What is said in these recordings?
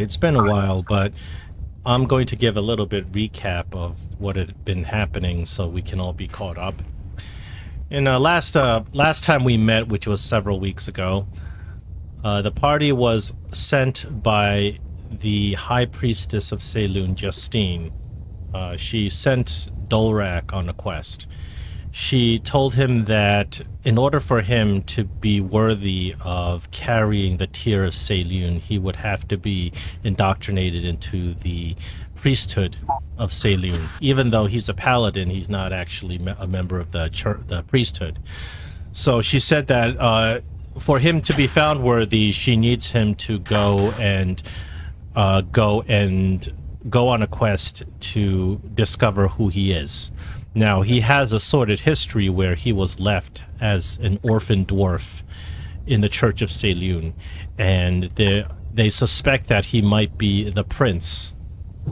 it's been a while, but I'm going to give a little bit recap of what had been happening so we can all be caught up. In last time we met, which was several weeks ago, the party was sent by the High Priestess of Saloon, Justine. She sent Dorlak on a quest. She told him that in order for him to be worthy of carrying the tier of Saloon, he would have to be indoctrinated into the priesthood of Saloon. Even though he's a paladin, he's not actually a member of the priesthood. So she said that for him to be found worthy, she needs him to go on a quest to discover who he is. Now, he has a sordid history where he was left as an orphan dwarf in the Church of Saloon, and they suspect that he might be the prince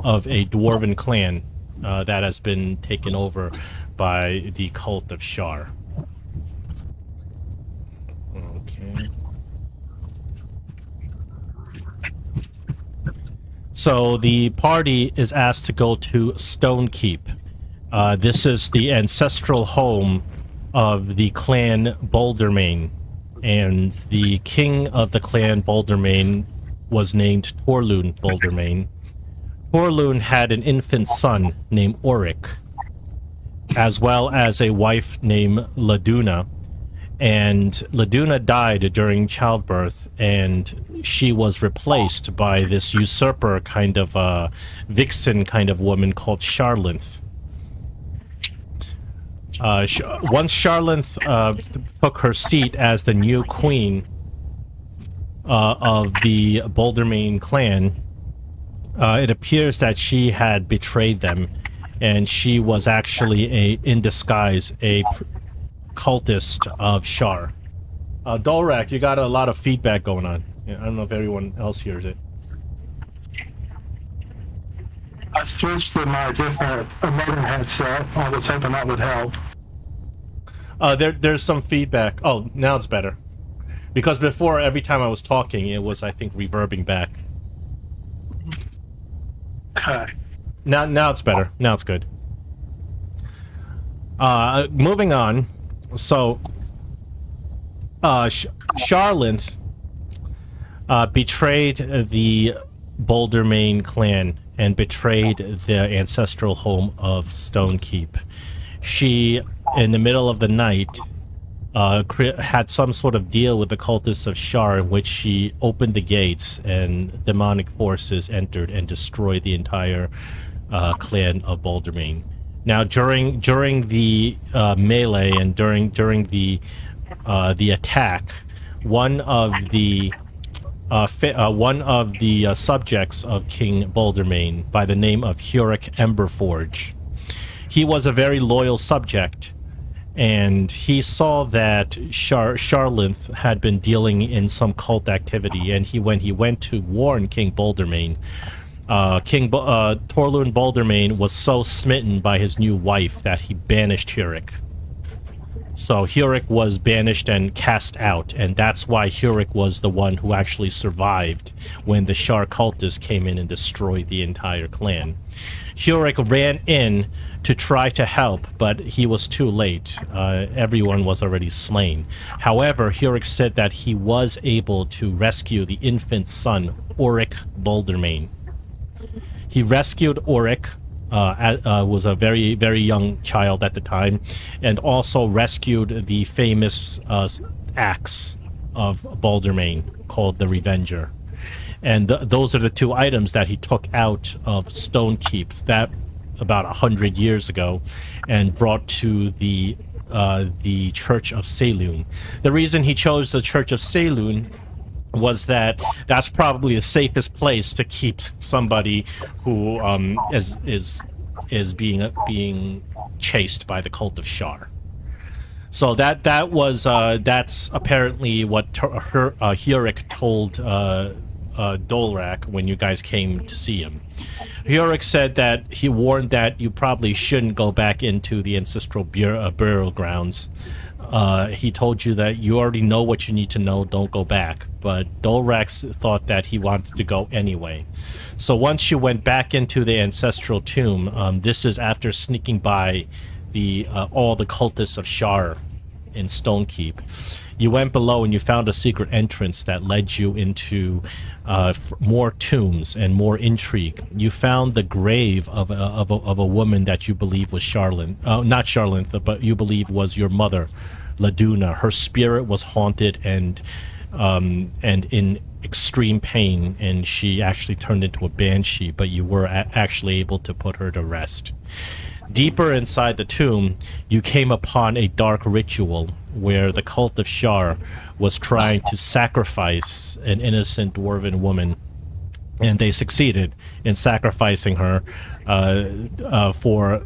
of a dwarven clan that has been taken over by the cult of Shar. Okay. So the party is asked to go to Stonekeep. This is the ancestral home of the clan Buldermane, and the king of the clan Buldermane was named Torlun Buldermane. Torlun had an infant son named Auric, as well as a wife named Laduna, and Laduna died during childbirth, and she was replaced by this usurper kind of vixen kind of woman called Charlinth. Once Charlinth took her seat as the new queen of the Buldermane clan, it appears that she had betrayed them, and she was actually in disguise a cultist of Shar. Dorlak, you got a lot of feedback going on. I don't know if everyone else hears it. I switched to my different modem headset. I was hoping that would help. There's some feedback. Oh, now it's better. Because before, every time I was talking, it was, I think, reverbing back. Okay. Now it's better. Now it's good. Moving on. So, Charlinth betrayed the Buldermane clan and betrayed the ancestral home of Stonekeep. She, in the middle of the night, had some sort of deal with the cultists of Shar in which she opened the gates and demonic forces entered and destroyed the entire clan of Buldermane. Now, during the melee and during the attack, one of the subjects of King Buldermane, by the name of Huric Emberforge, he was a very loyal subject, and he saw that Charlinth had been dealing in some cult activity, and when he went to warn King Buldermane, Torlun Buldermane was so smitten by his new wife that he banished Huric. So Huric was banished and cast out, and that's why Huric was the one who actually survived when the Shar cultists came in and destroyed the entire clan. Huric ran in to try to help, but he was too late. Everyone was already slain. However, Huric said that he was able to rescue the infant son, Auric Buldermane. He rescued Auric, was a very, very young child at the time, and also rescued the famous axe of Buldermane called the Revenger. And those are the two items that he took out of Stonekeep that about 100 years ago and brought to the Church of Saloon. The reason he chose the Church of Saloon was that that's probably the safest place to keep somebody who is being chased by the cult of Shar. So that's apparently what Huric told Dorlak when you guys came to see him. Yorick said that he warned that you probably shouldn't go back into the ancestral burial grounds. He told you that you already know what you need to know, don't go back. But Dorlak thought that he wanted to go anyway. So once you went back into the ancestral tomb, this is after sneaking by all the cultists of Shar in Stonekeep. You went below and you found a secret entrance that led you into more tombs and more intrigue. You found the grave of a woman that you believe was Charlene, not Charlene, but you believe was your mother, Laduna. Her spirit was haunted and in extreme pain, and she actually turned into a banshee, but you were actually able to put her to rest. Deeper inside the tomb, you came upon a dark ritual where the cult of Shar was trying to sacrifice an innocent dwarven woman, and they succeeded in sacrificing her for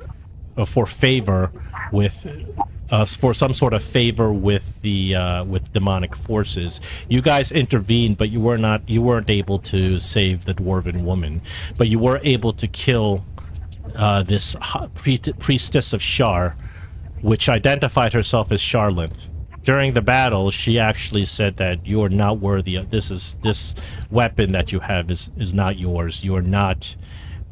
favor with for some sort of favor with demonic forces. You guys intervened, but you weren't able to save the dwarven woman, but you were able to kill this priestess of Shar, which identified herself as Charlene. During the battle, she actually said that you are not worthy of this weapon that you have is not yours. You are not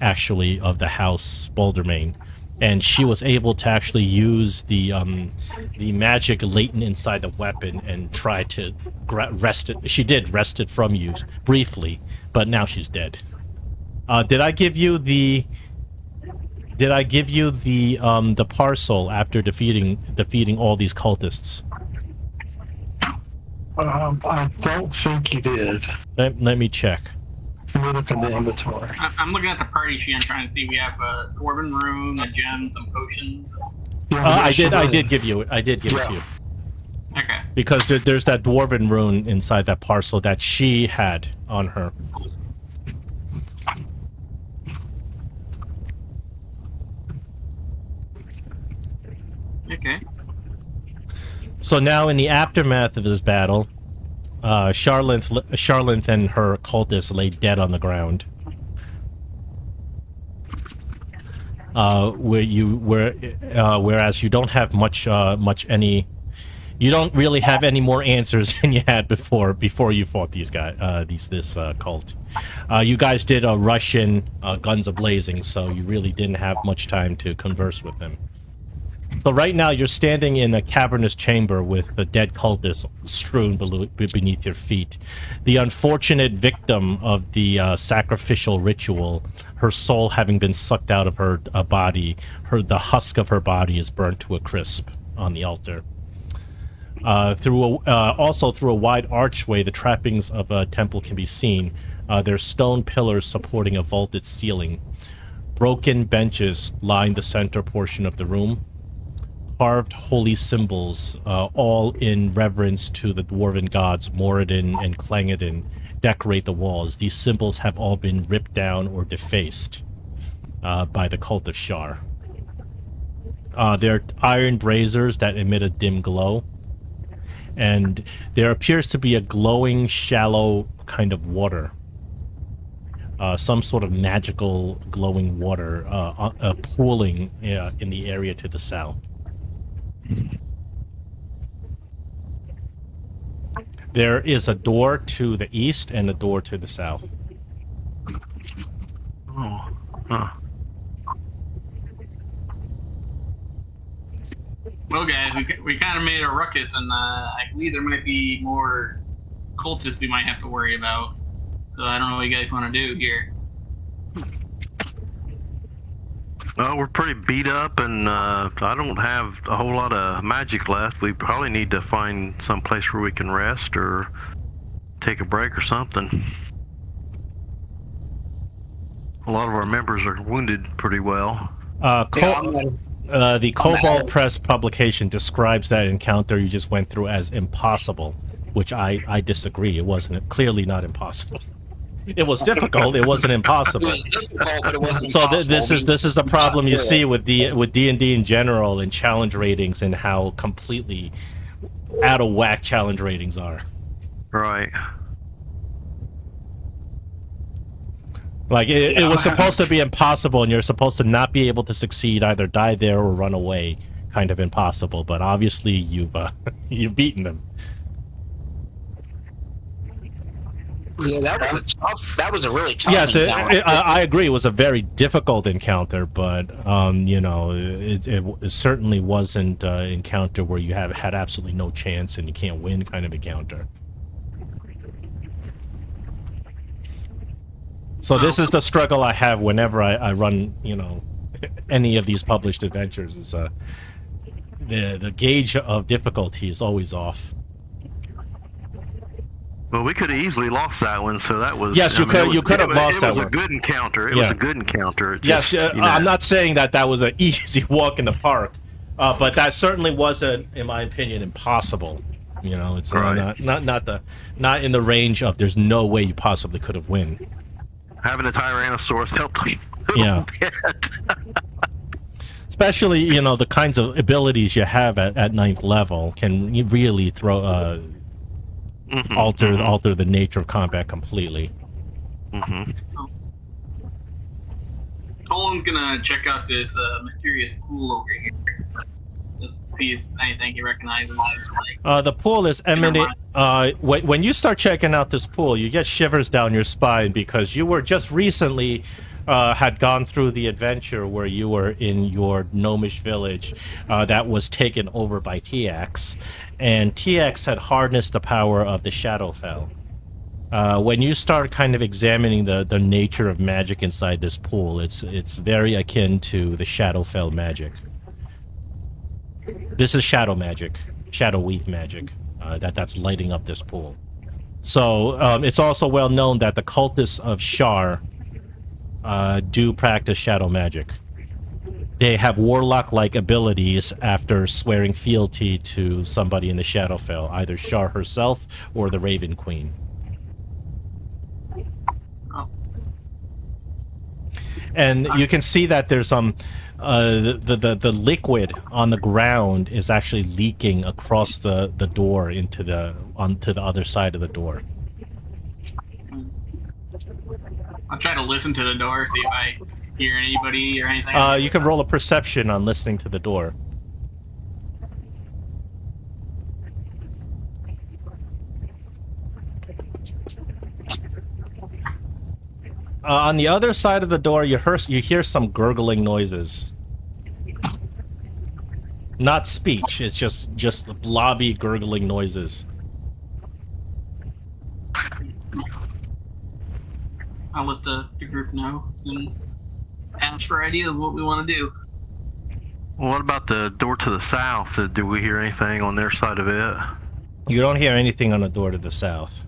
actually of the house Buldermane. And she was able to actually use the magic latent inside the weapon and try to wrest it. She did wrest it from you briefly, but now she's dead. Did I give you the parcel after defeating all these cultists? I don't think you did. Let me check. Let me look in the inventory. I'm looking at the party sheet and trying to see. We have a dwarven rune, a gem, some potions. Yeah, I did give you it. I did give it to you. Okay. Because there's that dwarven rune inside that parcel that she had on her. Okay. So now, in the aftermath of this battle, Charlene and her cultists lay dead on the ground. Whereas you don't have you don't really have any more answers than you had before you fought these guys, this cult. You guys did a rush in, guns a-blazing, so you really didn't have much time to converse with them. So right now you're standing in a cavernous chamber with the dead cultists strewn beneath your feet. The unfortunate victim of the sacrificial ritual, her soul having been sucked out of her body, the husk of her body is burnt to a crisp on the altar. Also through a wide archway, the trappings of a temple can be seen. There's stone pillars supporting a vaulted ceiling. Broken benches line the center portion of the room. Carved holy symbols, all in reverence to the dwarven gods Moradin and Clangadin, decorate the walls. These symbols have all been ripped down or defaced by the cult of Shar. There are iron braziers that emit a dim glow, and there appears to be a glowing, shallow kind of water. Some sort of magical glowing water pooling in the area to the south. There is a door to the east and a door to the south. Oh, huh. Well, guys, we kind of made a ruckus, and I believe there might be more cultists we might have to worry about. So I don't know what you guys want to do here. Well, we're pretty beat up, and I don't have a whole lot of magic left. We probably need to find some place where we can rest or take a break or something. A lot of our members are wounded pretty well. The Cobalt Press publication describes that encounter you just went through as impossible, which I disagree. It wasn't clearly not impossible. It was difficult. It wasn't impossible. It was difficult, but it wasn't So impossible. this is the problem you see with D&D in general and challenge ratings and how completely out of whack challenge ratings are. Right. Like, it was supposed to be impossible, and you're supposed to not be able to succeed, either die there or run away. Kind of impossible, but obviously you've beaten them. Yeah, that was a really tough Yes, encounter. I agree. It was a very difficult encounter, but you know, it certainly wasn't an encounter where you had absolutely no chance and you can't win kind of encounter. So this is the struggle I have whenever I run, you know, any of these published adventures. Is the gauge of difficulty is always off. Well, we could have easily lost that one, so that was... Yes, you could have lost that one. It was a good encounter. It was a good encounter. Yes, you know. I'm not saying that was an easy walk in the park, but that certainly wasn't, in my opinion, impossible. You know, it's not in the range of there's no way you possibly could have won. Having a Tyrannosaurus helped me. Yeah. Especially, you know, the kinds of abilities you have at 9th level can really throw... alter the nature of combat completely. Colin's gonna check out this mysterious pool over here. Just see if anything he recognizes. The pool is eminent. When you start checking out this pool, you get shivers down your spine because you were just recently had gone through the adventure where you were in your gnomish village that was taken over by TX, and TX had harnessed the power of the Shadowfell. When you start kind of examining the nature of magic inside this pool, it's very akin to the Shadowfell magic. This is shadow magic, shadow weave magic, that's lighting up this pool. So it's also well known that the cultists of Shar do practice shadow magic. They have warlock-like abilities after swearing fealty to somebody in the Shadowfell, either Shar herself or the Raven Queen. And you can see that there's the liquid on the ground is actually leaking across the door onto the other side of the door. I'll try to listen to the door, see if I hear anybody or anything. You can roll a perception on listening to the door. On the other side of the door, you hear some gurgling noises. Not speech, it's just blobby gurgling noises. I'll let the group know and ask for ideas of what we want to do. Well, what about the door to the south? Do we hear anything on their side of it? You don't hear anything on the door to the south.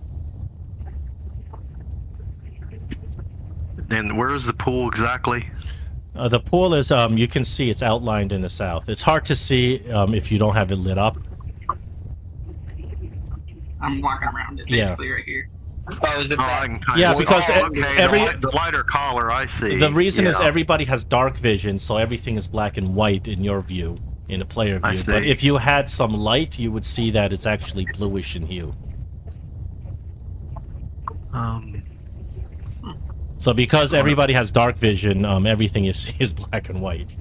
And where is the pool exactly? The pool is, you can see it's outlined in the south. It's hard to see if you don't have it lit up. I'm walking around it basically right here. Oh, is it yeah, because the lighter collar, I see. The reason is everybody has dark vision, so everything is black and white in your view, in a player view. But if you had some light, you would see that it's actually bluish in hue. So because everybody has dark vision, everything is black and white.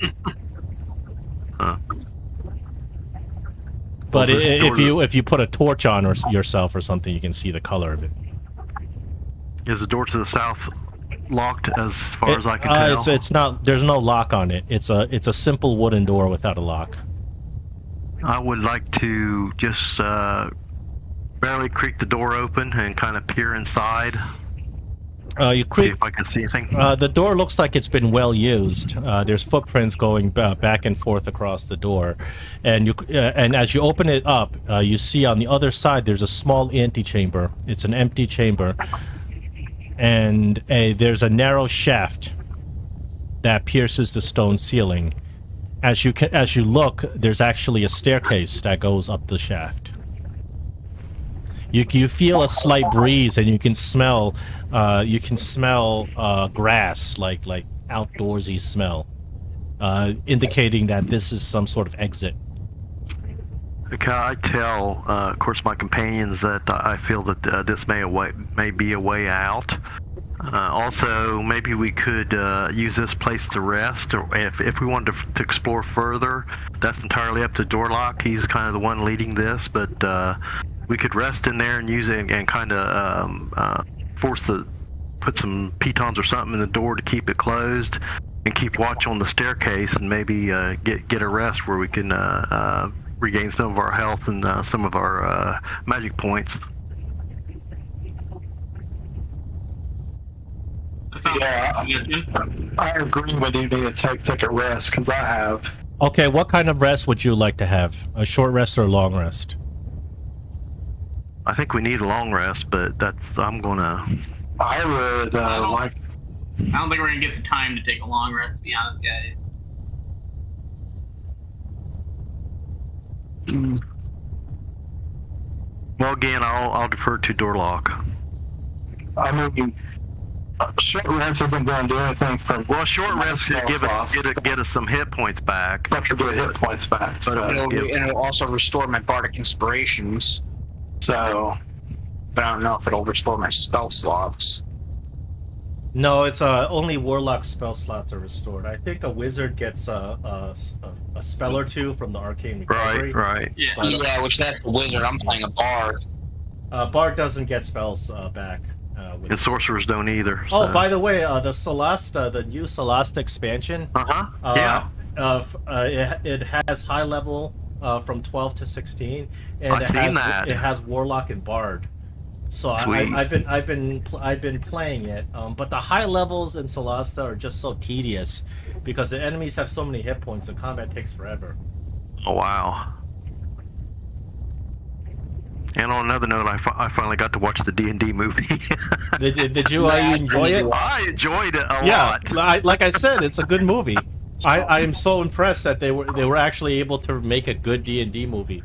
But if you put a torch on yourself or something, you can see the color of it. Is the door to the south locked as far as I can tell? It's not. There's no lock on it. It's a simple wooden door without a lock. I would like to just barely creak the door open and kind of peer inside. You creak. See if I can see anything. The door looks like it's been well used. There's footprints going back and forth across the door, and as you open it up, you see on the other side there's a small antechamber. It's an empty chamber, and there's a narrow shaft that pierces the stone ceiling. As you look, there's actually a staircase that goes up the shaft. You feel a slight breeze, and you can smell grass, like outdoorsy smell, indicating that this is some sort of exit. Can I tell, of course, my companions that I feel that this may be a way out? Also, maybe we could use this place to rest, or if we wanted to explore further, that's entirely up to Dorlak. He's kind of the one leading this, but we could rest in there and use it and kind of put some pitons or something in the door to keep it closed, and keep watch on the staircase, and maybe get a rest where we can regain some of our health and some of our magic points. Yeah, I agree with you. Need to take a rest because I have. Okay, what kind of rest would you like to have? A short rest or a long rest? I think we need a long rest, but I'm gonna. I would like. I don't think we're gonna get the time to take a long rest, to be honest, guys. Well, again, I'll defer to Dorlak. I mean, short rest isn't going to do anything for. Well, short rest should get us some hit points back. But to get hit points back. But, So, It'll also restore my bardic inspirations, so but I don't know if it'll restore my spell slots. No, it's only warlock spell slots are restored. I think a wizard gets a spell or two from the arcane recovery. Right. Yeah. But, Yeah, which that's the wizard. I'm playing a bard. Bard doesn't get spells back. And sorcerers don't either. So. Oh, by the way, the Solasta, the new Solasta expansion. Yeah. It has high level from 12 to 16, and I've seen that. It has warlock and bard. So I've been playing it, but the high levels in Solasta are just so tedious because the enemies have so many hit points. The combat takes forever. Oh wow. And on another note, I finally got to watch the D&D movie. Did you enjoy it? I enjoyed it a Yeah, lot. like I said, it's a good movie. I am so impressed that they were actually able to make a good D&D movie.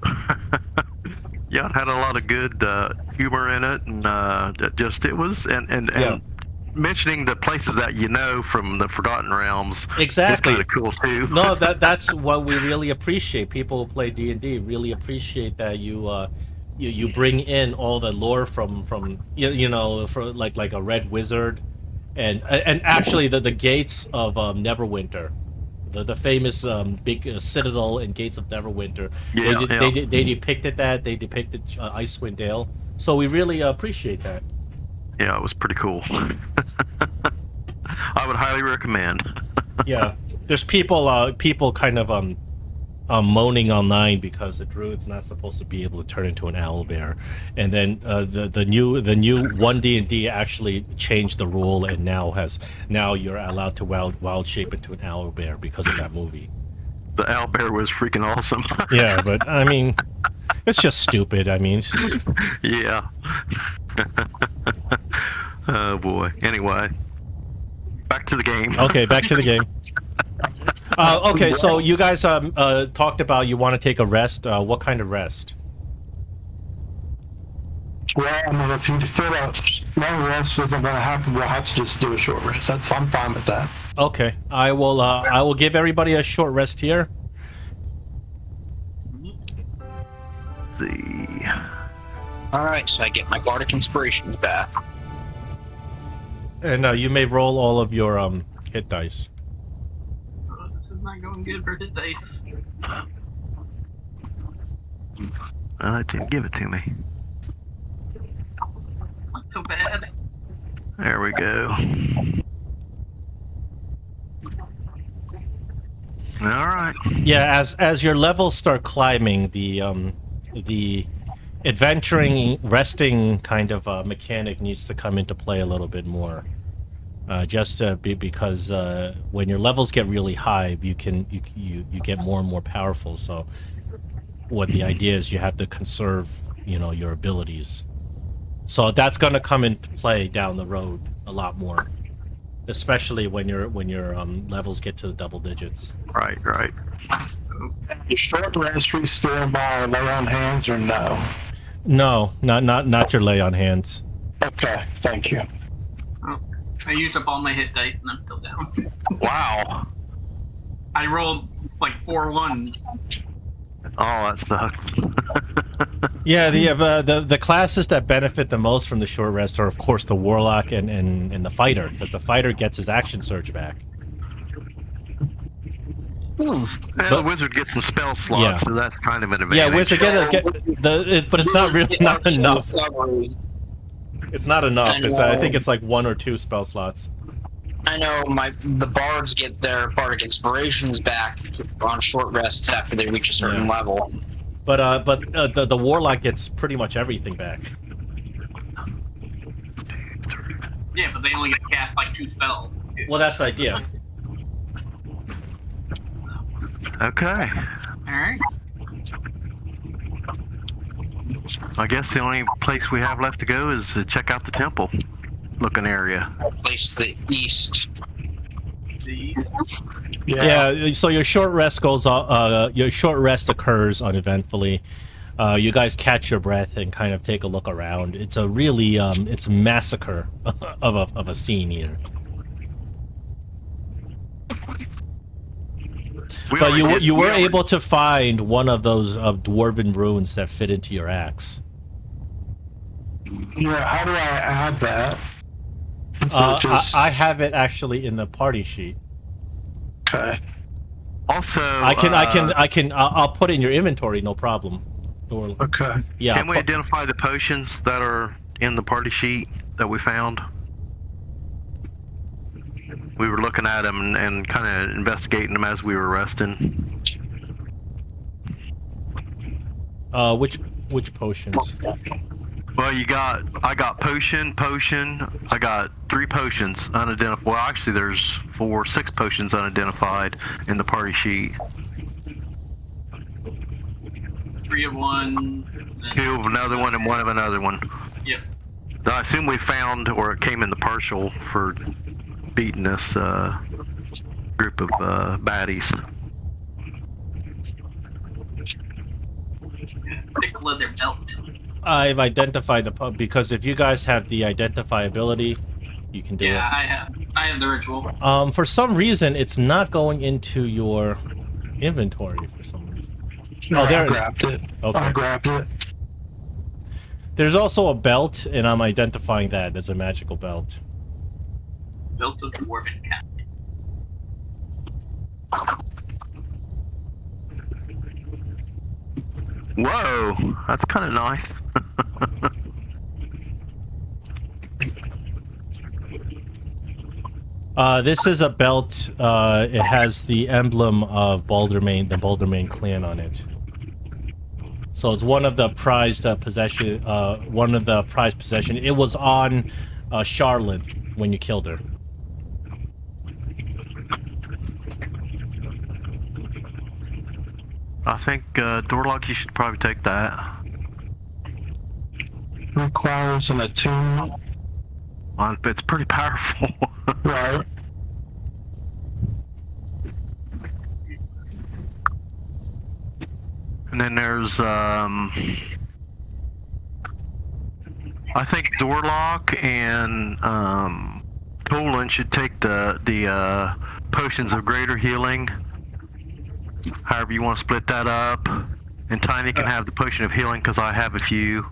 Yeah, it had a lot of good humor in it, and it was and mentioning the places that you know from the Forgotten Realms. Exactly. Is kind of cool too. No, that's what we really appreciate. People who play D&D really appreciate that you bring in all the lore from for like a red wizard, and actually the gates of Neverwinter. The famous big citadel and gates of Neverwinter. They depicted that. They depicted Icewind Dale. So we really appreciate that. Yeah, it was pretty cool. I would highly recommend. Yeah, there's people kind of moaning online because the druid's not supposed to be able to turn into an owlbear, and then the new 1D&D actually changed the rule, and now you're allowed to wild shape into an owlbear because of that movie. The owlbear was freaking awesome. Yeah, but I mean, it's just stupid. I mean, yeah. Oh boy. Anyway, back to the game. Okay, back to the game. Okay, so you guys talked about you want to take a rest. What kind of rest? well, I mean, if you feel that long rest isn't going to happen, we'll have to just do a short rest. I'm fine with that. Okay, I will give everybody a short rest here. See. Alright, so I get my bardic inspirations back. And you may roll all of your hit dice. Oh, this is not going good for hit dice. It didn't give it to me. Not so bad. There we go. All right. Yeah, as your levels start climbing, the adventuring, resting kind of mechanic needs to come into play a little bit more. Because when your levels get really high, you get more and more powerful. So, what the idea is, you have to conserve, your abilities. So that's going to come into play down the road a lot more, especially when your levels get to the double digits. Right. Your short rest restore by lay on hands or no? No, not your lay on hands. Okay, thank you. Oh, I used up all my hit dice and I'm still down. Wow. I rolled like 4 ones. Oh, that sucks. Yeah, the classes that benefit the most from the short rest are, of course, the warlock and the fighter, because the fighter gets his action surge back. And the wizard gets some spell slots, Yeah. so that's kind of an advantage. Yeah, wizard but it's not really not enough. It's not enough. I think it's like 1 or 2 spell slots. I know the bards get their bardic inspirations back on short rests after they reach a certain level. But the warlock gets pretty much everything back. Yeah, but they only get to cast like 2 spells. Well, that's the idea. Okay. Alright. I guess the only place we have left to go is to check out the temple looking area. Place to the east. Yeah. So your short rest occurs uneventfully. You guys catch your breath and kind of take a look around. It's a really it's a massacre of a scene here. But you were able to find one of those dwarven runes that fit into your axe. Yeah, how do I add that? I have it actually in the party sheet. Okay. Also, I'll put it in your inventory, no problem. Okay. Yeah. Can we identify the potions that are in the party sheet that we found? We were looking at them and kind of investigating them as we were resting. Which potions? Well, I got potion. I got 3 potions unidentified. Well, actually, there's 6 potions unidentified in the party sheet. 3 of one. 2 of another one and 1 of another one. Yep. I assume we found, or it came in the partial for beating this group of baddies. Thick leather belt. I've identified because if you guys have the identifiability, you can do it. Yeah, I have the ritual. For some reason, it's not going into your inventory for some reason. No, I grabbed it. Okay. I grabbed it. There's also a belt, and I'm identifying that as a magical belt. Belt of dwarven cat. Whoa, that's kind of nice. This is a belt. It has the emblem of Buldermane, the Buldermane clan on it. So it's one of the prized possession. It was on Charlotte when you killed her. I think Dorlak, you should probably take that. Requires an attunement. It's pretty powerful. Right. And then there's I think Dorlak and Tolan should take the potions of greater healing. However you want to split that up. And Tiny can have the potion of healing because I have a few.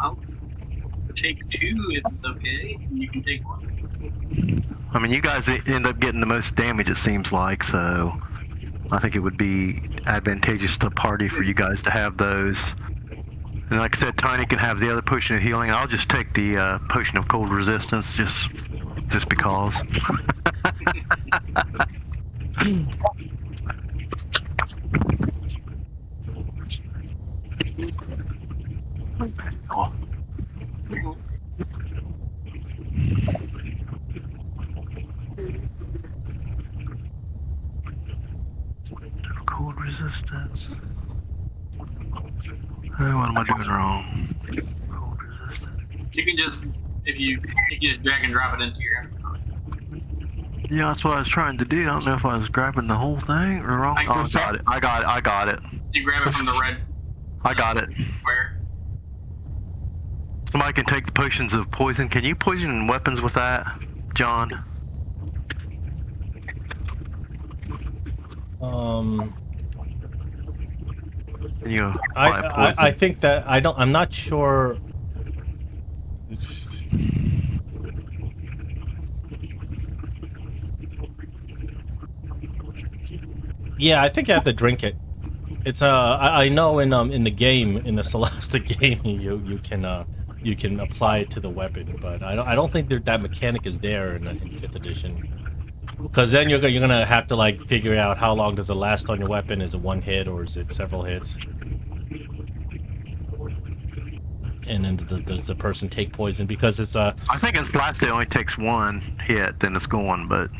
I'll take 2 if it's okay. You can take 1. I mean, you guys end up getting the most damage, it seems like, so I think it would be advantageous to the party for you guys to have those. And like I said, Tiny can have the other potion of healing. I'll just take the potion of cold resistance, just because. Oh. Cold resistance. Oh, what am I doing wrong? Cold resistance. You can just, if you just drag and drop it into your inventory. Yeah, that's what I was trying to do. I don't know if I was grabbing the whole thing or wrong. Oh, I got it. You grab it from the red. I got it. Where? Somebody can take the potions of poison. Can you poison weapons with that, John? Can you apply poison? I think that I'm not sure. Yeah, I think you have to drink it. It's I know in the game, in the Celeste game, you can apply it to the weapon, but I don't think that mechanic is there in 5th edition. Because then you're gonna have to like figure out how long does it last on your weapon. Is it one hit or is it several hits? And then does the person take poison? Because it's I think it's last. It only takes one hit, then it's gone. But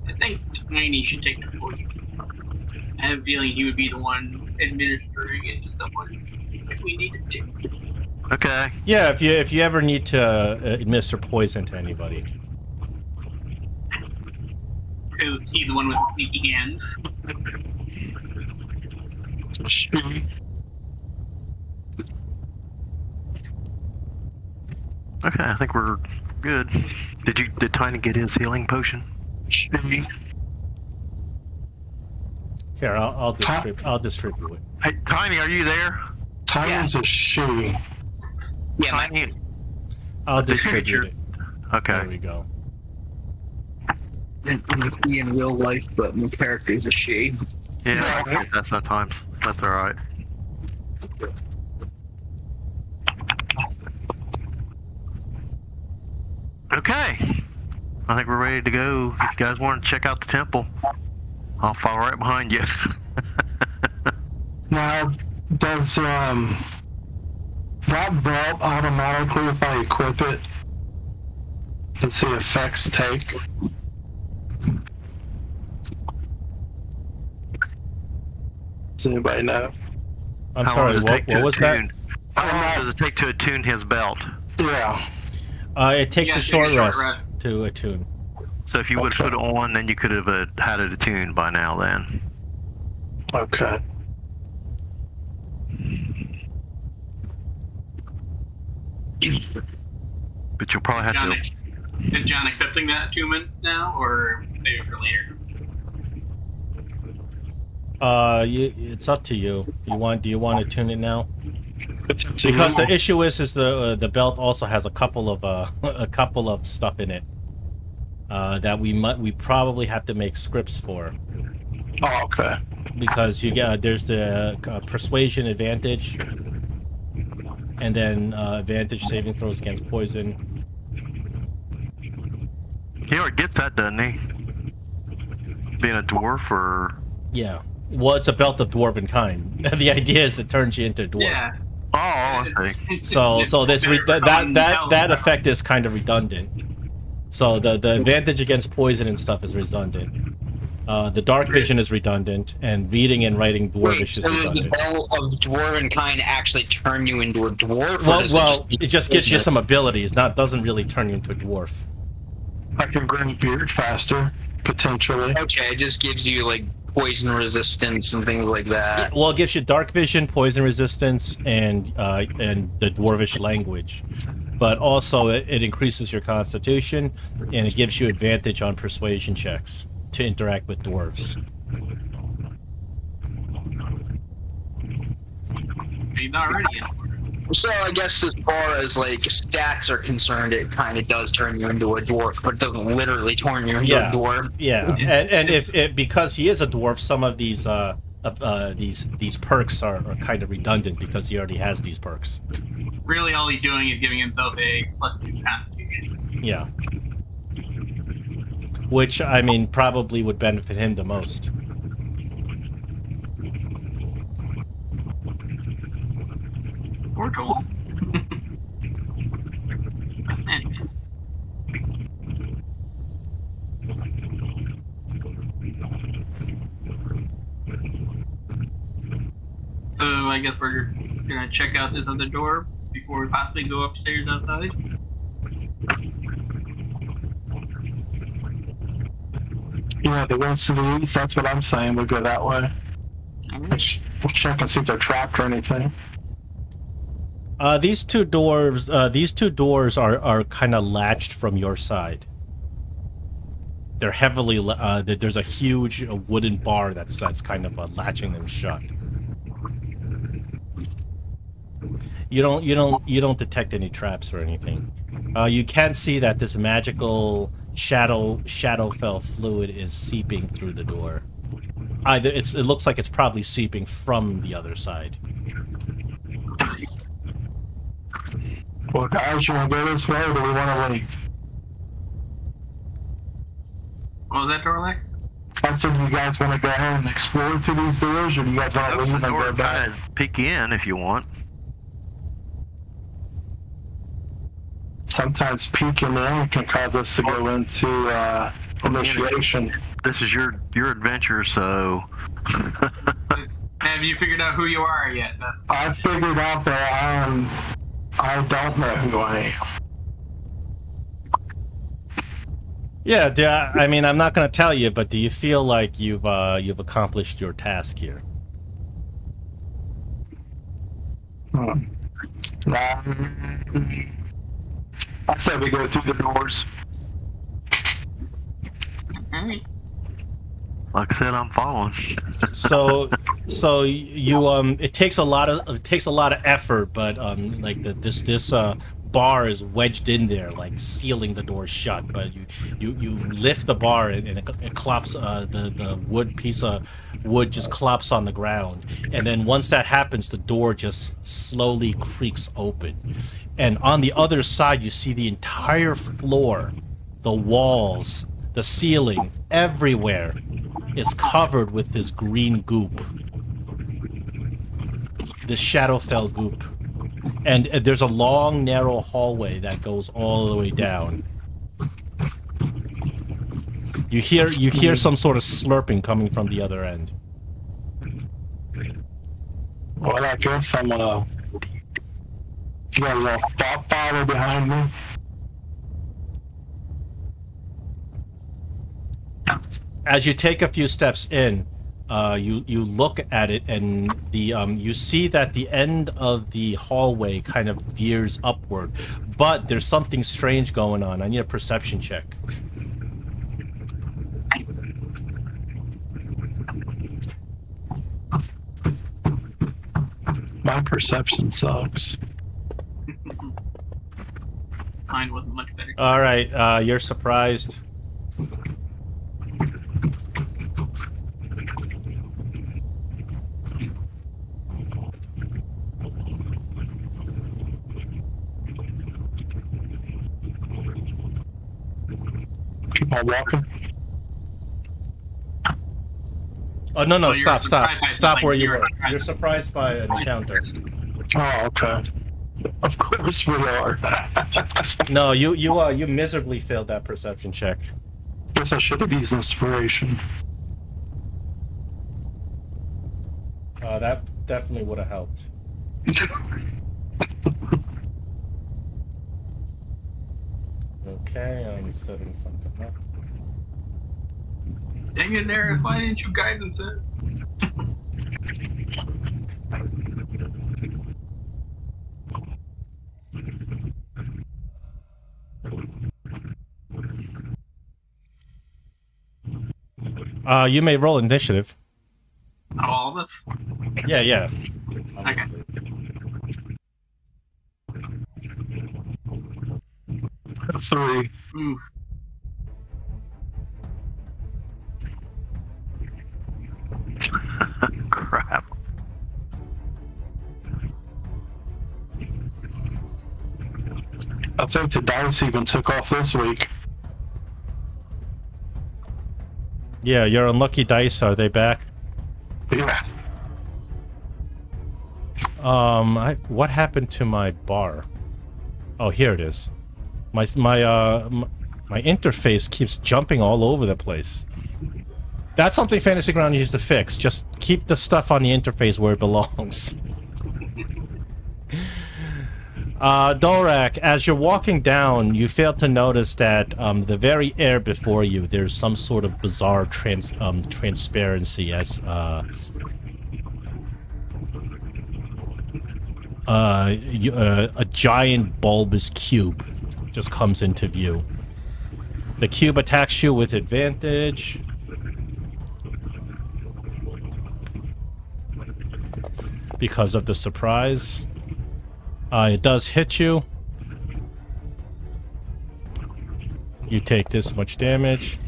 I think Tiny should take the poison. I have a feeling he would be the one administering it to someone if we needed to. okay. Yeah, if you ever need to administer poison to anybody. Because he's the one with the sneaky hands. Okay, I think we're good. Did Tiny get his healing potion? Here, I'll distribute it. Hey, Tiny, are you there? Tiny's a she. Yeah, Tiny. I'll Did you get distribute your- it. Okay. There we go. be in real life, but my character is a she. Yeah, that's not times. That's all right. Okay. I think we're ready to go. If you guys want to check out the temple, I'll follow right behind you. Now, does that belt automatically, if I equip it, does the effects take? Does anybody know? I'm How sorry, long does it take what to was that? attune? How long does it take to attune his belt? Yeah. It takes Yeah, a short take a short rest rest. to attune. So if you would have put it on, then you could have had it attuned by now then. Okay. But you'll probably have John, to... is John accepting that attunement now, or save it for later? It's up to you. Do you want to tune it now? It's up to Because you. the issue is the belt also has a couple of stuff in it that we probably have to make scripts for. Oh, okay. Because there's the persuasion advantage, and then advantage saving throws against poison. He already gets that, doesn't he? Being a dwarf, or... Yeah. Well, it's a belt of dwarven kind. The idea is it turns you into a dwarf. Yeah. Oh, I see. So this that effect is kind of redundant. So the advantage against poison and stuff is redundant. The dark vision is redundant, and reading and writing dwarvish is so does the redundant. belt of dwarven kind actually turn you into a dwarf? It just gives you some abilities. Doesn't really turn you into a dwarf. I can grow a beard faster, potentially. Okay, it just gives you like poison resistance and things like that. Well, it gives you dark vision, poison resistance, and the dwarvish language. But also, it increases your constitution, and it gives you advantage on persuasion checks to interact with dwarves. He's already in. So I guess as far as like stats are concerned, it kind of does turn you into a dwarf, but it doesn't literally turn you into a dwarf. Yeah, and if because he is a dwarf, some of these perks are kind of redundant because he already has these perks. Really, all he's doing is giving himself a +2 constitution. Yeah. Which, I mean, probably would benefit him the most. Or Joel. Anyways. So I guess we're gonna check out this other door before we possibly go upstairs outside. Yeah, the ones to the east, that's what I'm saying. We'll go that way. We'll check and see if they're trapped or anything. These two doors are kind of latched from your side. They're heavily. There's a huge wooden bar that's kind of latching them shut. You don't detect any traps or anything. You can see that this magical Shadowfell fluid is seeping through the door. It looks like it's probably seeping from the other side. Well, guys, you want to go this way, or do we want to leave? What was that, Dorlak? I said, you guys want to go ahead and explore through these doors, or do you guys want to leave and go back? Peek in if you want. Sometimes peeking in can cause us to go into initiation. This is your adventure, so. Have you figured out who you are yet? I figured out that I don't know who I am. Yeah, I mean, I'm not going to tell you, but do you feel like you've accomplished your task here? I said we go through the doors. Alright. Like I said, I'm following. So you it takes a lot of effort, but like this bar is wedged in there, like sealing the door shut. But you lift the bar and it clops. The piece of wood just clops on the ground, and then once that happens, the door just slowly creaks open. And on the other side, you see the entire floor, the walls, the ceiling, everywhere is covered with this green goop. This Shadowfell goop. And there's a long, narrow hallway that goes all the way down. You hear some sort of slurping coming from the other end. Well, I guess I'm gonna... You guys want to follow behind me? As you take a few steps in, you look at it, and you see that the end of the hallway kind of veers upward, but there's something strange going on. I need a perception check. My perception sucks. Mine wasn't much better. All right, you're surprised. Keep on walking. Oh no! Well, Stop where you were. You're surprised by an encounter. Oh, okay. Of course we are. No, you miserably failed that perception check. Guess I should have used inspiration. That definitely would have helped. Okay, I'm setting something up. Dang it, Eric, why didn't you guidance it? You may roll initiative. Oh, all this? Yeah. Okay. Three. Ooh. Crap. I think the dice even took off this week. Yeah, your unlucky dice, are they back? Yeah. What happened to my bar? Oh, here it is. My interface keeps jumping all over the place. That's something Fantasy Ground needs to fix. Just keep the stuff on the interface where it belongs. Dorlak, as you're walking down, you fail to notice that the very air before you, there's some sort of bizarre transparency as a giant bulbous cube just comes into view. The cube attacks you with advantage. Because of the surprise. It does hit you. You take this much damage.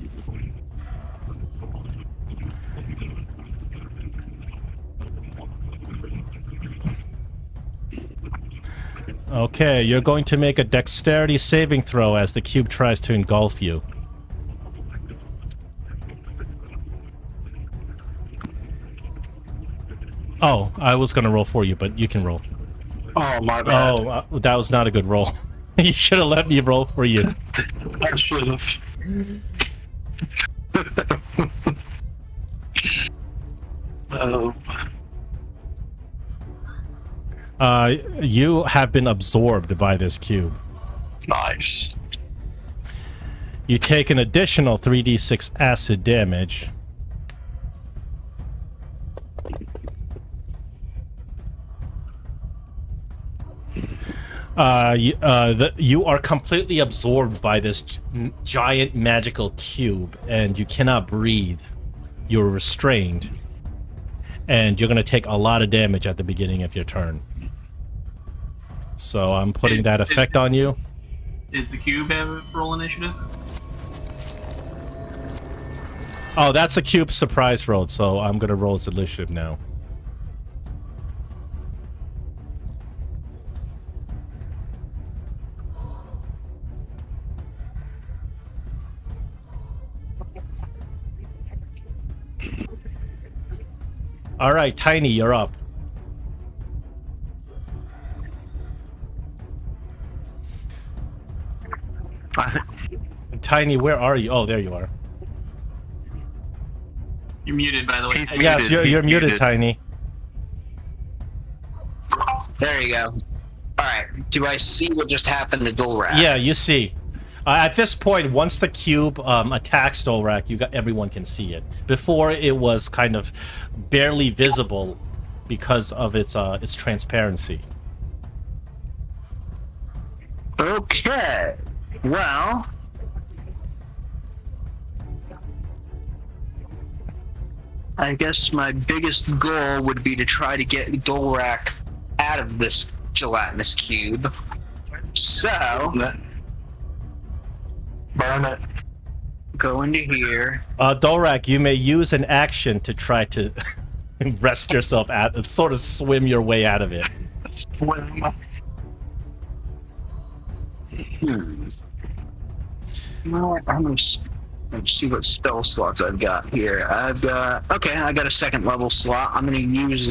Okay, you're going to make a dexterity saving throw as the cube tries to engulf you. Oh, I was going to roll for you, but you can roll. Oh, my bad. Oh, that was not a good roll. You should have let me roll for you. I should have. Oh. You have been absorbed by this cube. Nice. You take an additional 3d6 acid damage. You are completely absorbed by this giant magical cube, and you cannot breathe. You're restrained, and you're going to take a lot of damage at the beginning of your turn. So I'm putting that effect on you. Does the cube have roll initiative? Oh, that's a cube surprise roll, so I'm going to roll its initiative now. All right, Tiny, you're up. Tiny, where are you? Oh, there you are. You're muted, by the way. Yes, you're muted, Tiny. There you go. Alright, do I see what just happened to Dorlak? Yeah, you see. At this point, once the cube attacks Dorlak, everyone can see it. Before, it was kind of barely visible because of its transparency. Okay. Well, I guess my biggest goal would be to try to get Dorlak out of this gelatinous cube. So, burn it. Go into here. Dorlak, you may use an action to try to wrest yourself out, sort of swim your way out of it. Swim. Well, let's see what spell slots I've got here. I got a second level slot. I'm gonna use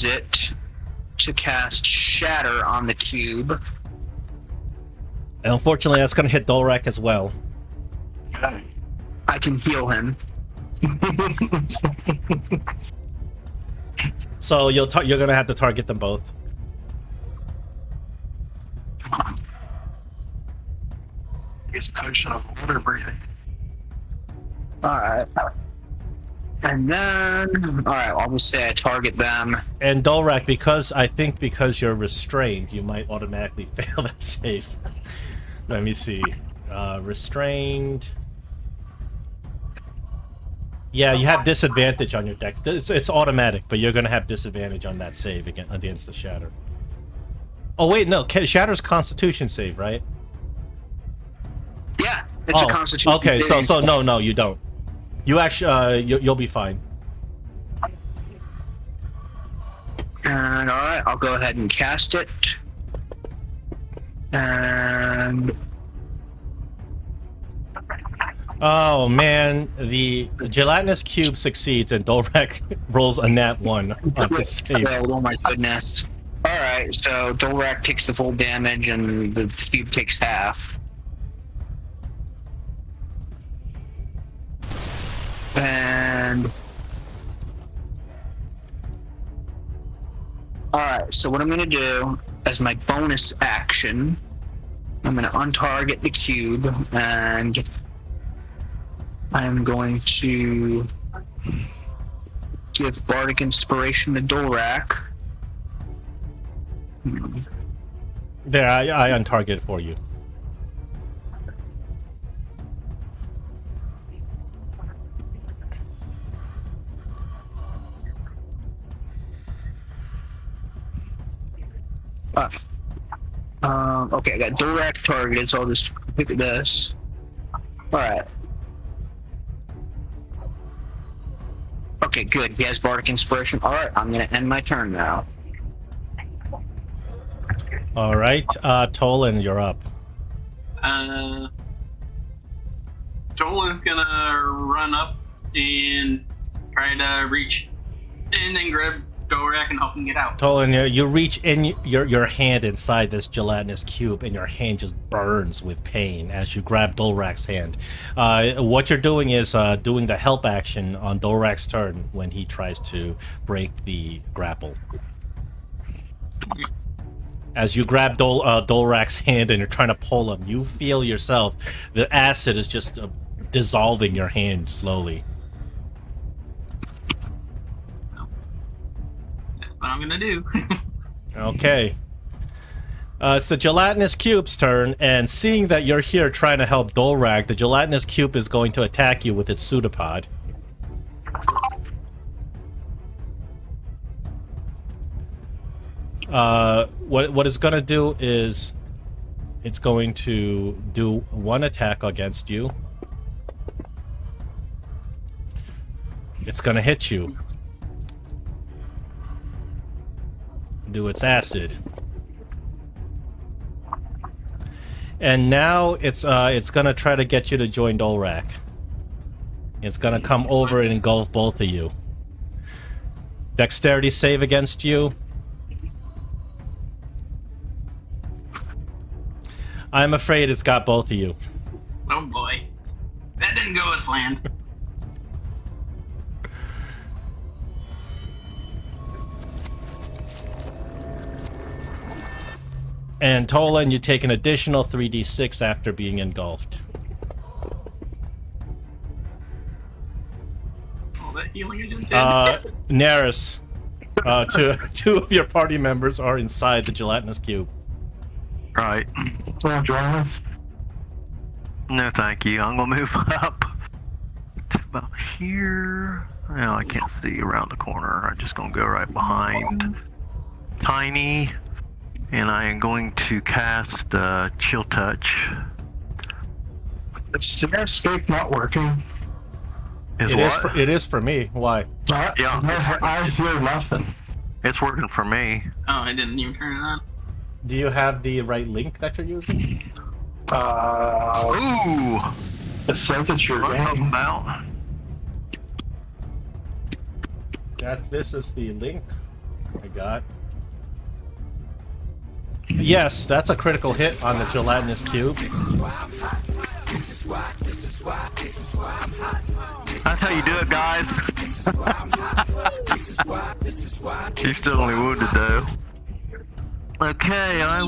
it to cast Shatter on the cube. And unfortunately, that's going to hit Dorlak as well. Okay. I can heal him. So you're going to have to target them both. It's potion of water breathing. Alright. And then, alright, I'll just say I target them. And Dorlak, because you're restrained, you might automatically fail that save. Let me see. Restrained. Yeah, you have disadvantage on your dex. It's automatic, but you're going to have disadvantage on that save against the Shatter. Oh, wait, no. Shatter's Constitution save, right? Yeah, it's a Constitution okay, save. so no, you don't. You actually, you'll be fine. And alright, I'll go ahead and cast it. And... Oh, man. The gelatinous cube succeeds, and Dorlak rolls a nat 1 on the save. Oh my goodness. Alright, so Dorlak takes the full damage, and the cube takes half. And... Alright, so what I'm going to do, as my bonus action, I'm going to untarget the cube, and I'm going to give Bardic Inspiration to Dorlak. There, I untargeted for you. Okay, I got Dorlak targeted, so I'll just pick this. Alright. Okay, good. He has Bardic Inspiration. Alright, I'm gonna end my turn now. Alright, Tolan, you're up. Jolan's gonna run up and try to reach in and grab Dorlak and help him get out. Tolan, you reach in your hand inside this gelatinous cube, and your hand just burns with pain as you grab Dorlak's hand. What you're doing is doing the help action on Dorlak's turn when he tries to break the grapple. As you grab Dorlak's hand and you're trying to pull him, you feel yourself, the acid is just dissolving your hand slowly. What I'm gonna do. Okay. It's the gelatinous cube's turn, and seeing that you're here trying to help Dorlak, the gelatinous cube is going to attack you with its pseudopod. What it's gonna do is it's going to do one attack against you. It's gonna hit you. Do its acid, and now it's gonna try to get you to join Dorlak. It's gonna come over and engulf both of you. Dexterity save against you. I'm afraid it's got both of you. Oh boy, that didn't go as planned. And Tolan, you take an additional 3d6 after being engulfed. All that healing I just did. Neris, two of your party members are inside the gelatinous cube. Right. Want to join us? No, thank you. I'm gonna move up to about here. Well, I can't see around the corner. I'm just gonna go right behind Tiny, and I am going to cast Chill Touch. Is Snare Escape not working? It is for me. Why? Yeah. I hear nothing. It's working for me. Oh, I didn't even turn it on. Do you have the right link that you're using? Ooh! It says it's your What I'm talking game. about? This is the link I got. Yes, that's a critical hit on the gelatinous cube. That's how you do it, guys. He's still only wounded, though. Okay, I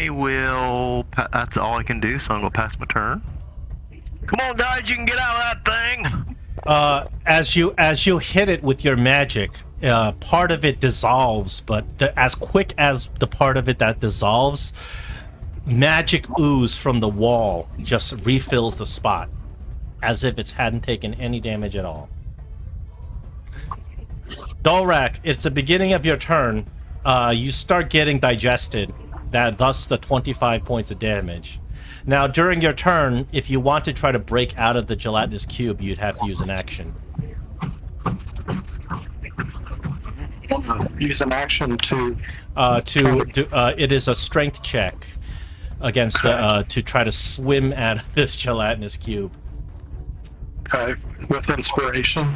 will. That's all I can do, so I'm gonna pass my turn. Come on, guys, you can get out of that thing. As you hit it with your magic, part of it dissolves, but as quick as the part of it that dissolves, magic ooze from the wall just refills the spot, as if it hadn't taken any damage at all. Dorlak, it's the beginning of your turn. You start getting digested, thus the 25 points of damage. Now, during your turn, if you want to try to break out of the gelatinous cube, you'd have to use an action. Use an action to it is a strength check against to try to swim out of this gelatinous cube. Okay, with inspiration.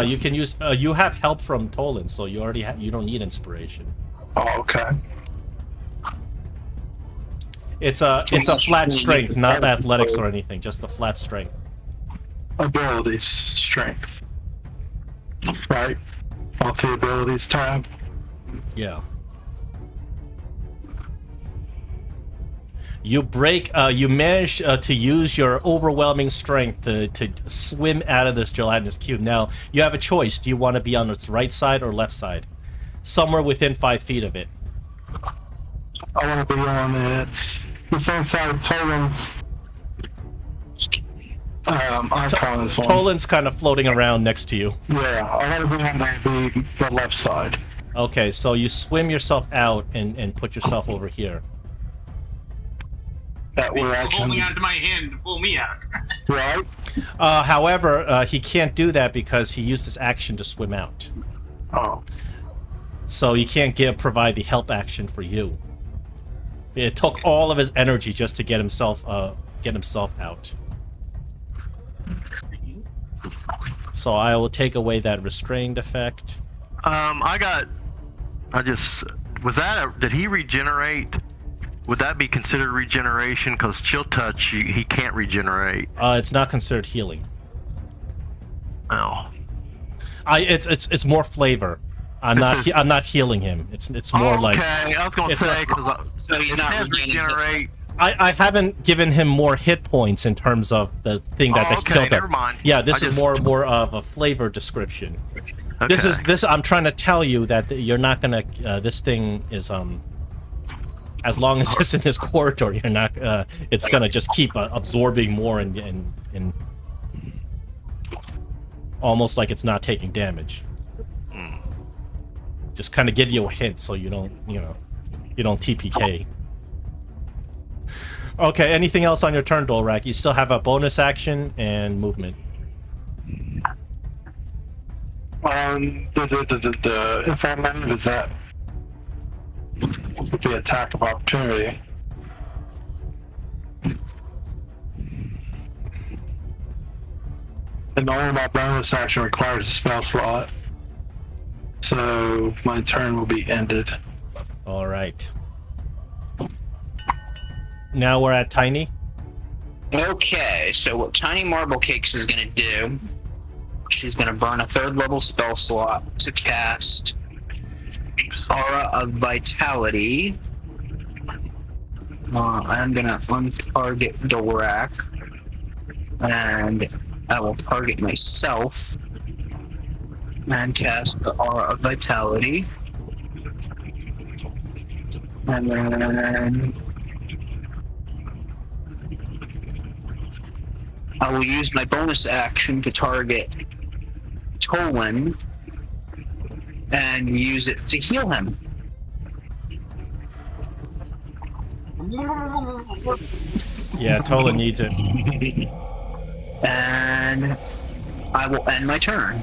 You can use. You have help from Tolan, so you already you don't need inspiration. Oh, okay. It's a flat strength, not athletics or anything. Just a flat strength. Abilities, strength. Right. Multi-abilities tab. Yeah. You break. You manage to use your overwhelming strength to swim out of this gelatinous cube. Now you have a choice. Do you want to be on its right side or left side? Somewhere within 5 feet of it. I want to be on the same side of Tolan's. icon is one. Tolan's kind of floating around next to you. Yeah, I want to be on the left side. Okay, so you swim yourself out and put yourself over here. That way I can... holding onto my hand to pull me out. Right? However, he can't do that because he used his action to swim out. Oh. So he can't provide the help action for you. It took all of his energy just to get himself out. So I will take away that restrained effect. Did he regenerate? Would that be considered regeneration? Because chill touch, he can't regenerate. It's not considered healing. Oh. It's more flavor. I'm not healing him. It's more like. Okay, I was going to say because So he's not regenerate. I haven't given him more hit points in terms of the thing that they killed him. Never mind. Yeah, this is more of a flavor description. Okay. This I'm trying to tell you that you're not gonna. This thing is as long as it's in this corridor, you're not. It's gonna just keep absorbing more and almost like it's not taking damage. Just kind of give you a hint so you don't TPK. Okay, anything else on your turn, Dorlak? You still have a bonus action and movement. If I move, is that the attack of opportunity? And only my bonus action requires a spell slot. So my turn will be ended. All right. Now we're at Tiny. Okay, so what Tiny Marble Cakes is going to do, she's going to burn a 3rd level spell slot to cast Aura of Vitality. I'm going to untarget Dorlak, and I will target myself and cast the Aura of Vitality. And then I will use my bonus action to target Tolan and use it to heal him. Yeah, Tolan needs it. And I will end my turn.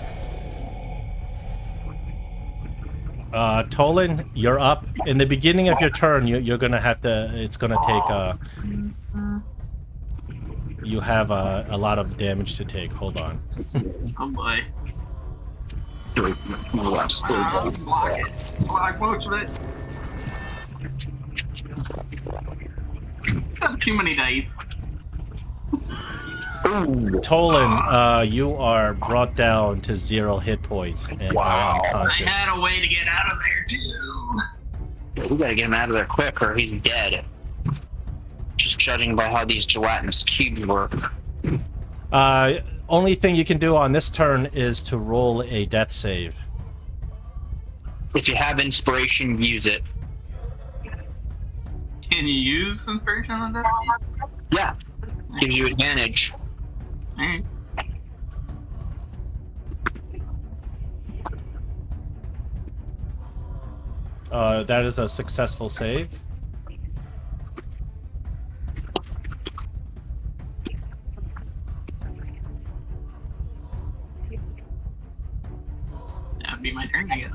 Tolan, you're up. In the beginning of your turn, you're gonna have to. It's gonna take. You have a lot of damage to take. Hold on. Oh boy. Block Block it. Block most of it. Got too many dice. Tolan, you are brought down to 0 hit points and are I unconscious. had a way to get out of there too. We gotta get him out of there quick or he's dead. Just judging by how these gelatinous cubes work. Only thing you can do on this turn is to roll a death save. If you have inspiration, use it. Can you use inspiration on that? Yeah, gives you advantage. Alright. That is a successful save. That'd be my turn, I guess.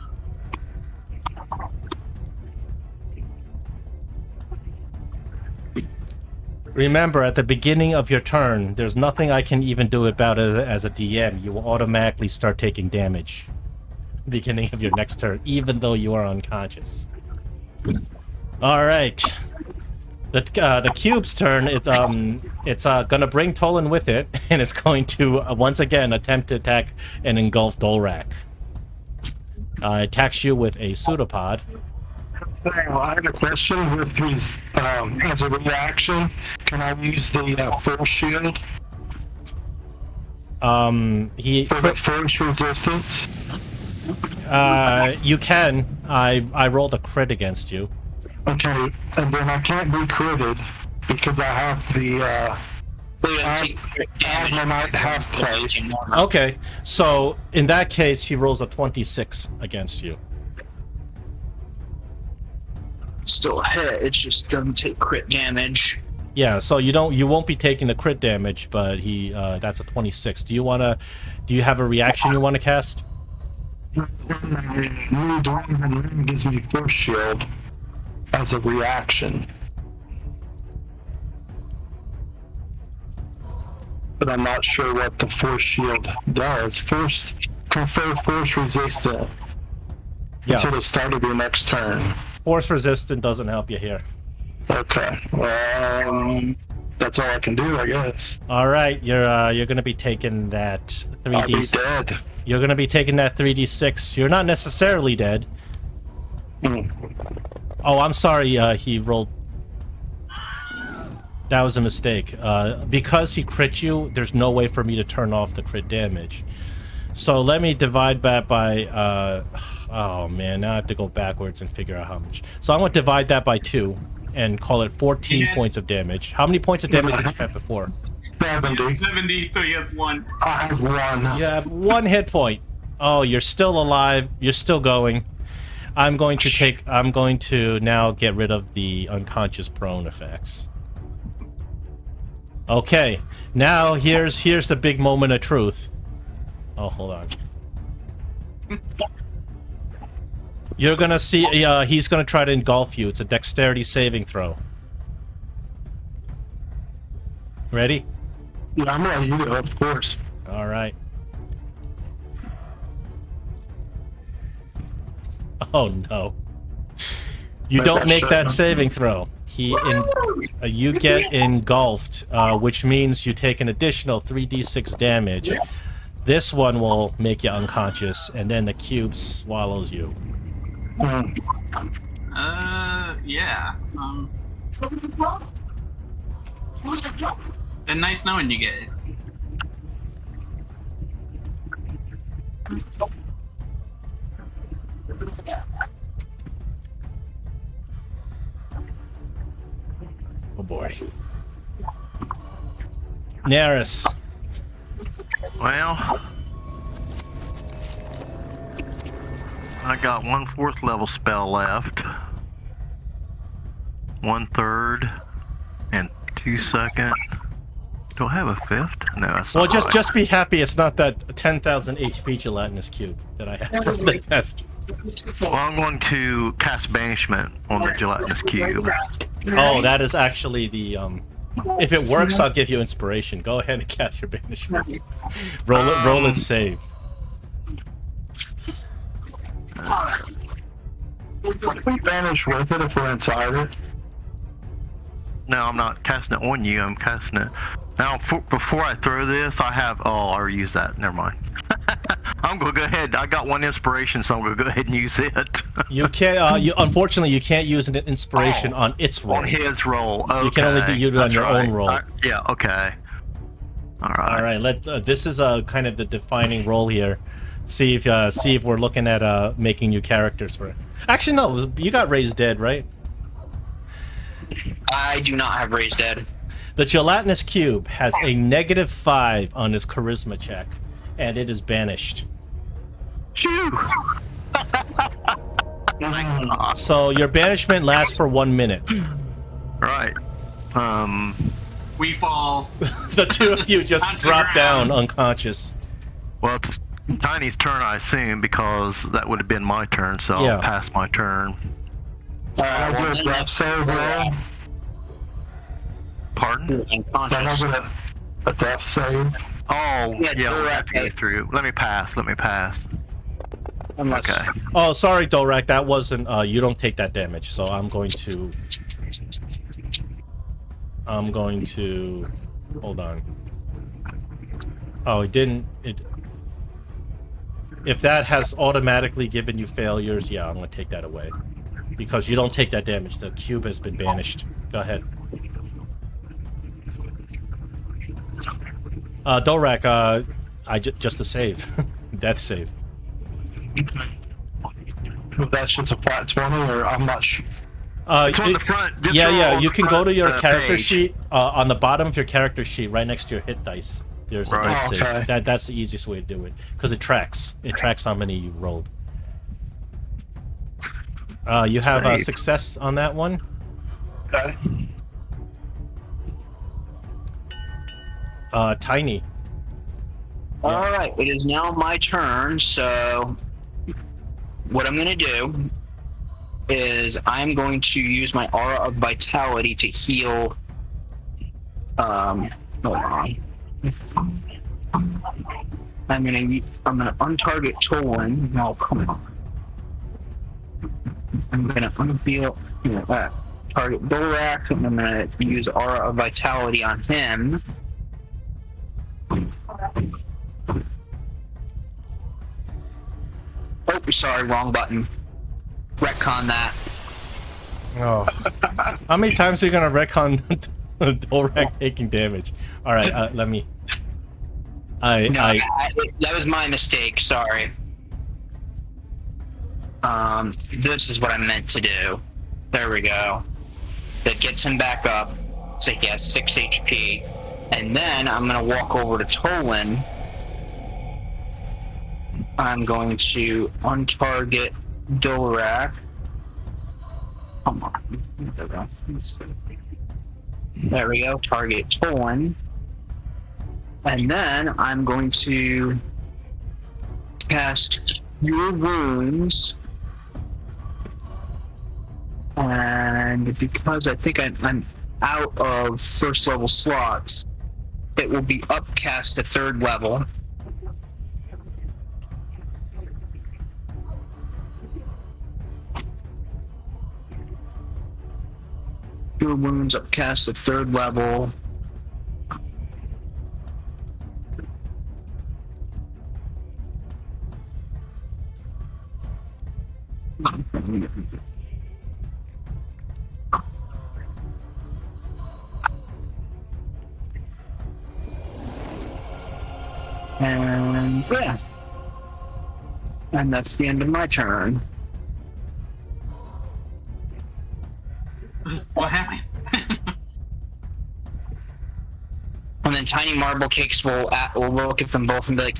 Remember, at the beginning of your turn, there's nothing I can even do about it as a DM. You will automatically start taking damage. Beginning of your next turn, even though you are unconscious. All right. The cube's turn. It's gonna bring Tolan with it, and it's going to once again attempt to attack and engulf Dorlak. Attacks you with a pseudopod. I have a question with these, as a reaction, can I use the force shield? For the force resistance? You can. I rolled a crit against you. Okay, and then I can't be critted because I have the I might have played. Okay, so in that case, he rolls a 26 against you. Still a hit. It's just gonna take crit damage. Yeah, so you won't be taking the crit damage, but that's a 26. Do you have a reaction you want to cast? New Dwarven Ring gives me Force Shield as a reaction. But I'm not sure what the Force Shield does. Confer Force Resistant until the start of your next turn. Force Resistant doesn't help you here. Okay. That's all I can do, I guess. All right, you're gonna be taking that 3d. I'll be dead. You're gonna be taking that 3d6. You're not necessarily dead. Oh, I'm sorry. He rolled. That was a mistake. Because he crit you, there's no way for me to turn off the crit damage. So let me divide that by... oh, man. Now I have to go backwards and figure out how much. So I'm going to divide that by 2 and call it 14 points of damage. How many points of damage did you have before? 70. 70, so you have 1. I have 1. You have 1 hit point. Oh, you're still alive. You're still going. I'm going to now get rid of the unconscious prone effects. Okay, now here's the big moment of truth. Oh, hold on. You're gonna see. He's gonna try to engulf you. It's a dexterity saving throw. Ready? Yeah, I'm ready. Of course. All right. Oh no! You don't make that saving throw. You get engulfed, which means you take an additional 3d6 damage. This one will make you unconscious, and then the cube swallows you. Yeah. Been nice knowing you guys. Oh boy. Neris. Well, I got 1 4th level spell left, 1/3, and 2 second. Do I have a 5th? No, that's Well, not right. just be happy it's not that 10,000 HP gelatinous cube that I had from the test. Well, I'm going to cast banishment on the gelatinous cube. Oh, that is actually the if it works, I'll give you inspiration. Go ahead and cast your banishment. Roll it save. Can we banish with it if we're inside it? No, I'm not casting it on you. I'm casting it. Now, before I throw this, I have... Oh, I already used that. Never mind. I'm going to go ahead. I got 1 inspiration, so I'm going to go ahead and use it. You can't... unfortunately, you can't use an inspiration on its roll. On his roll. Okay. You can only use it on your own roll. Yeah, okay. All right. This is kind of the defining role here. See if we're looking at making new characters for it. Actually, no. You got raised dead, right? I do not have raised dead. The gelatinous cube has a -5 on his charisma check, and it is banished. Phew. So your banishment lasts for 1 minute. Right. We fall. The two of you just Onto the drop down ground. unconscious. Well, it's Tiny's turn, I assume, because that would have been my turn, so Yeah. I'll pass my turn. I do a death save roll. Pardon? Unconscious. A death save. Oh, Yeah, yeah, we'll have to Dorlak. go through. Let me pass. Unless- Okay. Oh, sorry, Dorlak, that wasn't. You don't take that damage, so I'm going to. Hold on. Oh, it didn't. If that has automatically given you failures, yeah, I'm going to take that away. Because you don't take that damage. The cube has been banished. Go ahead. Dorlak, just a save. Death save. Okay. That's just a flat 20, or I'm not sure. It's on the front. Just Yeah, go yeah. on You the can go front, to your character page. sheet. On the bottom of your character sheet, right next to your hit dice, there's a Right. dice save. Okay. That's the easiest way to do it because it tracks. It tracks how many you rolled. You have a Save. success on that one. Okay. Tiny. Alright, it is now my turn, so what I'm gonna do is I'm going to use my aura of vitality to heal hold on. I'm gonna untarget Tolan. No, come on. I'm gonna unfeel target Dorlak, and I'm gonna use aura of vitality on him. Oh, sorry, wrong button. Retcon that. Oh. How many times are you gonna retcon Dorlak taking damage? All right, let me. That was my mistake. Sorry. This is what I meant to do. There we go. That gets him back up. So he has 6 HP. And then I'm gonna walk over to Tolan. I'm going to untarget Dorlak. Come on. There we go. Target Tolan. And then I'm going to cast Your Wounds. And because I think I'm out of first level slots, it will be upcast to 3rd level. Your Wounds upcast to 3rd level. And yeah. And that's the end of my turn. What happened? And then Tiny Marble Cakes will look at them both and be like,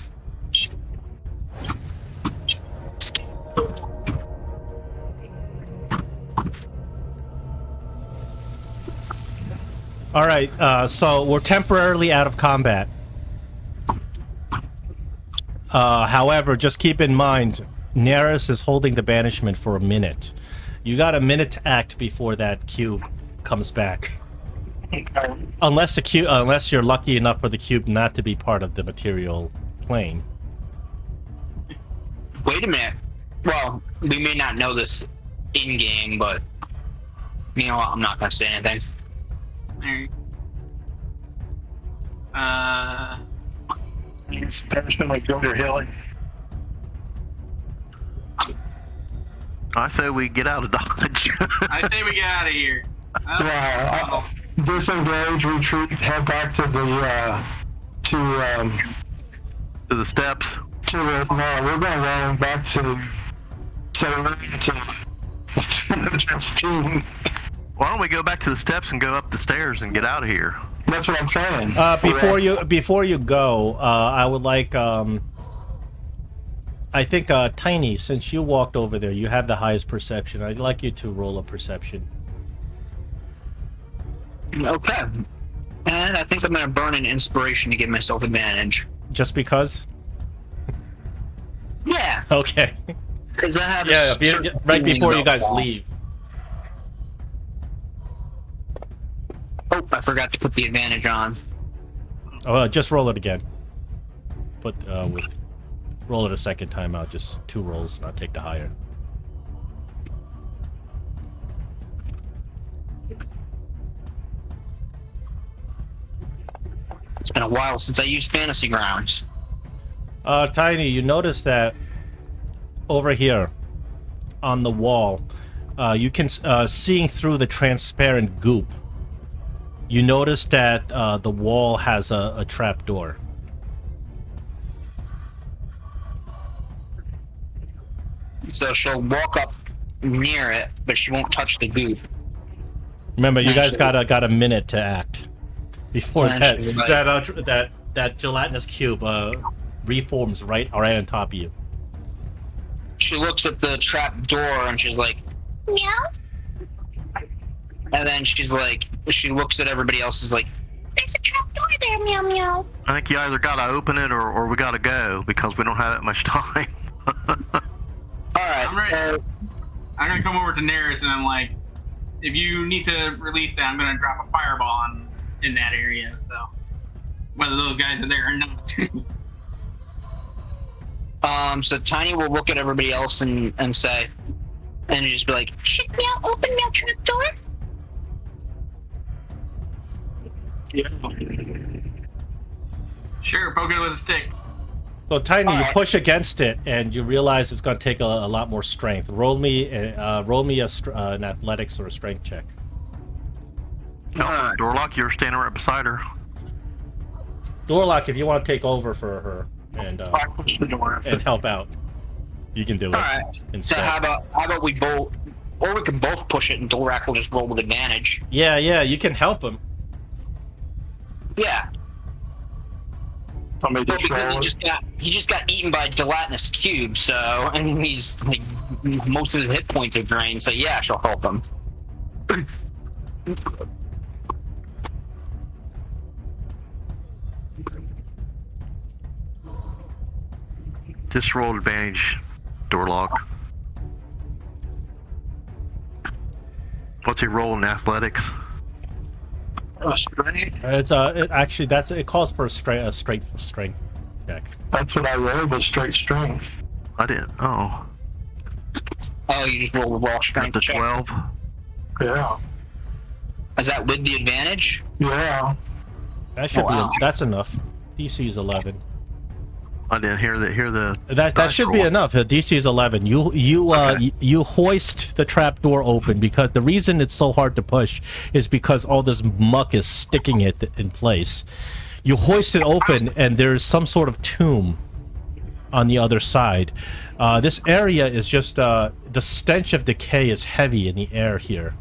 All right, so we're temporarily out of combat. However, just keep in mind, Neris is holding the banishment for a minute. You got a minute to act before that cube comes back. Okay. Unless you're lucky enough for the cube not to be part of the material plane. wait a minute. Well, we may not know this in-game, but you know what? I'm not going to say anything. There. Expansion like Gilder Hilly. I say we get out of Dodge. I say we get out of here. Yeah, disengage, retreat, head back to the To the steps. no, we're going rolling back to Justine. Why don't we go back to the steps and go up the stairs and get out of here? That's what I'm saying. Before you go, I would like I think Tiny, since you walked over there, you have the highest perception. I'd like you to roll a perception. Okay. And I think I'm going to burn an inspiration to give myself advantage. Just because? Yeah. Okay. Because I have Yeah, a certain right feeling before you about guys that. leave. Oh, I forgot to put the advantage on. Oh, just roll it again. Roll it a second time out. Just 2 rolls, not take the higher. It's been a while since I used Fantasy Grounds. Tiny, you notice that over here on the wall, you can seeing through the transparent goop. You notice that the wall has a trap door. So she'll walk up near it, but she won't touch the goop. Remember, you guys Actually- got a minute to act before Actually, right. that gelatinous cube reforms right on top of you. She looks at the trap door and she's like, meow. And then she looks at everybody else is like, there's a trap door there, meow meow. I think you either gotta open it or we gotta go because we don't have that much time. Alright, I'm right. I'm gonna come over to Neris and I'm like, if you need to release that, I'm gonna drop a fireball in that area. So whether those guys are there or not. So Tiny will look at everybody else and say, and just be like, shit, meow, open meow trap door. Yeah. Sure, poke it with a stick. So Tiny, you Alright. push against it, and you realize it's going to take a lot more strength. Roll me an athletics or a strength check. No, Dorlak, you're standing right beside her. Dorlak, if you want to take over for her and I push the door. help out, you can do it. Alright. So Instead. how about we both, or we can both push it and Dorlak will just roll with advantage. Yeah, you can help him. Yeah. Somebody Well, just because roll he just got eaten by a gelatinous cube, so and he's like most of his hit points are drained, so yeah, she'll help him. Just roll advantage, Dorlak. What's he roll in athletics? strength. It's actually it calls for a straight strength check. That's what I rolled, was straight strength. I didn't. Oh, Oh, you just roll the raw strength the check. 12. Yeah. Is that with the advantage? Yeah. That should Wow. that's enough. DC is 11. I didn't hear the. That dice should be roll. enough. DC is 11. You hoist the trap door open because the reason it's so hard to push is because all this muck is sticking it in place. You hoist it open and there's some sort of tomb on the other side. This area is just the stench of decay is heavy in the air here.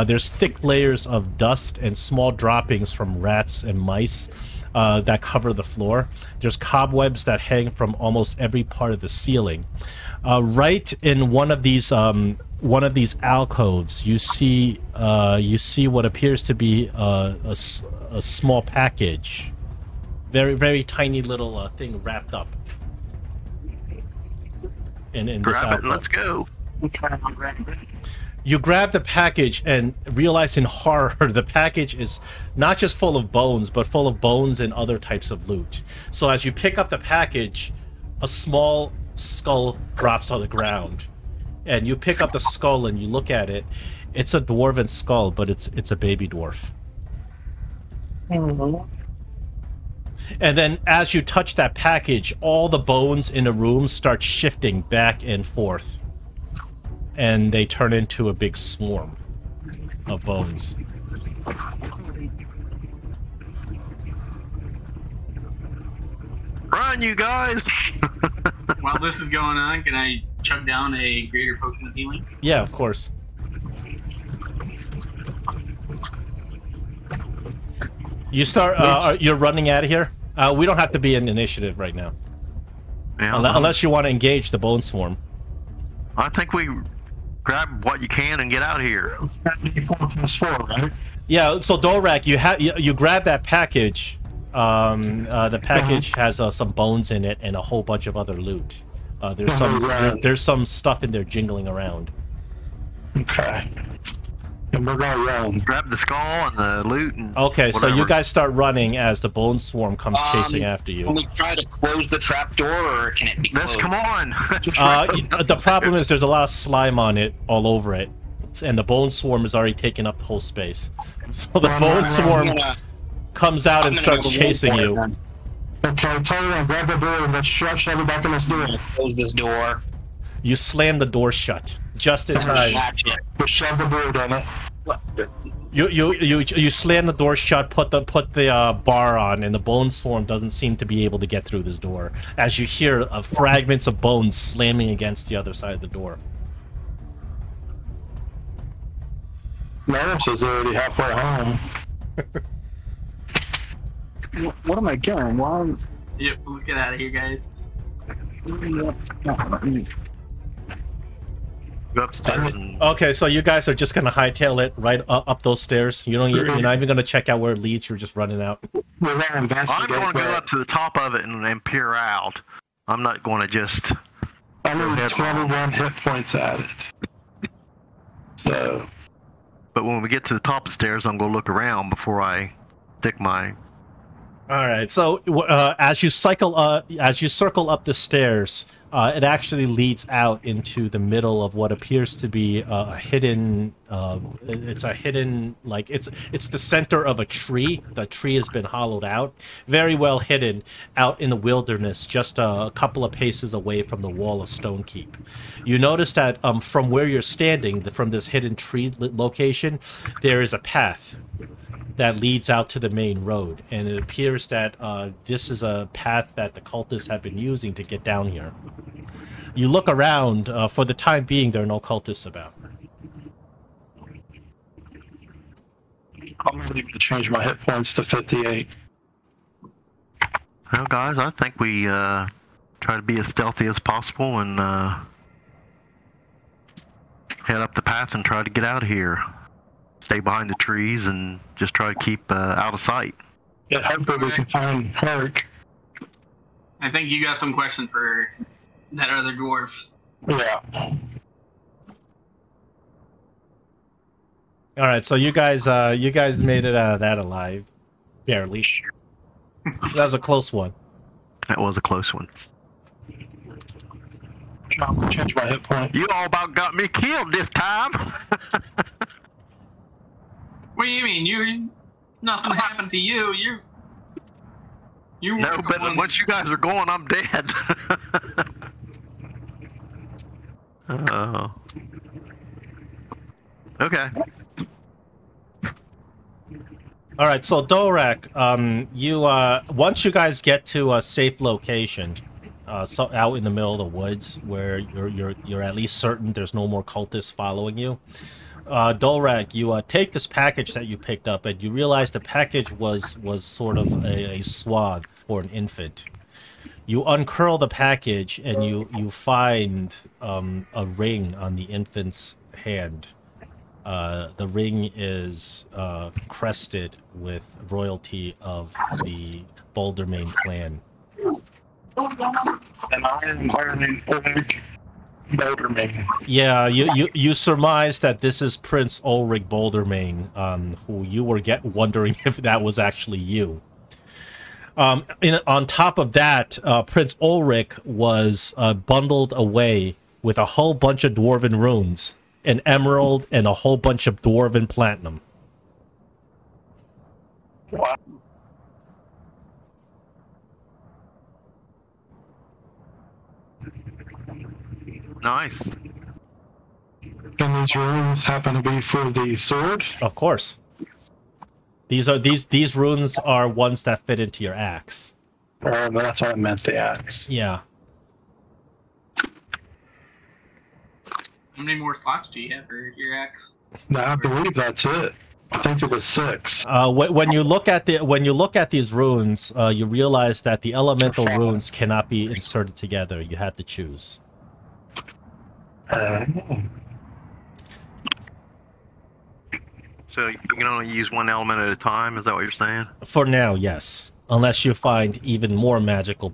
There's thick layers of dust and small droppings from rats and mice that cover the floor. There's cobwebs that hang from almost every part of the ceiling. Right in one of these alcoves, you see what appears to be a small package, very very tiny little thing wrapped up. In this Grab it alcove. and let's go. You grab the package and realize in horror the package is not just full of bones, but full of bones and other types of loot. So as you pick up the package, a small skull drops on the ground. And you pick up the skull and you look at it. It's a dwarven skull, but it's a baby dwarf. And then as you touch that package, all the bones in the room start shifting back and forth. And they turn into a big swarm of bones. Run, you guys! While this is going on, can I chug down a greater potion of healing? Yeah, of course. You start. You're running out of here. We don't have to be in initiative right now, Yeah, unless you want to engage the bone swarm. I think we grab what you can and get out of here. D4 plus 4, right? Yeah. So Dorlak, you grab that package. The package has some bones in it and a whole bunch of other loot. There's some stuff in there jingling around. Okay. And we're gonna run. Grab the skull and the loot and Okay, so you whatever. guys start running as the bone swarm comes chasing after Can you. we try to close the trap door, or can it be closed? Let's come on. The problem is there's a lot of slime on it, all over it, and the bone swarm has already taken up the whole space. So the bone swarm comes out and starts chasing you. Okay, tell you what, grab the door and let's shove it back in this door. Close this door. You slam the door shut just in time. Hatch it. Just shove the board in it. You slam the door shut, put the bar on, and the bone swarm doesn't seem to be able to get through this door. As you hear fragments of bones slamming against the other side of the door. Nurse is already halfway home. What am I doing? Why? Yep, let's get out of here, guys. Go upstairs and Okay, so you guys are just gonna hightail it right up those stairs. You're not even gonna check out where it leads. You're just running out. We're gonna investigate. I'm going to go up to the top of it and peer out. I'm not going to just. I need 21 hit points added. So. But when we get to the top of the stairs, I'm going to look around before I stick my. All right. So as you circle up the stairs, it actually leads out into the middle of what appears to be a hidden. It's a hidden, like it's the center of a tree. The tree has been hollowed out, very well hidden out in the wilderness, just a couple of paces away from the wall of Stone Keep. You notice that from where you're standing, from this hidden tree location, there is a path that leads out to the main road, and it appears that this is a path that the cultists have been using to get down here. You look around. For the time being, there are no cultists about. I'm ready to change my hit points to 58. Well, guys, I think we try to be as stealthy as possible and head up the path and try to get out of here. Stay behind the trees and just try to keep out of sight. Yeah, hopefully we can find Herc. I think you got some questions for that other dwarf. Yeah. All right, so you guys made it out of that alive, barely. That was a close one. That was a close one. I'm gonna change my hit point. You all about got me killed this time. What do you mean? Nothing happened to you. You No, but once you guys are going, I'm dead. Oh. Okay. All right, so Dorlak, you once you guys get to a safe location, so out in the middle of the woods where you're at least certain there's no more cultists following you. Dorlak, you take this package that you picked up, and you realize the package was sort of a swab for an infant. You uncurl the package, and you find a ring on the infant's hand. The ring is crested with royalty of the Buldermane clan. And I am learning Buldermane. Yeah, you surmise that this is Prince Ulrich Buldermane, who you were wondering if that was actually you. On top of that, Prince Ulrich was bundled away with a whole bunch of dwarven runes, an emerald, and a whole bunch of dwarven platinum. Wow. Nice. And these runes happen to be for the sword? Of course. These runes are ones that fit into your axe. That's what I meant, the axe. Yeah. How many more slots do you have for your axe? No, I believe that's it. I think it was 6. When you look at these runes, you realize that the elemental runes cannot be inserted together. You have to choose. So you can only use one element at a time. Is that what you're saying? For now, yes. Unless you find even more magical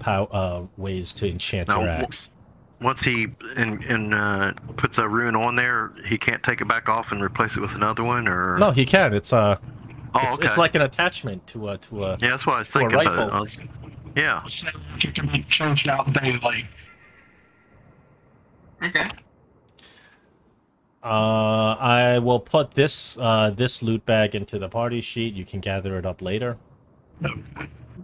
ways to enchant your axe. Once he puts a rune on there, he can't take it back off and replace it with another one, or No, he can. It's okay. it's like an attachment to a Yeah, that's what I was thinking. rifle. Yeah. So it can be changed out daily. Okay. I will put this loot bag into the party sheet. You can gather it up later.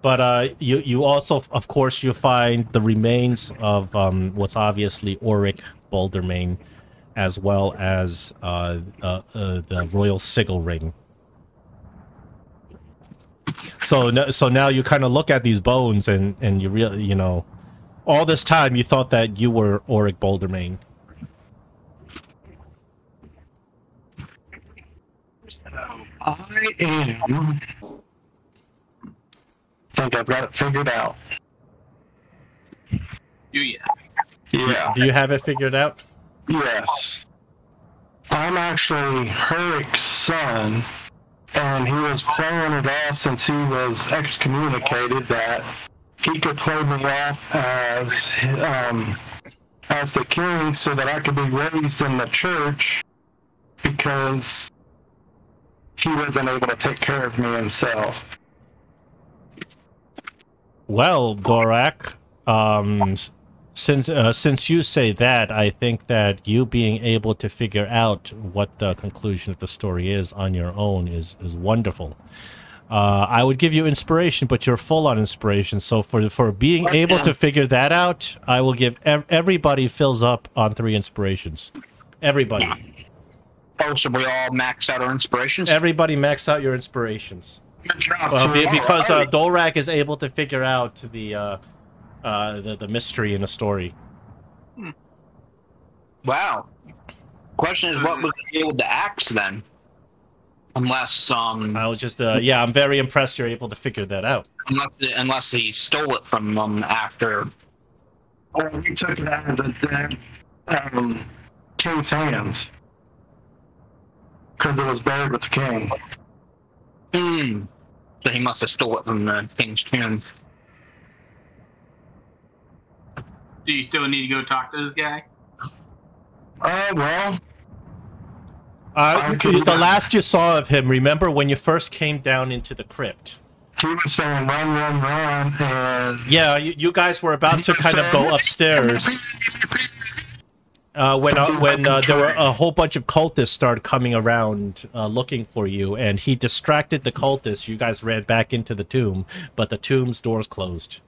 But you also, of course, you find the remains of what's obviously Ulrich Buldermane, as well as the royal sigil ring. So now you kind of look at these bones, and you really, all this time you thought that you were Ulrich Buldermane. I am. Think I've got it figured out. Do ya? Yeah. Do you have it figured out? Yes. I'm actually Hurrick's son, and he was playing it off since he was excommunicated that he could play me off as the king so that I could be raised in the church because he wasn't able to take care of me himself. Well, Dorlak, since you say that, I think that you being able to figure out what the conclusion of the story is on your own is wonderful. I would give you inspiration, but you're full on inspiration. So for being able to figure that out, I will give everybody fills up on 3 inspirations. Everybody. Oh, so we all max out our inspirations? Everybody max out your inspirations. Good job, Because Dorlak is able to figure out the mystery in the story. Wow. Question is, what was he able to axe then? Unless I was just yeah, I'm very impressed you're able to figure that out. Unless he stole it from them after. Or he took it out of the dead king's hands because it was buried with the king. So he must have stole it from the king's tomb. Do you still need to go talk to this guy? Well. The last you saw of him, remember when you first came down into the crypt? He was saying run, and... Yeah, you guys were about to kind of go upstairs. When there were a whole bunch of cultists started coming around looking for you, and he distracted the cultists. You guys ran back into the tomb, but the tomb's doors closed.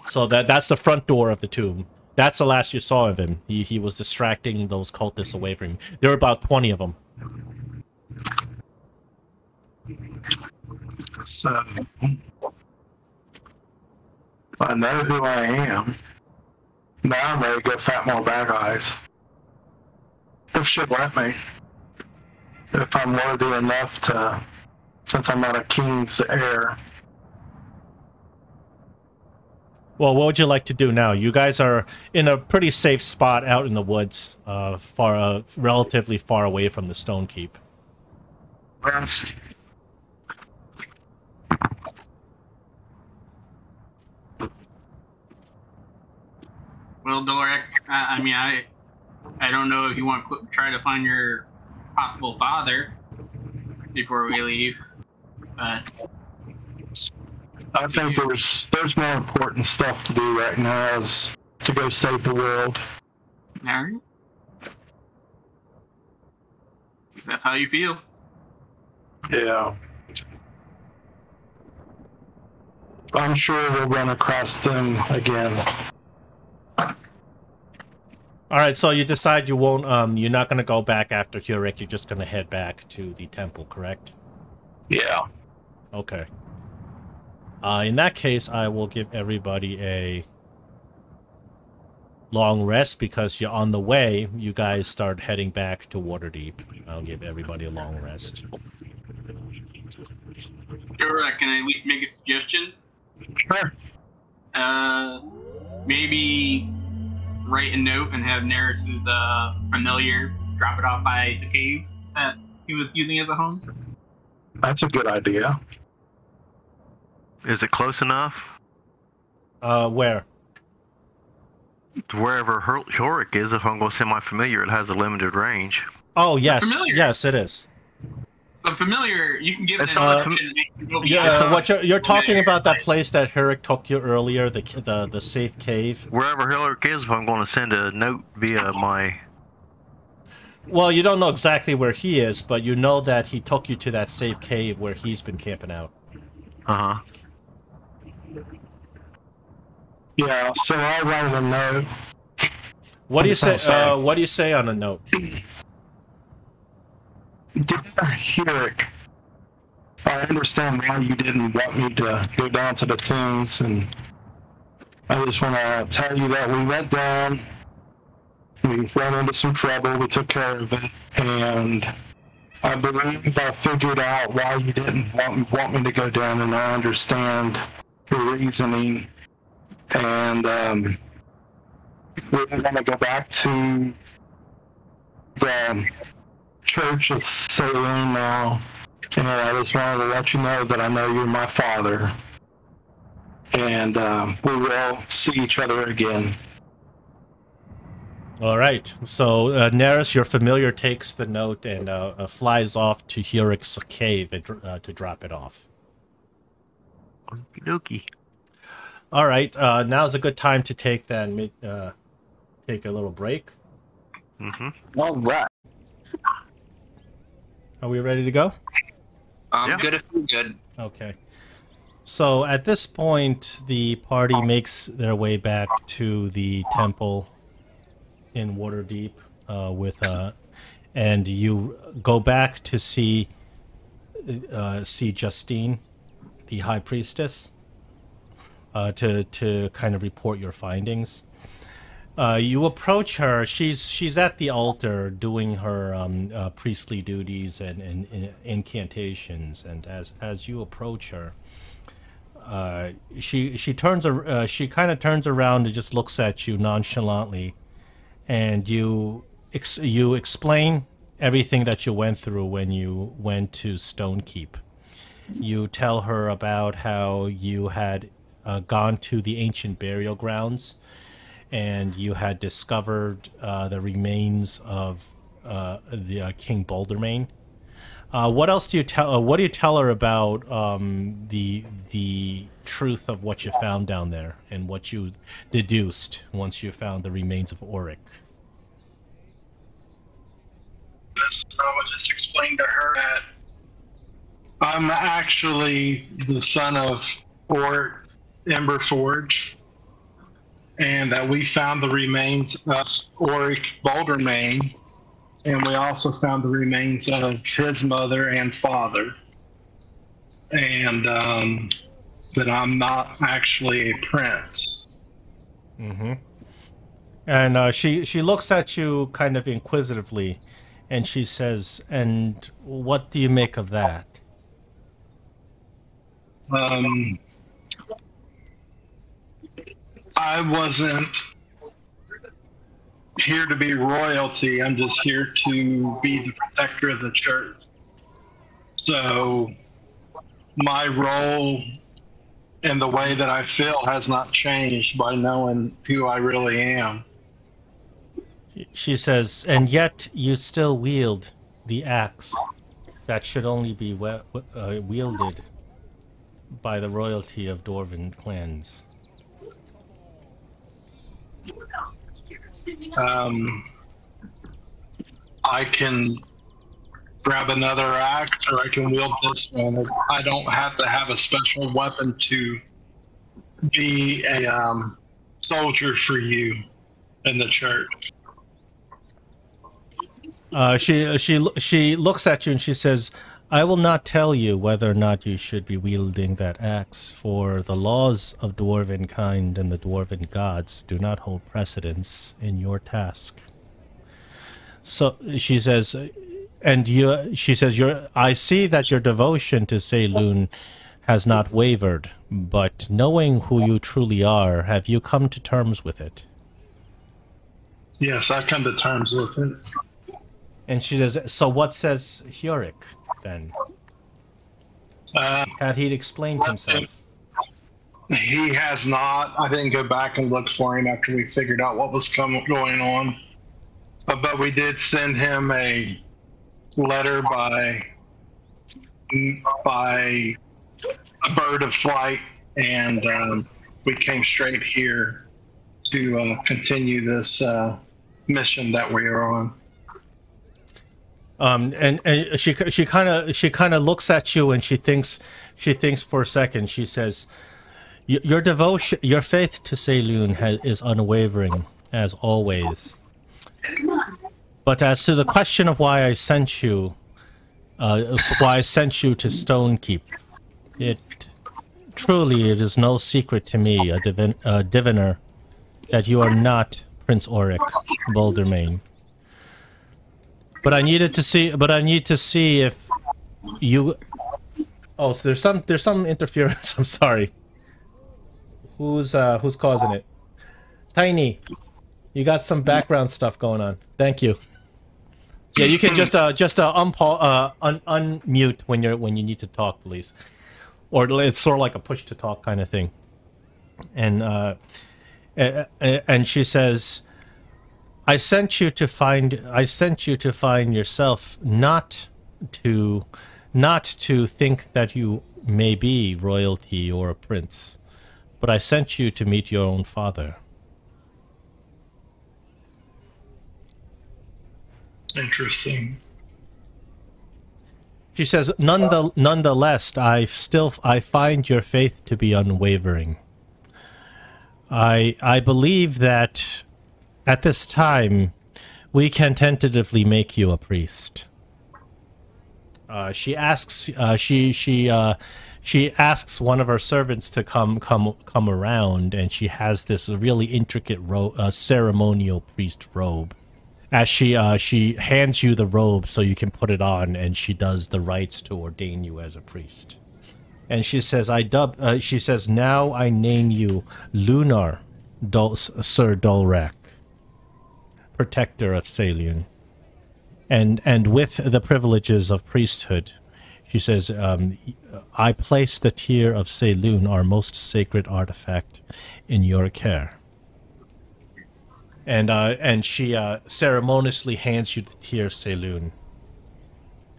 So that's the front door of the tomb. That's the last you saw of him. He was distracting those cultists away from him. There were about 20 of them. So, I know who I am. Now I'm ready to go fight more bad guys. If she'll let me. If I'm worthy enough to, since I'm not a king's heir. Well, what would you like to do now? You guys are in a pretty safe spot out in the woods, relatively far away from the stone keep. Rest. Well, Dorlak, I mean, I don't know if you want to try to find your possible father before we leave, but I think there's more important stuff to do right now is to go save the world. all right. That's how you feel. Yeah. I'm sure we'll run across them again. All right, so you decide you won't. You're not going to go back after Hurrick. You're just going to head back to the temple, correct? Yeah. Okay. In that case, I will give everybody a long rest because you're on the way. You guys start heading back to Waterdeep. I'll give everybody a long rest. Dorlak, can I at least make a suggestion? Sure. Maybe write a note and have Neris's familiar drop it off by the cave that he was using as a home. That's a good idea. Is it close enough? Where? To wherever Hurrick is, if I'm going to send my familiar, it has a limited range. Oh, yes. Familiar. Yes, it is. The familiar, you can give it It's an not option. Yeah, what you're talking about that place that Hurrick took you earlier, the safe cave? Wherever Hurrick is, if I'm going to send a note via my... Well, you don't know exactly where he is, but you know that he took you to that safe cave where he's been camping out. Uh-huh. Yeah, so I'll write a note. What do you say? What do you say on a note? Dear Hurrick, I understand why you didn't want me to go down to the tombs, and I just want to tell you that we went down, we ran into some trouble, we took care of it, and I believe I figured out why you didn't want me to go down, and I understand your reasoning. And we're going to go back to the Church of Saloon now. And I just wanted to let you know that I know you're my father. And we will see each other again. All right. So, Neris, your familiar, takes the note and flies off to Hurik's cave to drop it off. Okie dokie. All right. Now's a good time to take a little break. Mm-hmm. All right. Are we ready to go? I'm good if you're good. Okay. So at this point, the party makes their way back to the temple in Waterdeep and you go back to see Justine, the High Priestess, to kind of report your findings. You approach her. She's at the altar doing her priestly duties and incantations. And as you approach her, she kind of turns around and just looks at you nonchalantly, and you explain everything that you went through when you went to Stonekeep. You tell her about how you had gone to the ancient burial grounds, and you had discovered the remains of the King Buldermane. What else do you tell? What do you tell her about the truth of what you found down there and what you deduced once you found the remains of Auric? I would just explain to her that I'm actually the son of Auric Emberforge, and that we found the remains of Auric Buldermane, and we also found the remains of his mother and father, and that I'm not actually a prince. Mm-hmm. And she looks at you kind of inquisitively, and she says, "And what do you make of that?" I wasn't here to be royalty. I'm just here to be the protector of the church. So my role and the way that I feel has not changed by knowing who I really am. She says, "And yet you still wield the axe that should only be wielded by the royalty of Dwarven clans." I can grab another axe, or I can wield this one. I don't have to have a special weapon to be a soldier for you in the church. She looks at you and she says, "I will not tell you whether or not you should be wielding that axe, for the laws of Dwarven kind and the Dwarven gods do not hold precedence in your task." So she says, "I see that your devotion to Saloon has not wavered, but knowing who you truly are, have you come to terms with it?" Yes, I come to terms with it. And she says, "So what says Huric, then?" Had he explained himself? He has not. I didn't go back and look for him after we figured out what was going on. But we did send him a letter by a bird of flight, and we came straight here to continue this mission that we are on. And she kind of looks at you, and she thinks for a second. She says, "Your devotion, your faith to Saloon is unwavering as always. But as to the question of why I sent you to Stonekeep, it is no secret to me, a diviner, that you are not Prince Auric Buldermane. But I needed to see. But I need to see if you. Oh, so there's some interference. I'm sorry. Who's causing it? Tiny, you got some background stuff going on. Thank you. Yeah, you can just unmute when you need to talk, please. Or it's sort of like a push to talk kind of thing. And she says, I sent you to find yourself, not to think that you may be royalty or a prince, but I sent you to meet your own father. Interesting. She says, nonetheless, I find your faith to be unwavering. I believe that at this time we can tentatively make you a priest. She asks one of her servants to come around, and she has this really intricate ceremonial priest robe. As she hands you the robe so you can put it on, and she does the rites to ordain you as a priest. And she says, she says, now I name you Lunar Sir Dorlak, protector of Salian. And with the privileges of priesthood, she says, I place the tear of Saloon, our most sacred artifact, in your care. And she ceremoniously hands you the tear, Saloon.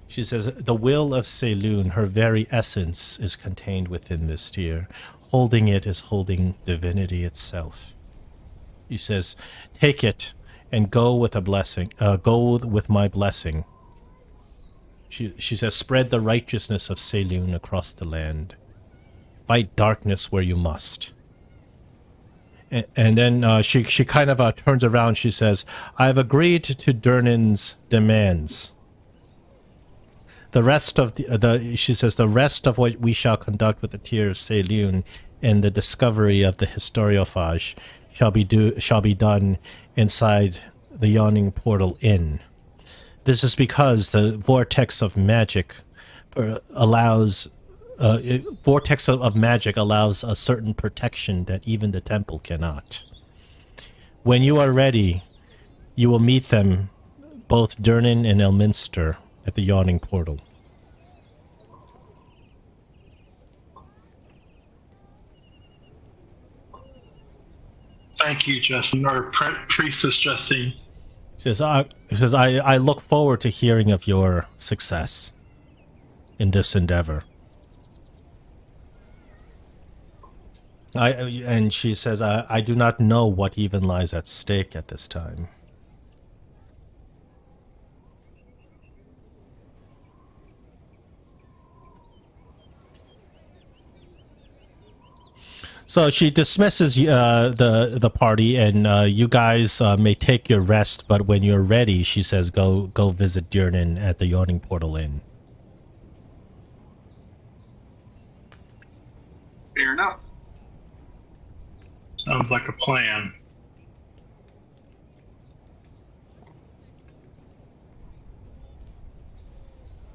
She says, the will of Saloon, her very essence, is contained within this tear. Holding it is holding divinity itself. He says, take it and go with a blessing. Go with my blessing. She says, spread the righteousness of Saloon across the land. Fight darkness where you must. And then she kind of turns around. She says, I've agreed to Durnan's demands. The rest of she says, the rest of what we shall conduct with the tear of Saloon and the discovery of the historiophage shall be done inside the Yawning Portal Inn. This is because the vortex of magic allows a certain protection that even the temple cannot. When you are ready, you will meet them, both Durnan and Elminster, at the Yawning Portal. Thank you, Justin, or Priestess Justine. She says, I look forward to hearing of your success in this endeavor. And she says, I do not know what even lies at stake at this time. So she dismisses the party, and you guys may take your rest, but when you're ready, she says, go visit Durnan at the Yawning Portal Inn. Fair enough. Sounds like a plan.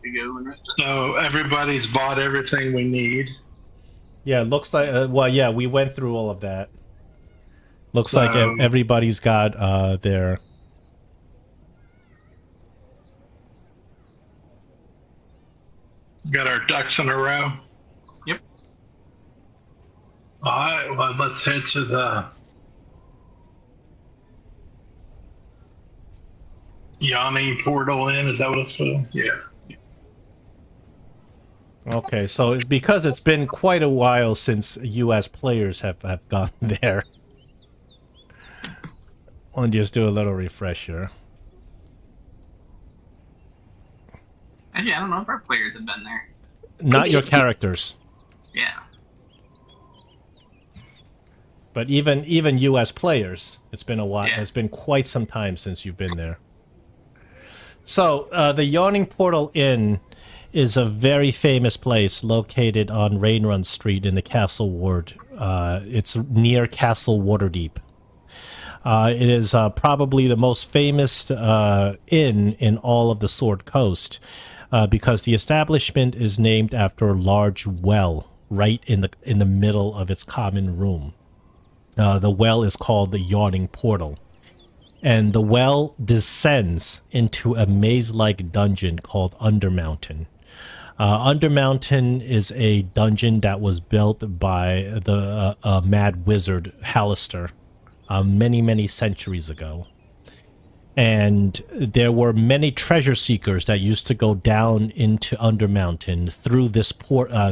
We go and rest. So everybody's bought everything we need. Yeah, it looks like, well, yeah, we went through all of that. Looks like everybody's got their... Got our ducks in a row. Yep. All right, well, let's head to the Yawning Portal Inn. Is that what it's called? Yeah. Okay, so because it's been quite a while since U.S. players have gone there, I'll just do a little refresher. Actually, I don't know if our players have been there. Not your characters. Yeah. But even U.S. players, it's been a while. Yeah. It's been quite some time since you've been there. So, the Yawning Portal Inn is a very famous place located on Rainrun Street in the Castle Ward. It's near Castle Waterdeep. It is probably the most famous inn in all of the Sword Coast, because the establishment is named after a large well right in the middle of its common room. The well is called the Yawning Portal, and the well descends into a maze-like dungeon called Undermountain. Undermountain is a dungeon that was built by the mad wizard Hallister many centuries ago. And there were many treasure seekers that used to go down into Undermountain through this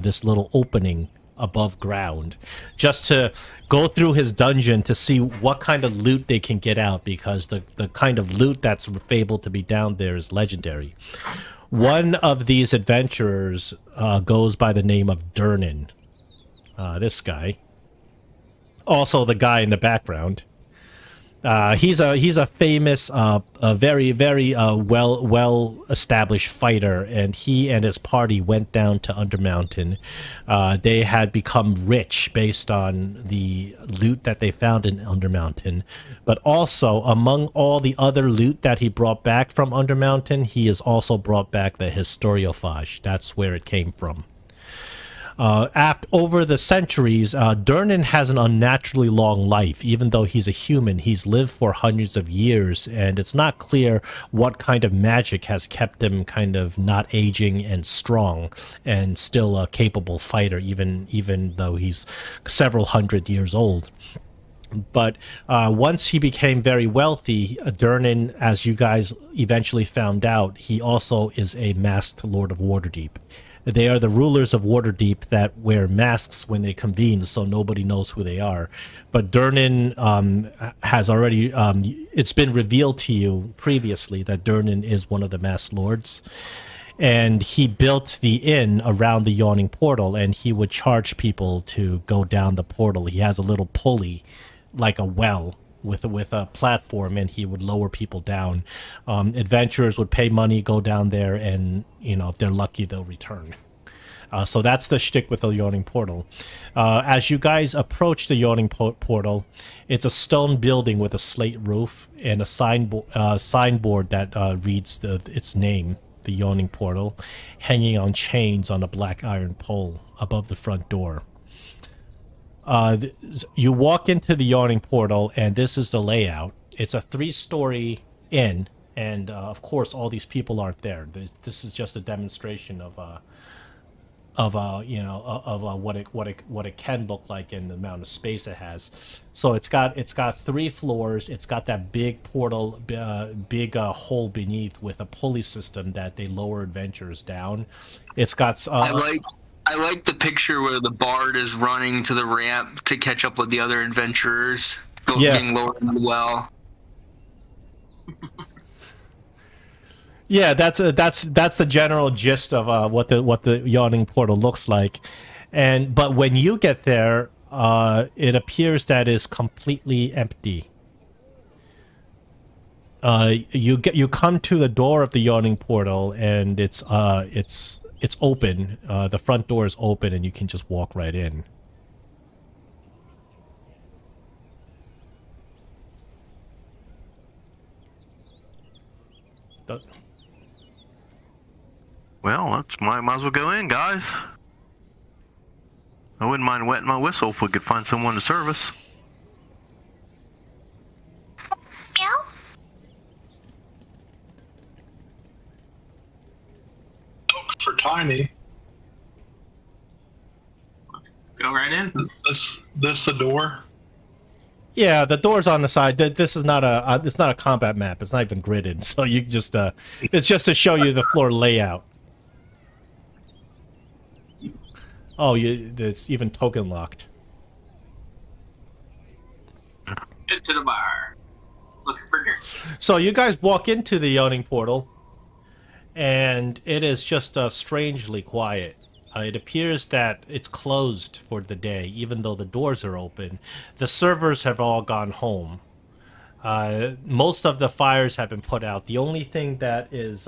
this little opening above ground, just to go through his dungeon to see what kind of loot they can get out, because the kind of loot that's fabled to be down there is legendary. One of these adventurers goes by the name of Durnan. This guy. Also the guy in the background. He's a famous, a very well established fighter, and he and his party went down to Undermountain. They had become rich based on the loot that they found in Undermountain, but also among all the other loot that he brought back from Undermountain, he has also brought back the historiophage. That's where it came from. Over the centuries, Durnan has an unnaturally long life. Even though he's a human, he's lived for hundreds of years, and it's not clear what kind of magic has kept him kind of not aging and strong and still a capable fighter, even though he's several hundred years old. But once he became very wealthy, Durnan, as you guys eventually found out, he also is a masked Lord of Waterdeep. They are the rulers of Waterdeep that wear masks when they convene, so nobody knows who they are. But Durnan has already... it's been revealed to you previously that Durnan is one of the masked lords. And he built the inn around the Yawning Portal, and he would charge people to go down the portal. He has a little pulley, like a well, with a platform, and he would lower people down. Adventurers would pay money, go down there, and if they're lucky, they'll return. So that's the shtick with the Yawning Portal. As you guys approach the Yawning Portal, it's a stone building with a slate roof and a signboard that reads its name, the Yawning Portal, hanging on chains on a black iron pole above the front door. You walk into the Yawning Portal, and this is the layout. It's a 3-story inn, and of course, all these people aren't there. This is just a demonstration of what it can look like and the amount of space it has. So it's got 3 floors. It's got that big portal, big hole beneath with a pulley system that they lower adventurers down. It's got. I like the picture where the bard is running to the ramp to catch up with the other adventurers, being lowered in the well. Yeah, that's the general gist of what the Yawning Portal looks like, but when you get there, it appears that it's completely empty. You come to the door of the Yawning Portal, and it's open. The front door is open, and you can just walk right in. Well, might as well go in, guys. I wouldn't mind wetting my whistle if we could find someone to service. For Tiny. Let's go right in. This the door? Yeah, the door's on the side. This is not it's not a combat map. It's not even gridded, so you just it's just to show you the floor layout. Oh, it's even token locked. Into the bar. Looking for dirt. So you guys walk into the Yawning Portal, and it is just strangely quiet. It appears that it's closed for the day, even though the doors are open. The servers have all gone home. Most of the fires have been put out. The only thing that is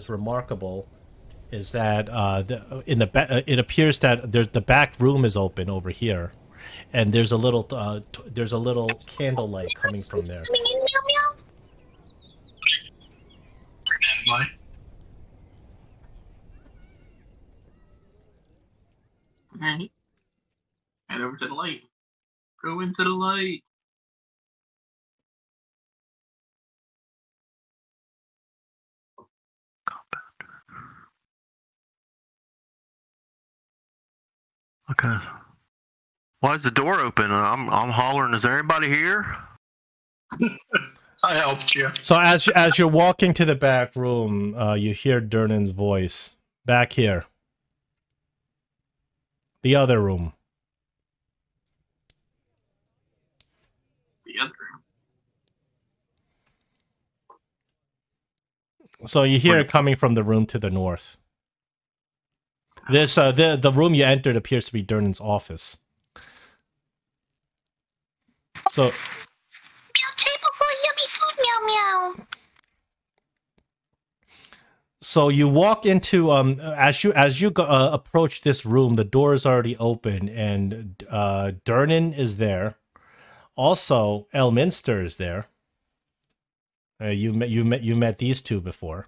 remarkable is that it appears that the back room is open over here, and there's a little candlelight coming from there. Coming in, meow meow. Alright. Head over to the light. Go into the light. Okay. Why is the door open? I'm hollering. Is there anybody here? I helped you. So as you're walking to the back room, you hear Durnan's voice. Back here. The other room. The other room. So you hear it coming from the room to the north. This the room you entered appears to be Durnan's office. So Meow table for yummy food, meow meow. So you walk into as you approach this room, the door is already open, and Durnan is there. Also, Elminster is there. You met these two before.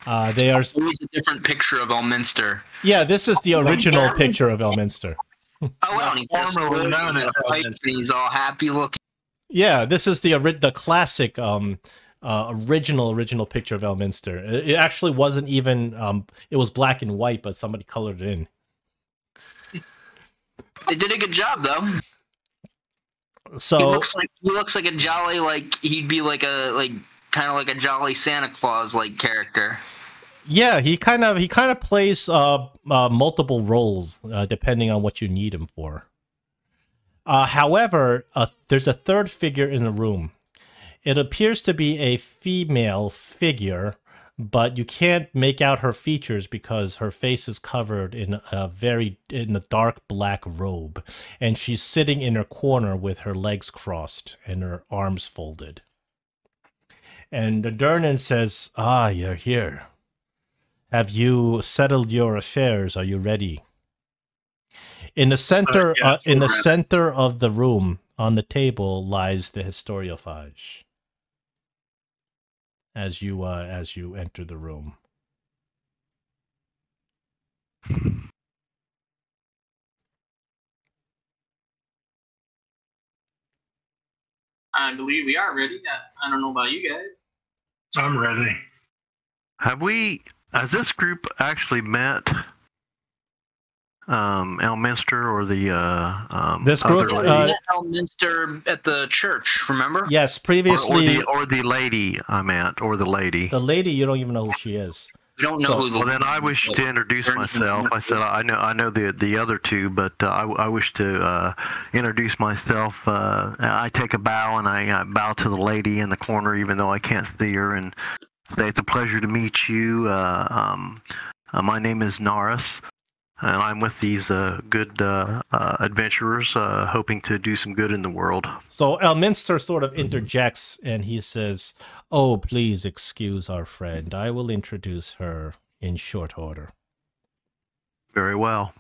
They are Always a different picture of Elminster. Yeah, this is the original picture of Elminster. Oh wow, and he's got a sword and a pipe, and he's all happy looking. Yeah, this is the classic original picture of Elminster. It actually wasn't even it was black and white, but somebody colored it in. They did a good job though. So he looks like a jolly, like he'd be like kind of like a jolly Santa Claus like character. Yeah, he kind of plays multiple roles depending on what you need him for. However, there's a third figure in the room. It appears to be a female figure, but you can't make out her features because her face is covered in a dark black robe, and she's sitting in her corner with her legs crossed and her arms folded. And Durnan says, "Ah, you're here. Have you settled your affairs? Are you ready?" In the center, center of the room, on the table, lies the historiophage. As you enter the room, I believe we are ready. I don't know about you guys. I'm ready. Has this group actually met Elminster or the this group Elminster at the church, remember? Yes, previously or the lady I meant, or the lady. The lady, you don't even know who she is. We don't know who. Well, then I wish to introduce myself. I said I know the other two, but I wish to introduce myself. I take a bow and I bow to the lady in the corner, even though I can't see her, and say it's a pleasure to meet you. My name is Naris, and I'm with these good adventurers, hoping to do some good in the world. So Elminster sort of interjects, and he says, "Oh, please excuse our friend. I will introduce her in short order." Very well.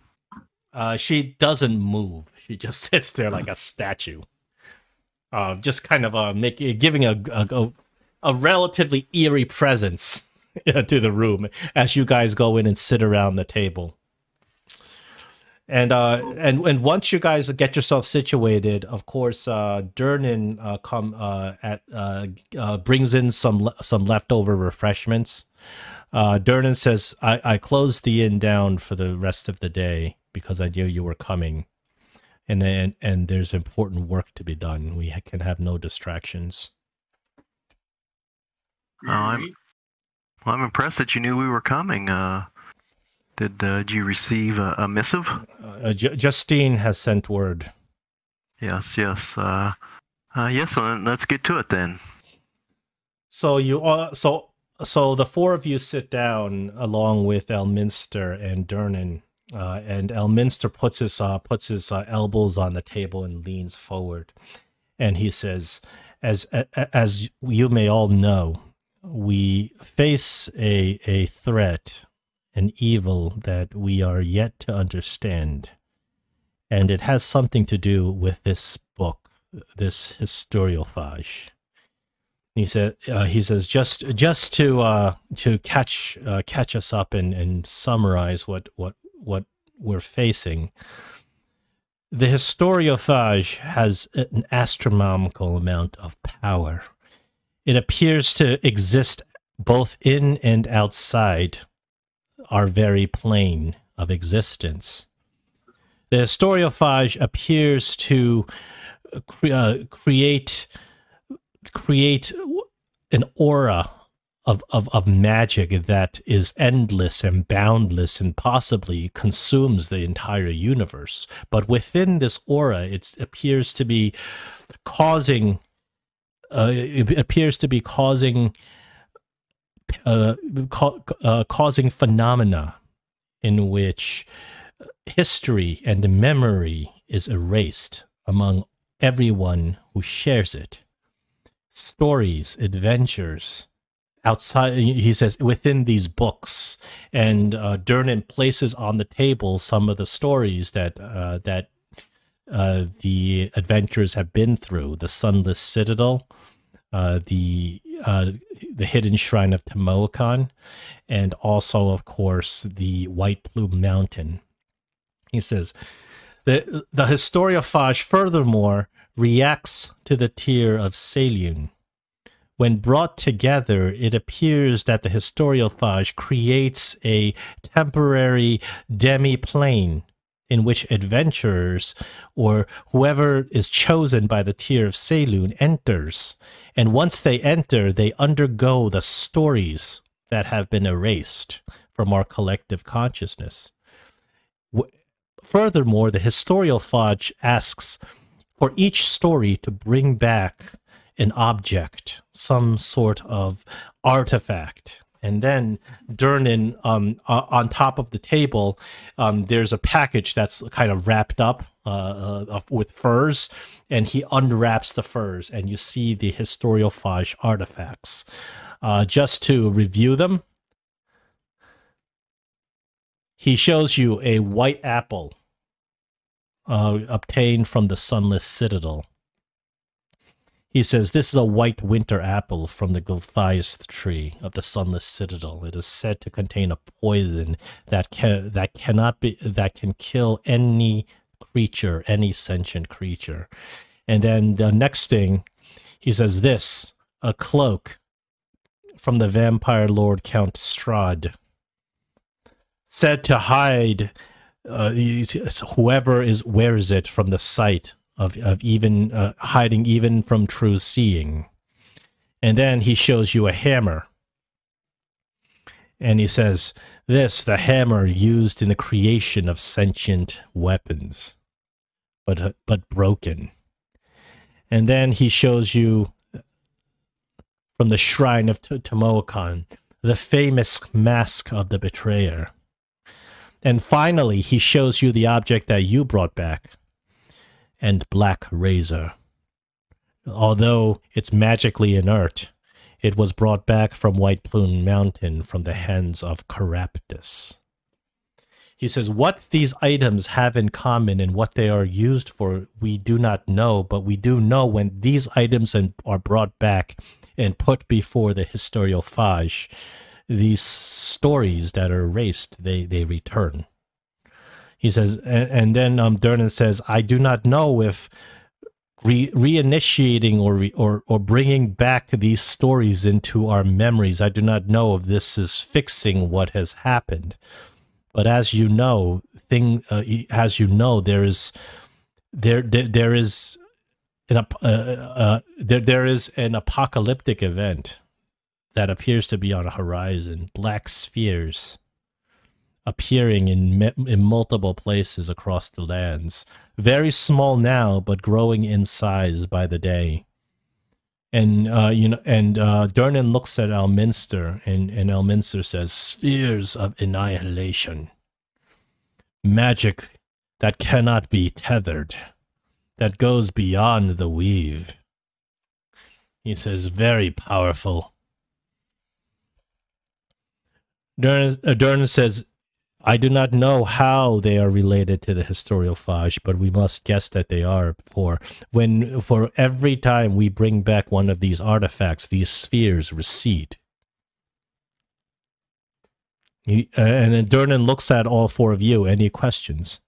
She doesn't move. She just sits there like a statue, just kind of giving a relatively eerie presence to the room as you guys go in and sit around the table. And once you guys get yourself situated, of course, Durnan brings in some leftover refreshments. Durnan says, "I closed the inn down for the rest of the day because I knew you were coming, and there's important work to be done. We can have no distractions." I'm impressed that you knew we were coming. Did you receive a missive? Justine has sent word. Yes. Yes. Let's get to it then. So so the four of you sit down along with Elminster and Durnan, and Elminster puts his elbows on the table and leans forward, and he says, "As you may all know, we face a threat, an evil that we are yet to understand. and it has something to do with this book, this historiophage. He says just to catch us up and summarize what we're facing. The historiophage has an astronomical amount of power. It appears to exist both in and outside our very plane of existence. The historiophage appears to create an aura of magic that is endless and boundless and possibly consumes the entire universe. But within this aura, it appears to be causing causing phenomena in which history and memory is erased among everyone who shares it. Stories, adventures, outside, he says, within these books, and Durnan places on the table some of the stories that the adventurers have been through: the Sunless Citadel, the Hidden Shrine of Temoakan, and also, of course, the White Plume Mountain. He says the historiophage, furthermore, reacts to the tear of Selyun. When brought together, it appears that the historiophage creates a temporary demi-plane in which adventurers, or whoever is chosen by the tear of Selyun, enters. And once they enter, they undergo the stories that have been erased from our collective consciousness. Furthermore, the historiophage asks for each story to bring back an object, some sort of artifact. And then Durnan, on top of the table, there's a package that's kind of wrapped up with furs, and he unwraps the furs, and you see the historiophage artifacts. Just to review them, he shows you a white apple obtained from the Sunless Citadel. He says, this is a white winter apple from the Gulthias tree of the Sunless Citadel. It is said to contain a poison that can kill any creature, any sentient creature. And then the next thing, he says, this, a cloak from the vampire lord Count Strahd, said to hide whoever wears it from the sight of even hiding even from true seeing. And then he shows you a hammer, and he says, this, the hammer used in the creation of sentient weapons, but broken. And then he shows you from the shrine of Temoakan, the famous mask of the betrayer. And finally, he shows you the object that you brought back, and Black Razor. Although it's magically inert, it was brought back from White Plume Mountain from the hands of Caraptus. He says, what these items have in common and what they are used for, we do not know, but we do know when these items are brought back and put before the historiophage, these stories that are erased, they return. He says, and then Durnan says, I do not know if reinitiating or bringing back these stories into our memories, I do not know if this is fixing what has happened. But as you know, there is an apocalyptic event that appears to be on a horizon. Black spheres appearing in multiple places across the lands. Very small now, but growing in size by the day. And Durnan looks at Elminster, and Elminster says, spheres of annihilation. Magic that cannot be tethered, that goes beyond the weave. He says, very powerful. Durnan says, I do not know how they are related to the historiophage, but we must guess that they are. For every time we bring back one of these artifacts, these spheres recede. And then Durnan looks at all four of you. Any questions?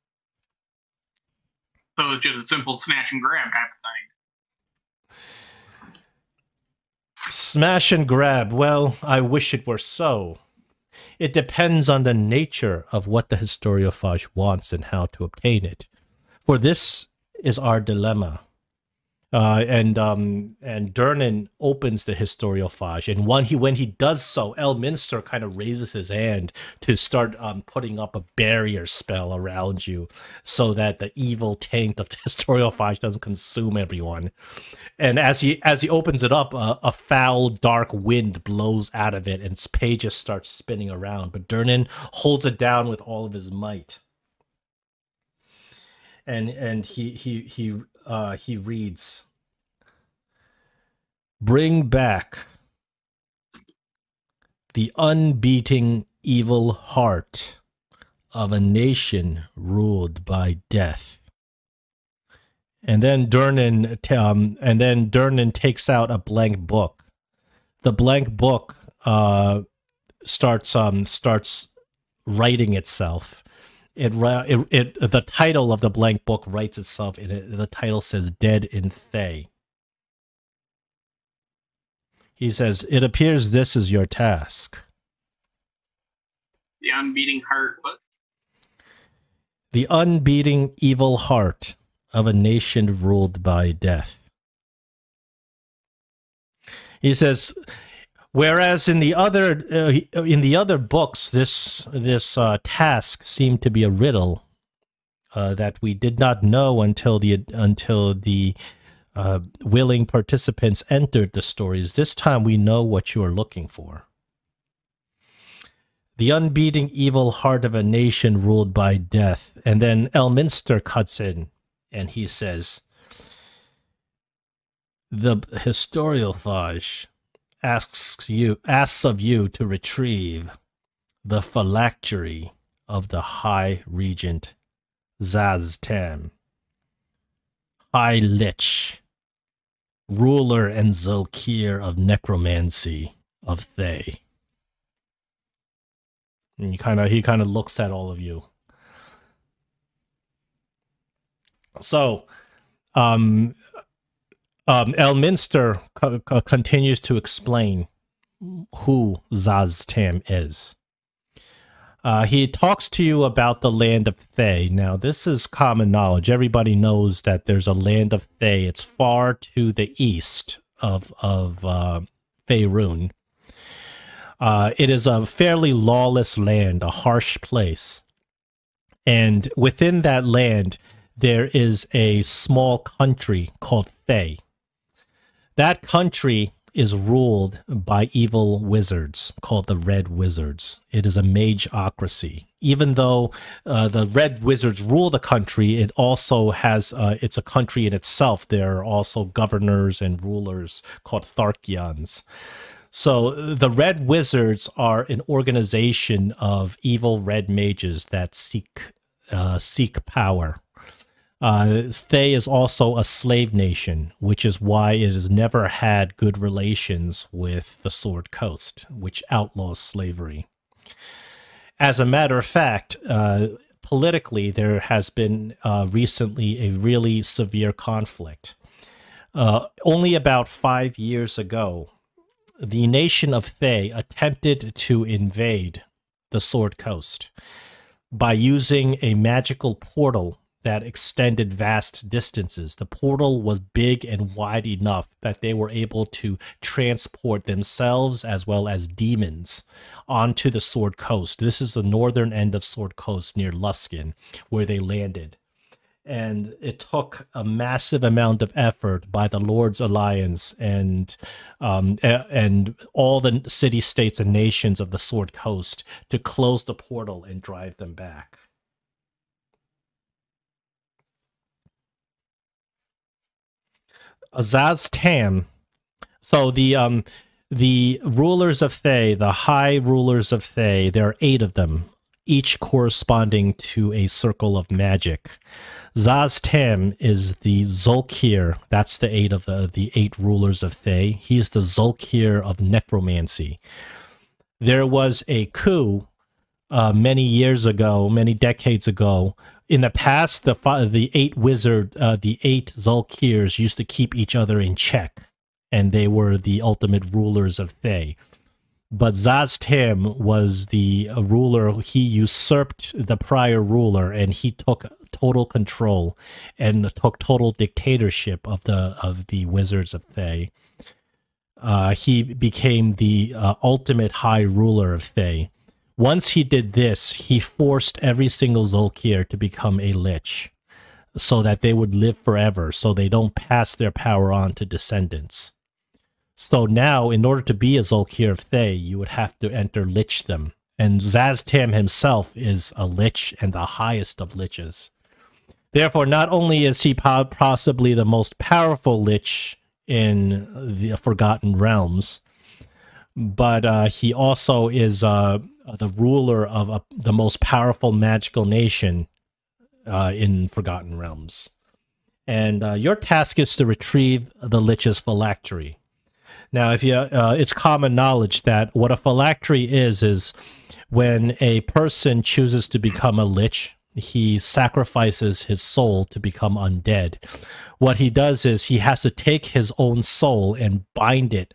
So it's just a simple smash and grab type of thing. Smash and grab. Well, I wish it were so. It depends on the nature of what the historiophage wants and how to obtain it. For this is our dilemma. And Durnan opens the historiophage, and when he does so, Elminster kind of raises his hand to start putting up a barrier spell around you, so that the evil taint of the historiophage doesn't consume everyone. And as he opens it up, a foul, dark wind blows out of it, and its pages start spinning around. But Durnan holds it down with all of his might, and he reads, "Bring back the unbeating evil heart of a nation ruled by death." And then Durnan takes out a blank book. The blank book starts writing itself. The title of the blank book writes itself. The title says "Dead in Thay." He says, "It appears this is your task." The unbeating heart. What? The unbeating evil heart of a nation ruled by death. He says, whereas in the other books, this task seemed to be a riddle that we did not know until the willing participants entered the stories. This time we know what you are looking for. The unbeating evil heart of a nation ruled by death. And then Elminster cuts in and he says, "The historiophage asks of you to retrieve the phylactery of the High Regent Zaztam, High Lich, ruler and Zulkir of necromancy of Thay." And he kind of looks at all of you. So, Elminster continues to explain who Zaztam is. He talks to you about the land of Thay. Now, this is common knowledge. Everybody knows that there's a land of Thay. It's far to the east of Faerun. It is a fairly lawless land, a harsh place. And within that land, there is a small country called Thay. That country is ruled by evil wizards called the Red Wizards. It is a mageocracy. Even though the Red Wizards rule the country, it also has, it's a country in itself. There are also governors and rulers called Tharkians. So the Red Wizards are an organization of evil red mages that seek power. Thay is also a slave nation, which is why it has never had good relations with the Sword Coast, which outlaws slavery. As a matter of fact, politically, there has been recently a really severe conflict. Only about 5 years ago, the nation of Thay attempted to invade the Sword Coast by using a magical portal that extended vast distances. The portal was big and wide enough that they were able to transport themselves as well as demons onto the Sword Coast. This is the northern end of Sword Coast near Luskan, where they landed. And it took a massive amount of effort by the Lord's Alliance and all the city-states and nations of the Sword Coast to close the portal and drive them back. Zaztam. So the rulers of Thay, the high rulers of Thay, there are 8 of them. each corresponding to a circle of magic. Zaz-Tem is the Zolkir. That's the eight of the eight rulers of Thay. He's the Zolkir of necromancy. There was a coup many years ago, many decades ago. In the past, the eight the eight Zolkirs used to keep each other in check, and they were the ultimate rulers of Thay. But Zaz-Tem was the ruler. He usurped the prior ruler, and he took total control and took total dictatorship of the wizards of Thay. He became the ultimate high ruler of Thay. Once he did this, he forced every single Zolkir to become a lich, so that they would live forever, so they don't pass their power on to descendants. So now, in order to be a Zolkir of Thay, you would have to enter lichdom. And Zaz-Tem himself is a lich and the highest of liches. Therefore, not only is he possibly the most powerful lich in the Forgotten Realms, but he also is the ruler of the most powerful magical nation in Forgotten Realms. And your task is to retrieve the lich's phylactery. Now, if you, it's common knowledge that what a phylactery is when a person chooses to become a lich, he sacrifices his soul to become undead. What he does is he has to take his own soul and bind it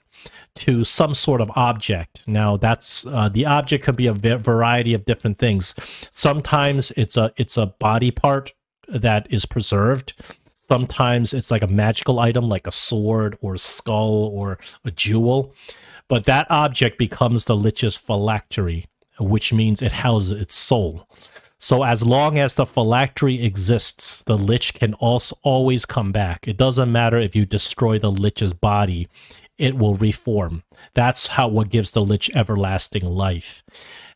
to some sort of object. Now, that's the object can be a variety of different things. Sometimes it's a body part that is preserved. Sometimes it's like a magical item, like a sword or a skull or a jewel. But that object becomes the lich's phylactery, which means it houses its soul. So as long as the phylactery exists, the lich can also always come back. It doesn't matter if you destroy the lich's body, it will reform. That's what gives the lich everlasting life.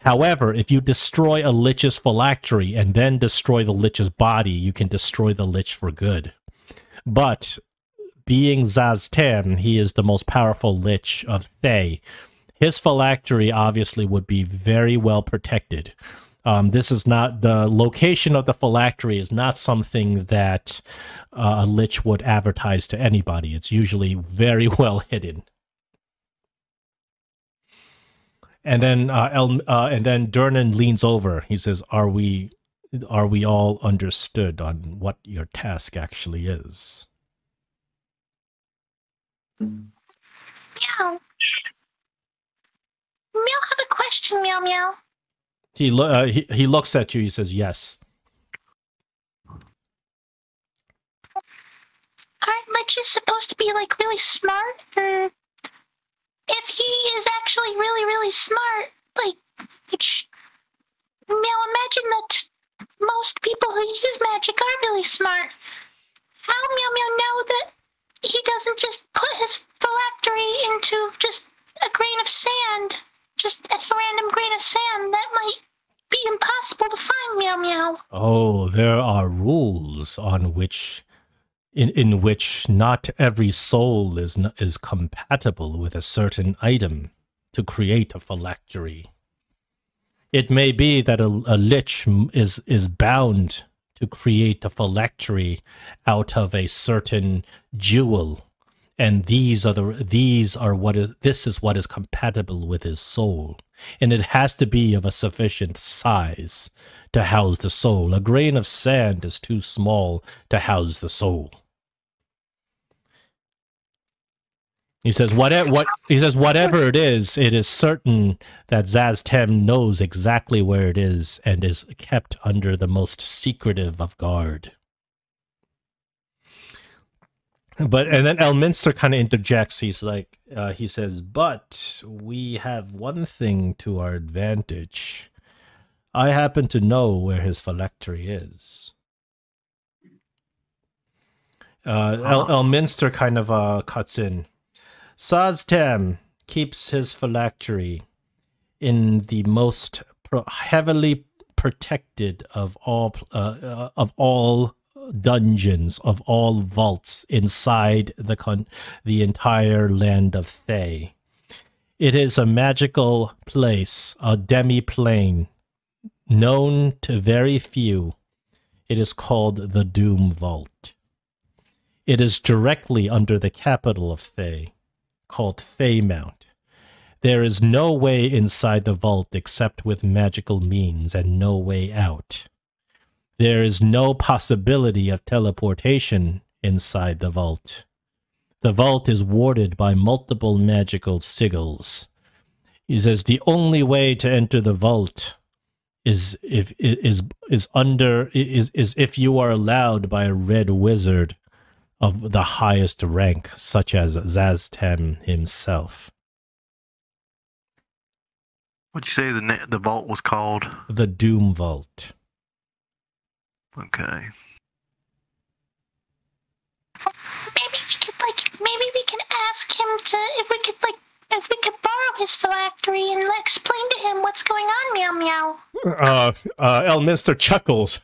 However, if you destroy a lich's phylactery and then destroy the lich's body, you can destroy the lich for good. But being Zaz-Tem, he is the most powerful lich of Thay. His phylactery obviously would be very well protected. This is not, the location of the phylactery is not something that a lich would advertise to anybody. It's usually very well hidden. And then Durnan leans over. He says, "Are we all understood on what your task actually is?" Meow. Meow, have a question, meow meow. He looks at you. He says, "Yes." Aren't liches supposed to be like really smart? Or if he is actually really, really smart, like, meow, imagine that most people who use magic are really smart. How meow meow know that he doesn't just put his phylactery into just a grain of sand, just a random grain of sand? That might be impossible to find, meow meow. Oh, there are rules on which, in which not every soul is compatible with a certain item to create a phylactery. It may be that a lich is bound to create a phylactery out of a certain jewel, and this is what is compatible with his soul, and it has to be of a sufficient size to house the soul. A grain of sand is too small to house the soul. He says, whatever it is certain that Zaz-Tem knows exactly where it is and is kept under the most secretive of guard. And then Elminster kind of interjects. He's like, he says, "But we have one thing to our advantage. I happen to know where his phylactery is." Elminster kind of cuts in. Zaz-Tem keeps his phylactery in the most heavily protected of all dungeons, of all vaults inside the entire land of Thay. It is a magical place, a demi-plane known to very few. It is called the Doom Vault. It is directly under the capital of Thay, called Thay Mount. There is no way inside the vault except with magical means, and no way out. There is no possibility of teleportation inside the vault. The vault is warded by multiple magical sigils. He says the only way to enter the vault is if you are allowed by a red wizard of the highest rank, such as Zaztem himself. What'd you say the vault was called? The Doom Vault. Okay. Maybe we can ask him to if we could borrow his phylactery and explain to him what's going on, meow meow. Elminster chuckles.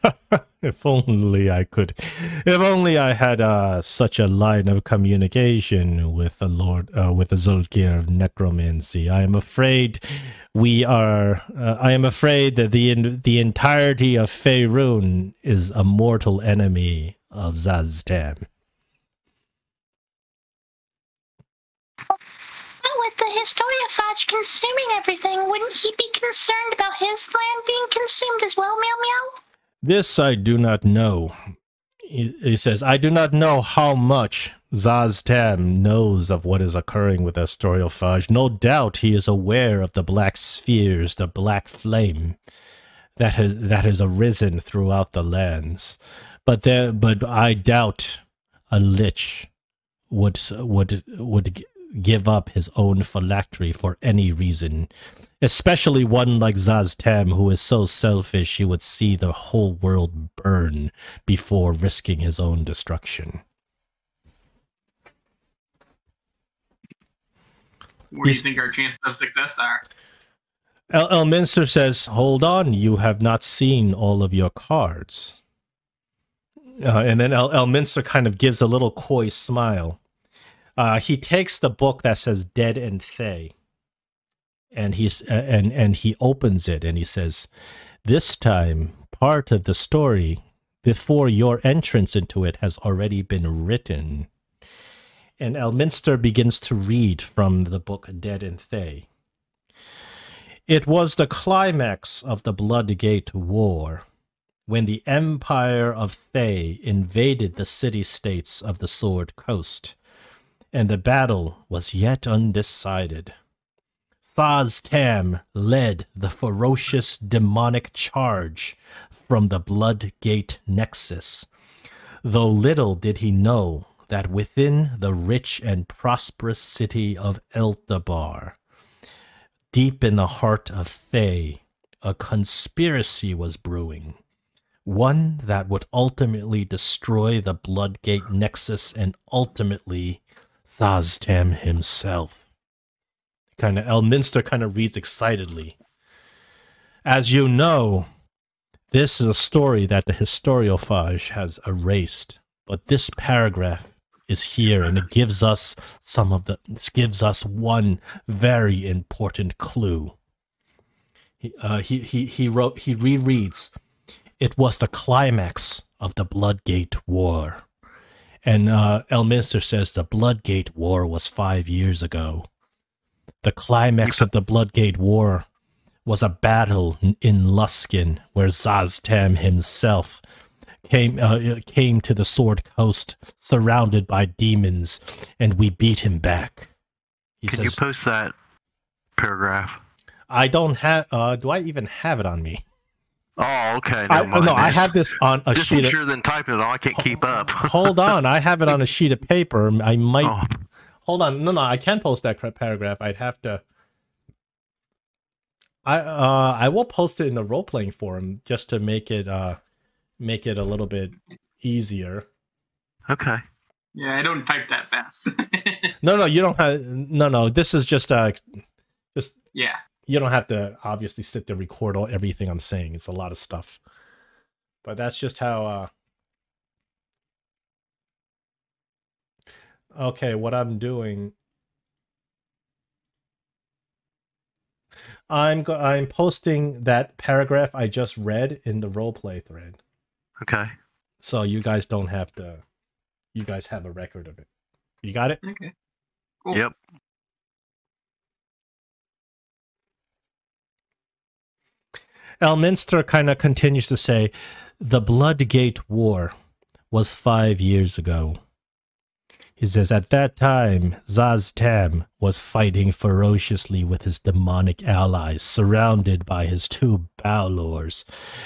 If only I could. If only I had such a line of communication with the Lord, with the Zulkir of Necromancy. I am afraid that the entirety of Faerun is a mortal enemy of Zaztam. With the Historiophage consuming everything, wouldn't he be concerned about his land being consumed as well, meow meow? This I do not know. He says, I do not know how much Zaztam knows of what is occurring with Historiophage. No doubt he is aware of the black spheres, the black flame that has arisen throughout the lands. But I doubt a lich would give up his own phylactery for any reason, especially one like Zaztam, who is so selfish he would see the whole world burn before risking his own destruction. What do you think our chances of success are? Elminster says, hold on, you have not seen all of your cards. And then Elminster kind of gives a little coy smile. He takes the book that says Dead and Thay, and he opens it and he says, this time part of the story before your entrance into it has already been written. And Elminster begins to read from the book Dead and Thay. It was the climax of the Bloodgate War, when the Empire of Thay invaded the city-states of the Sword Coast, and the battle was yet undecided. Zaztam led the ferocious demonic charge from the Bloodgate Nexus, though little did he know that within the rich and prosperous city of Eltabar, deep in the heart of Thay, a conspiracy was brewing, one that would ultimately destroy the Bloodgate Nexus and ultimately Zaztam himself. Elminster kind of reads excitedly. As you know, this is a story that the Historiophage has erased, but this paragraph is here, and it gives us one very important clue. He rereads, it was the climax of the Bloodgate War. And Elminster says the Bloodgate War was 5 years ago. The climax of the Bloodgate War was a battle in Luskan where Zaztam himself came to the Sword Coast surrounded by demons, and we beat him back. Can you post that paragraph? I don't have... do I even have it on me? Oh, okay. No, I have this on a just sheet of... Just than typing it all. I can't keep up. Hold on. I have it on a sheet of paper. I might... Oh. Hold on. No, I can post that paragraph. I'd have to... I will post it in the role-playing forum just to make it a little bit easier. Okay. Yeah, I don't type that fast. No, you don't have... No, this is just... Yeah. You don't have to obviously sit there record everything I'm saying. It's a lot of stuff. But that's just how... Okay, what I'm doing... I'm posting that paragraph I just read in the roleplay thread. Okay. So you guys don't have to. You guys have a record of it. You got it? Okay. Cool. Yep. Elminster kind of continues to say, the Bloodgate War was 5 years ago. He says, at that time, Zaz-Tam was fighting ferociously with his demonic allies, surrounded by his 2 Balors,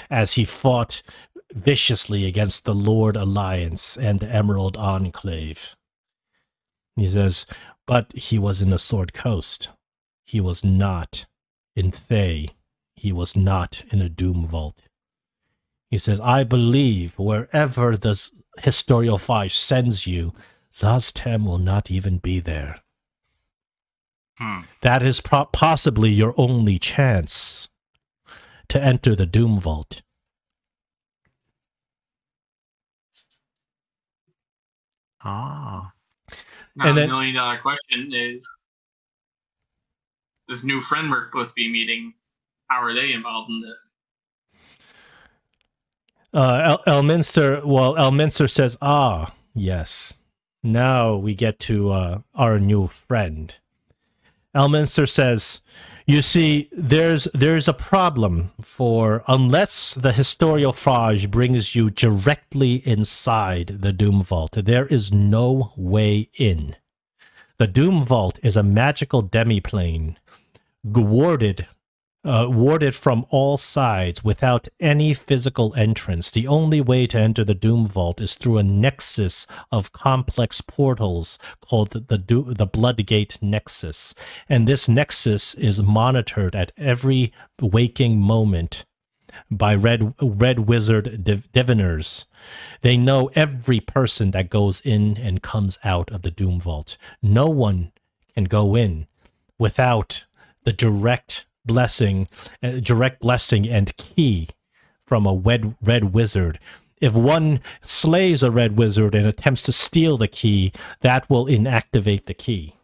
as he fought viciously against the Lord Alliance and the Emerald Enclave. He says, but he was in the Sword Coast. He was not in Thay. He was not in a Doom Vault. He says, I believe wherever the Historiophage sends you, Zaz-Tam will not even be there. That is possibly your only chance to enter the Doom Vault. Ah. Now, And the then- $1 million question is, this new friend we're supposed to be meeting, how are they involved in this? Elminster says, ah, yes. Now we get to our new friend. Elminster says, you see, there's a problem for unless the Historiophage brings you directly inside the Doom Vault, there is no way in. The Doom Vault is a magical demiplane, warded from all sides without any physical entrance. The only way to enter the Doom Vault is through a nexus of complex portals called the Bloodgate Nexus. And this nexus is monitored at every waking moment by red wizard diviners. They know every person that goes in and comes out of the Doom Vault. No one can go in without the direct blessing and key from a red wizard. If one slays a red wizard and attempts to steal the key, that will inactivate the key.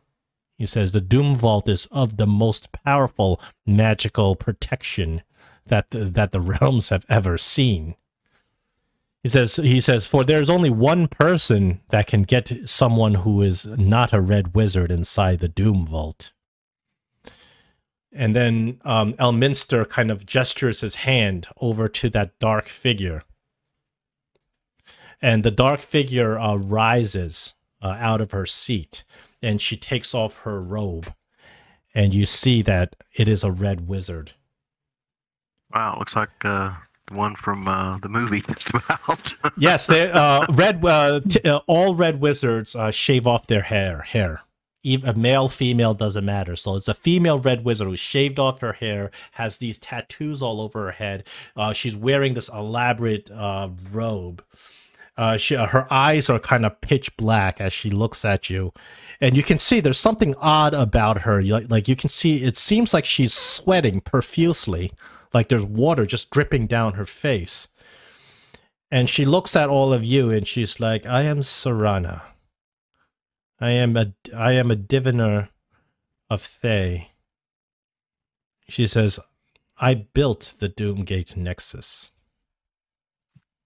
He says the Doom Vault is of the most powerful magical protection that the realms have ever seen. He says, for there's only one person that can get someone who is not a red wizard inside the Doom Vault. And then Elminster kind of gestures his hand over to that dark figure. And the dark figure rises out of her seat, and she takes off her robe. And you see that it is a red wizard. Wow, looks like the one from the movie just about. Yes, all red wizards shave off their hair. Even male, female, doesn't matter. So it's a female red wizard who shaved off her hair, has these tattoos all over her head. She's wearing this elaborate robe. Her eyes are kind of pitch black as she looks at you. And you can see there's something odd about her. Like you can see, it seems like she's sweating profusely. Like there's water just dripping down her face. And she looks at all of you and she's like, I am Serana. I am a diviner of Thay. She says, I built the Doomgate Nexus.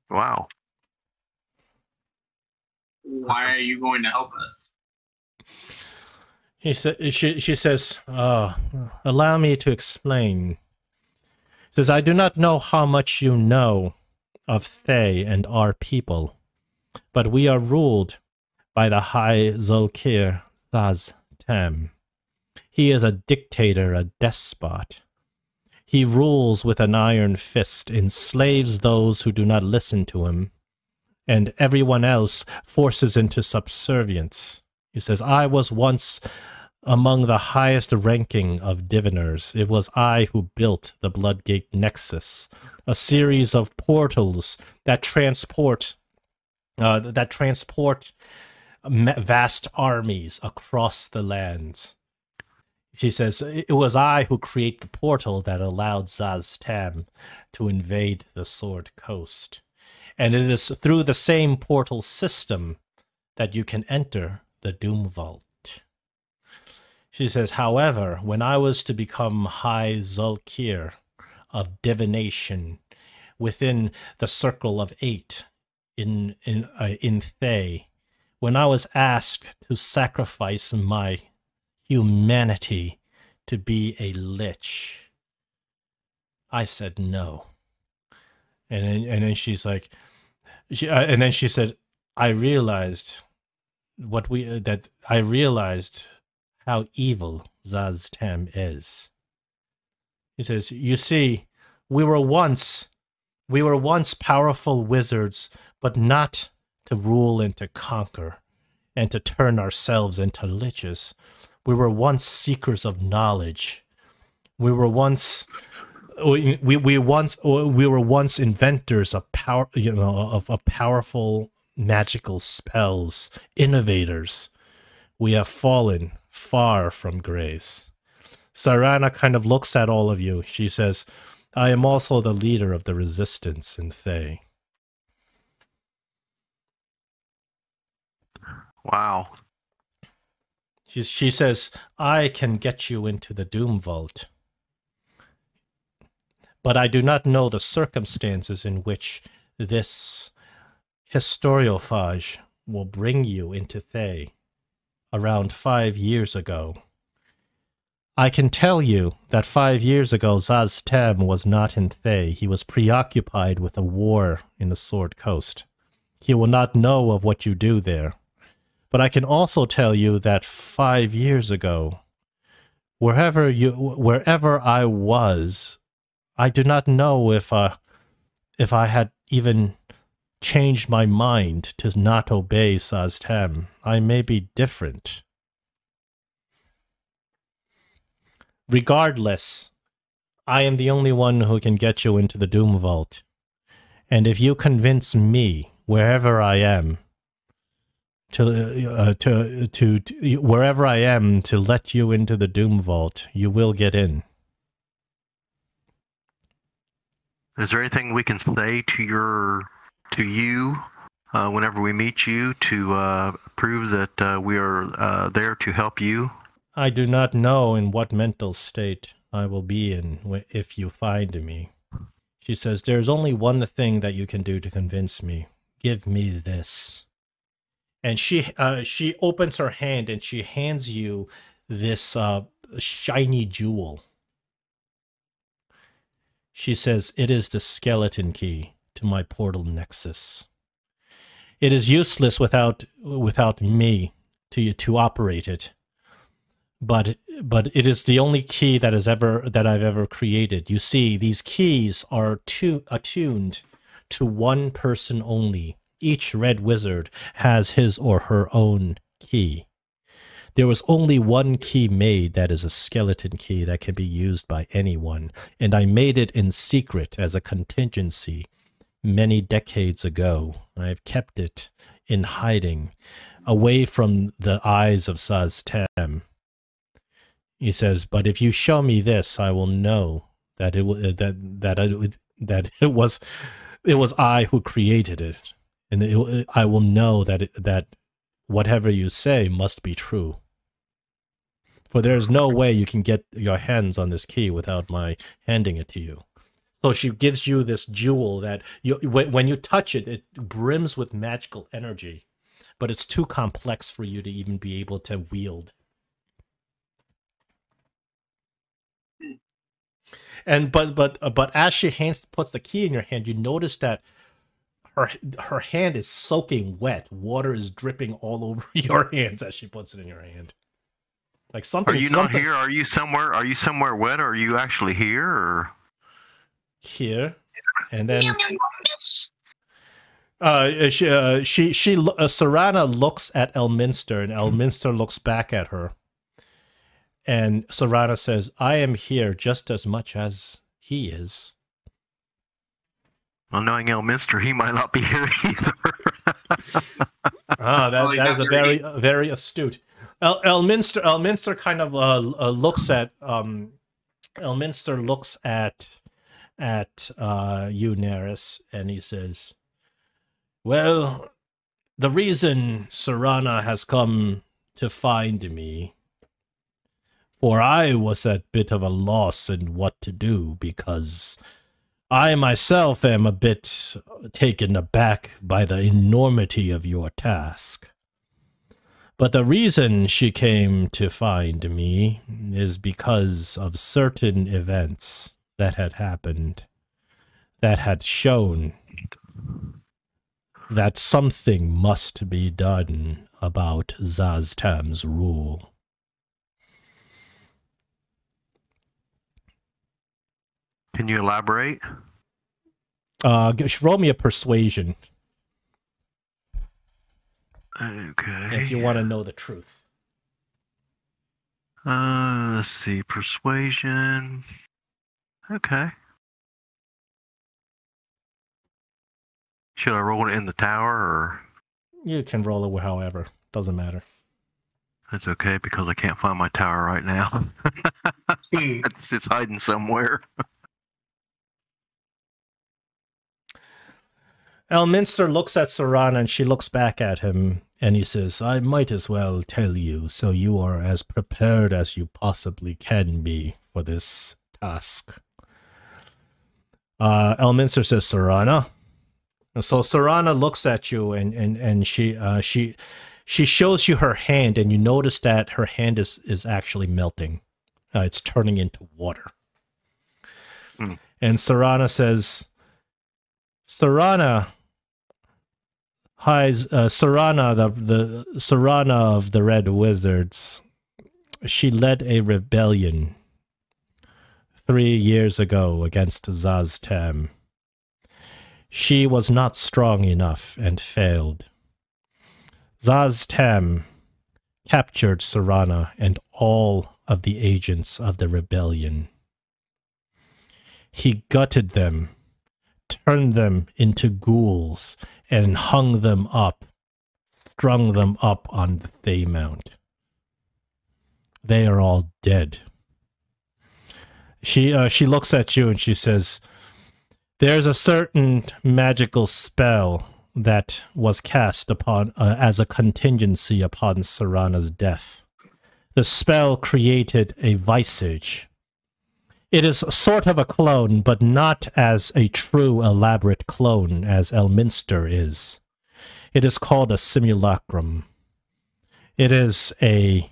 Wow. Why are you going to help us? She says, allow me to explain. She says, I do not know how much you know of Thay and our people, but we are ruled by the High Zulkir Zaz-Tam. He is a dictator, a despot. He rules with an iron fist, enslaves those who do not listen to him, and everyone else forces into subservience. He says, I was once among the highest ranking of diviners. It was I who built the Bloodgate Nexus, a series of portals that transport vast armies across the lands. She says, it was I who created the portal that allowed Zaz-Tam to invade the Sword Coast. And it is through the same portal system that you can enter the Doom Vault. She says, however, when I was to become High Zulkir of divination within the circle of 8 in Thay, when I was asked to sacrifice my humanity to be a lich, I said no. And then she's like, and then she said, I realized how evil Zaztem is. He says, you see, we were once powerful wizards, but not to rule and to conquer, and to turn ourselves into liches. We were once seekers of knowledge. We were once inventors of power, of powerful magical spells, innovators. We have fallen far from grace. Sarana kind of looks at all of you. She says, I am also the leader of the resistance in Thay. Wow. She says, I can get you into the Doom Vault. But I do not know the circumstances in which this historiophage will bring you into Thay. Around 5 years ago. I can tell you that 5 years ago Zaztem was not in Thay. He was preoccupied with a war in the Sword Coast. He will not know of what you do there. But I can also tell you that 5 years ago, wherever I was, I do not know if I had even changed my mind to not obey Zaztem. I may be different. Regardless, I am the only one who can get you into the Doom Vault. And if you convince me, wherever I am, wherever I am, to let you into the Doom Vault, you will get in. Is there anything we can say to you whenever we meet you to prove that we are there to help you? I do not know in what mental state I will be in if you find me. She says, there's only one thing that you can do to convince me. Give me this. And she opens her hand and she hands you this shiny jewel. She says, it is the skeleton key to my portal nexus. It is useless without me to operate it. But it is the only key that I've ever created. You see, these keys are attuned to one person only. Each red wizard has his or her own key. There was only one key made that is a skeleton key that can be used by anyone, and I made it in secret as a contingency many decades ago. I've kept it in hiding, away from the eyes of Zaztem. He says, but if you show me this, I will know that it was I who created it, and I will know that whatever you say must be true. For there is no way you can get your hands on this key without my handing it to you. So she gives you this jewel that when you touch it, it brims with magical energy, but it's too complex for you to even be able to wield. And but as she puts the key in your hand, you notice that her hand is soaking wet. Water is dripping all over your hands as she puts it in your hand. Like something. Are you not here? Are you somewhere? Are you somewhere wet? Or are you actually here? Or here, and then Sarana looks at Elminster, and Elminster looks back at her. And Sarana says, I am here just as much as he is. Well, knowing Elminster, he might not be here either. That is a very astute. Elminster kind of looks at Elminster looks at you, Neris, and he says, well, the reason Sarana has come to find me For I was at a bit of a loss in what to do, because I myself am a bit taken aback by the enormity of your task. But the reason she came to find me is because of certain events that had happened that had shown that something must be done about Zaztam's rule. Can you elaborate? Roll me a persuasion. Okay. If you want to know the truth. Let's see. Persuasion. Okay. Should I roll it in the tower, or? You can roll it however. Doesn't matter. That's okay, because I can't find my tower right now. It's hiding somewhere. Elminster looks at Serana and she looks back at him, and he says, I might as well tell you so you are as prepared as you possibly can be for this task. Elminster says, Serana. And so Serana looks at you and she shows you her hand, and you notice that her hand is actually melting. It's turning into water. Mm. And Serana says, Serana, hi, Serana, the Serana of the Red Wizards. She led a rebellion 3 years ago against Zaztam. She was not strong enough and failed. Zaztam captured Serana and all of the agents of the rebellion. He gutted them, turned them into ghouls, and hung them up, strung them up on the Thaymount. They are all dead. She looks at you and she says, there's a certain magical spell that was cast upon as a contingency upon Serana's death. The spell created a visage. It is sort of a clone, but not as a true elaborate clone as Elminster is. It is called a simulacrum. It is a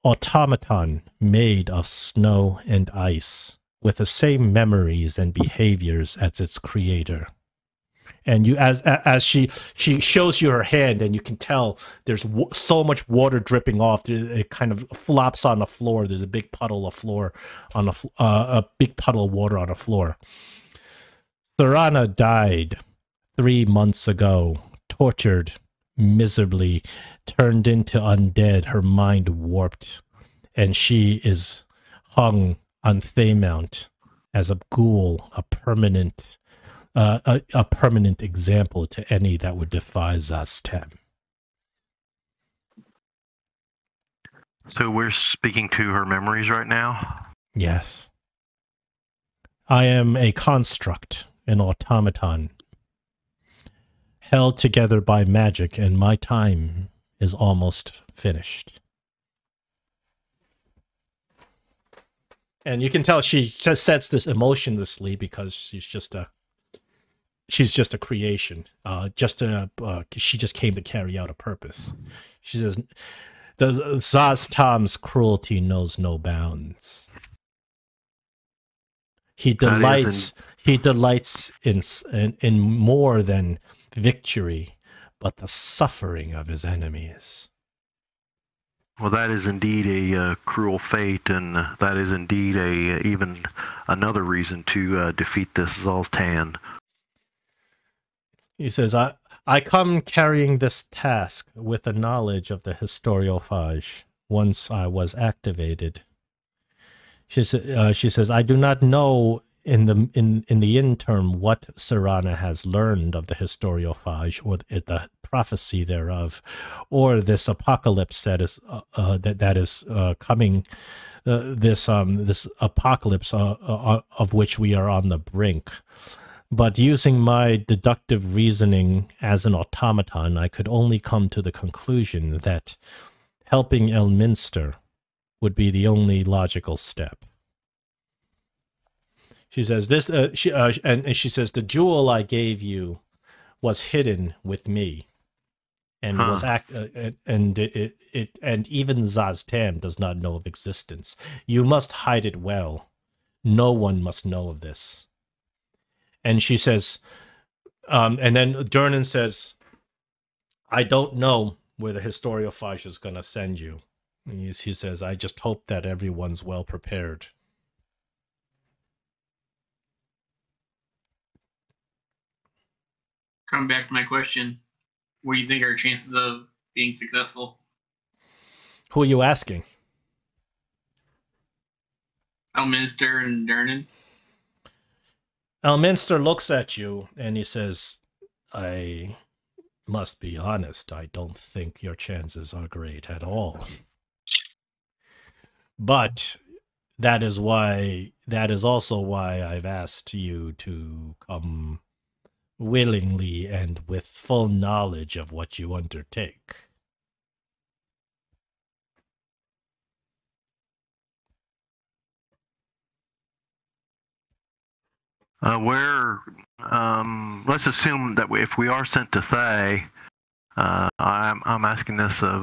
automaton made of snow and ice, with the same memories and behaviors as its creator. And you, as she shows you her hand, and you can tell there's so much water dripping off. It kind of flops on the floor. There's a big puddle of floor on a big puddle of water on the floor. Serana died 3 months ago, tortured miserably, turned into undead. Her mind warped, and she is hung on Thaymount as a ghoul, a permanent example to any that would defy Zaztam. So we're speaking to her memories right now? Yes. I am a construct, an automaton, held together by magic, and my time is almost finished. And you can tell she just says this emotionlessly because she's just a creation. She just came to carry out a purpose. She says, Zaztam's cruelty knows no bounds. He delights in more than victory, but the suffering of his enemies. Well, that is indeed a cruel fate, and that is indeed even another reason to defeat this Zoltan. He says, I come carrying this task with the knowledge of the historiophage once I was activated. She says, I do not know in the interim what Serana has learned of the historiophage or the prophecy thereof, or this apocalypse that is coming, this apocalypse of which we are on the brink. But using my deductive reasoning as an automaton, I could only come to the conclusion that helping Elminster would be the only logical step. She says this, and she says the jewel I gave you was hidden with me, and was and even Zaztam does not know of existence. You must hide it well. No one must know of this. And she says, and then Durnan says, I don't know where the historiophage is going to send you. And he says, I just hope that everyone's well prepared. Coming back to my question, what do you think are our chances of being successful? Who are you asking? Elminster and Durnan. Elminster looks at you and he says, I must be honest, I don't think your chances are great at all. But that is also why I've asked you to come willingly and with full knowledge of what you undertake. Let's assume that if we are sent to Thay, I'm asking this of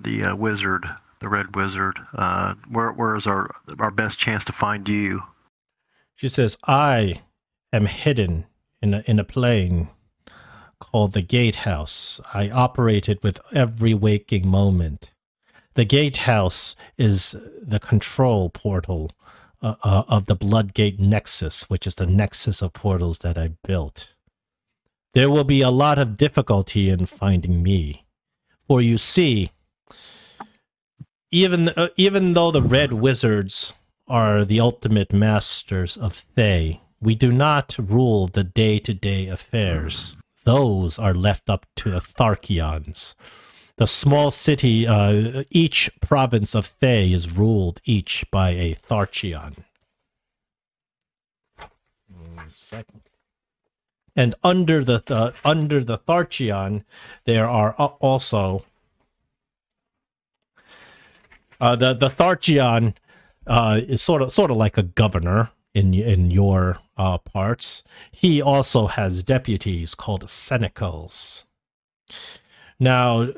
the wizard, the red wizard. Where is our best chance to find you? She says, I am hidden in a plane called the Gatehouse. I operate it with every waking moment. The Gatehouse is the control portal of the Bloodgate Nexus, which is the nexus of portals that I built. There will be a lot of difficulty in finding me. For you see, even though the Red Wizards are the ultimate masters of Thay, we do not rule the day-to-day affairs. Those are left up to the Tharkions. The small city, each province of Thay is ruled each by a Tharchion. 1 second. And under the Tharchion, there are also the Tharchion is sort of like a governor in your parts. He also has deputies called Senecals. Now,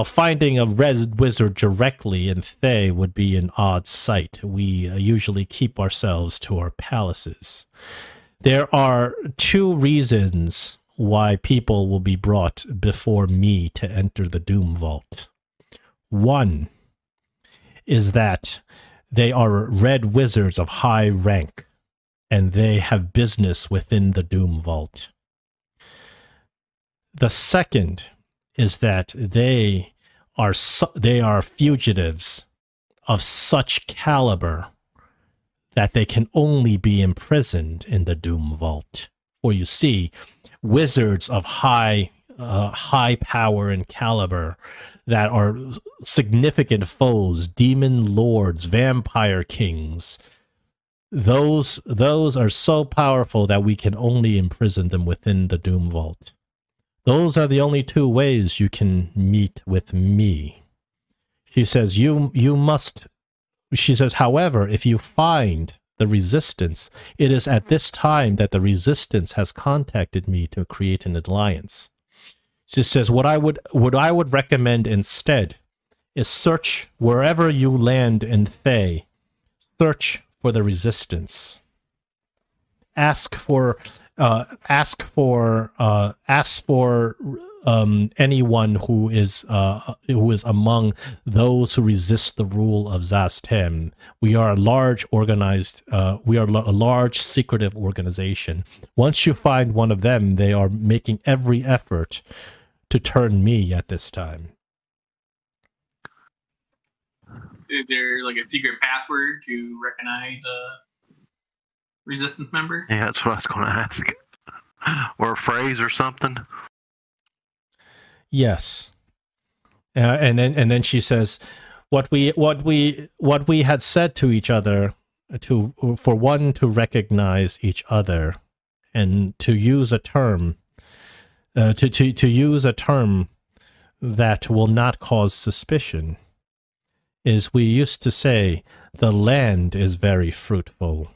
finding a red wizard directly in Thay would be an odd sight. We usually keep ourselves to our palaces. There are 2 reasons why people will be brought before me to enter the Doom Vault. One is that they are red wizards of high rank, and they have business within the Doom Vault. The second is that they are fugitives of such caliber that they can only be imprisoned in the Doom Vault. For you see, wizards of high power and caliber that are significant foes, demon lords, vampire kings, those are so powerful that we can only imprison them within the Doom Vault. Those are the only 2 ways you can meet with me. She says, however, if you find the resistance, it is at this time that the resistance has contacted me to create an alliance. She says, what I would recommend instead is search wherever you land in Thay. Search for the resistance. Ask for anyone who is among those who resist the rule of Zastem. We are a large large secretive organization. Once you find one of them, they are making every effort to turn me at this time. Is there like a secret password to recognize a resistance member? Yeah, that's what I was going to ask. Or a phrase or something. Yes. And then she says, what we had said to each other, for one to recognize each other, and to use a term, to use a term that will not cause suspicion. is we used to say, the land is very fruitful.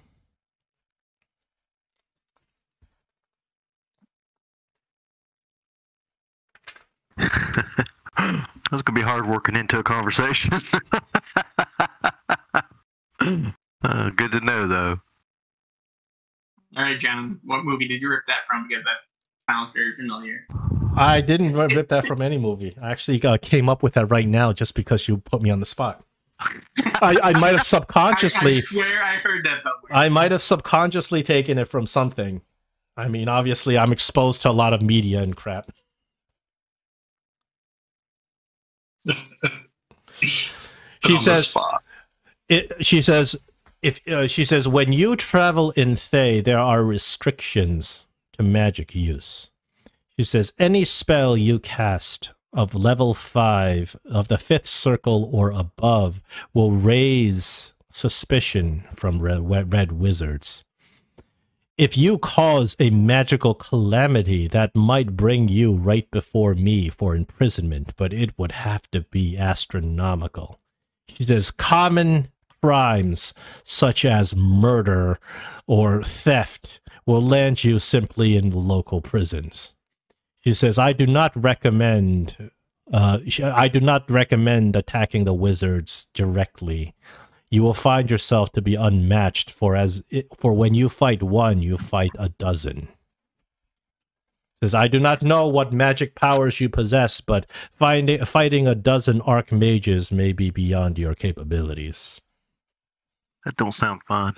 That's gonna be hard working into a conversation. Good to know, though. All right, John. What movie did you rip that from? Because that sounds very familiar. I didn't rip that from any movie. I actually came up with that right now just because you put me on the spot. I might have subconsciously. I swear I heard that somewhere. I might have subconsciously taken it from something. I mean, obviously, I'm exposed to a lot of media and crap. She says. She says, when you travel in Thay, there are restrictions to magic use. She says, any spell you cast of level 5 of the 5th circle or above will raise suspicion from red wizards. If you cause a magical calamity, that might bring you right before me for imprisonment, but it would have to be astronomical. She says, common crimes such as murder or theft will land you simply in local prisons. She says, I do not recommend attacking the wizards directly. You will find yourself to be unmatched, for when you fight one, you fight a dozen. Says, I do not know what magic powers you possess, but fighting a dozen archmages may be beyond your capabilities. That don't sound fun.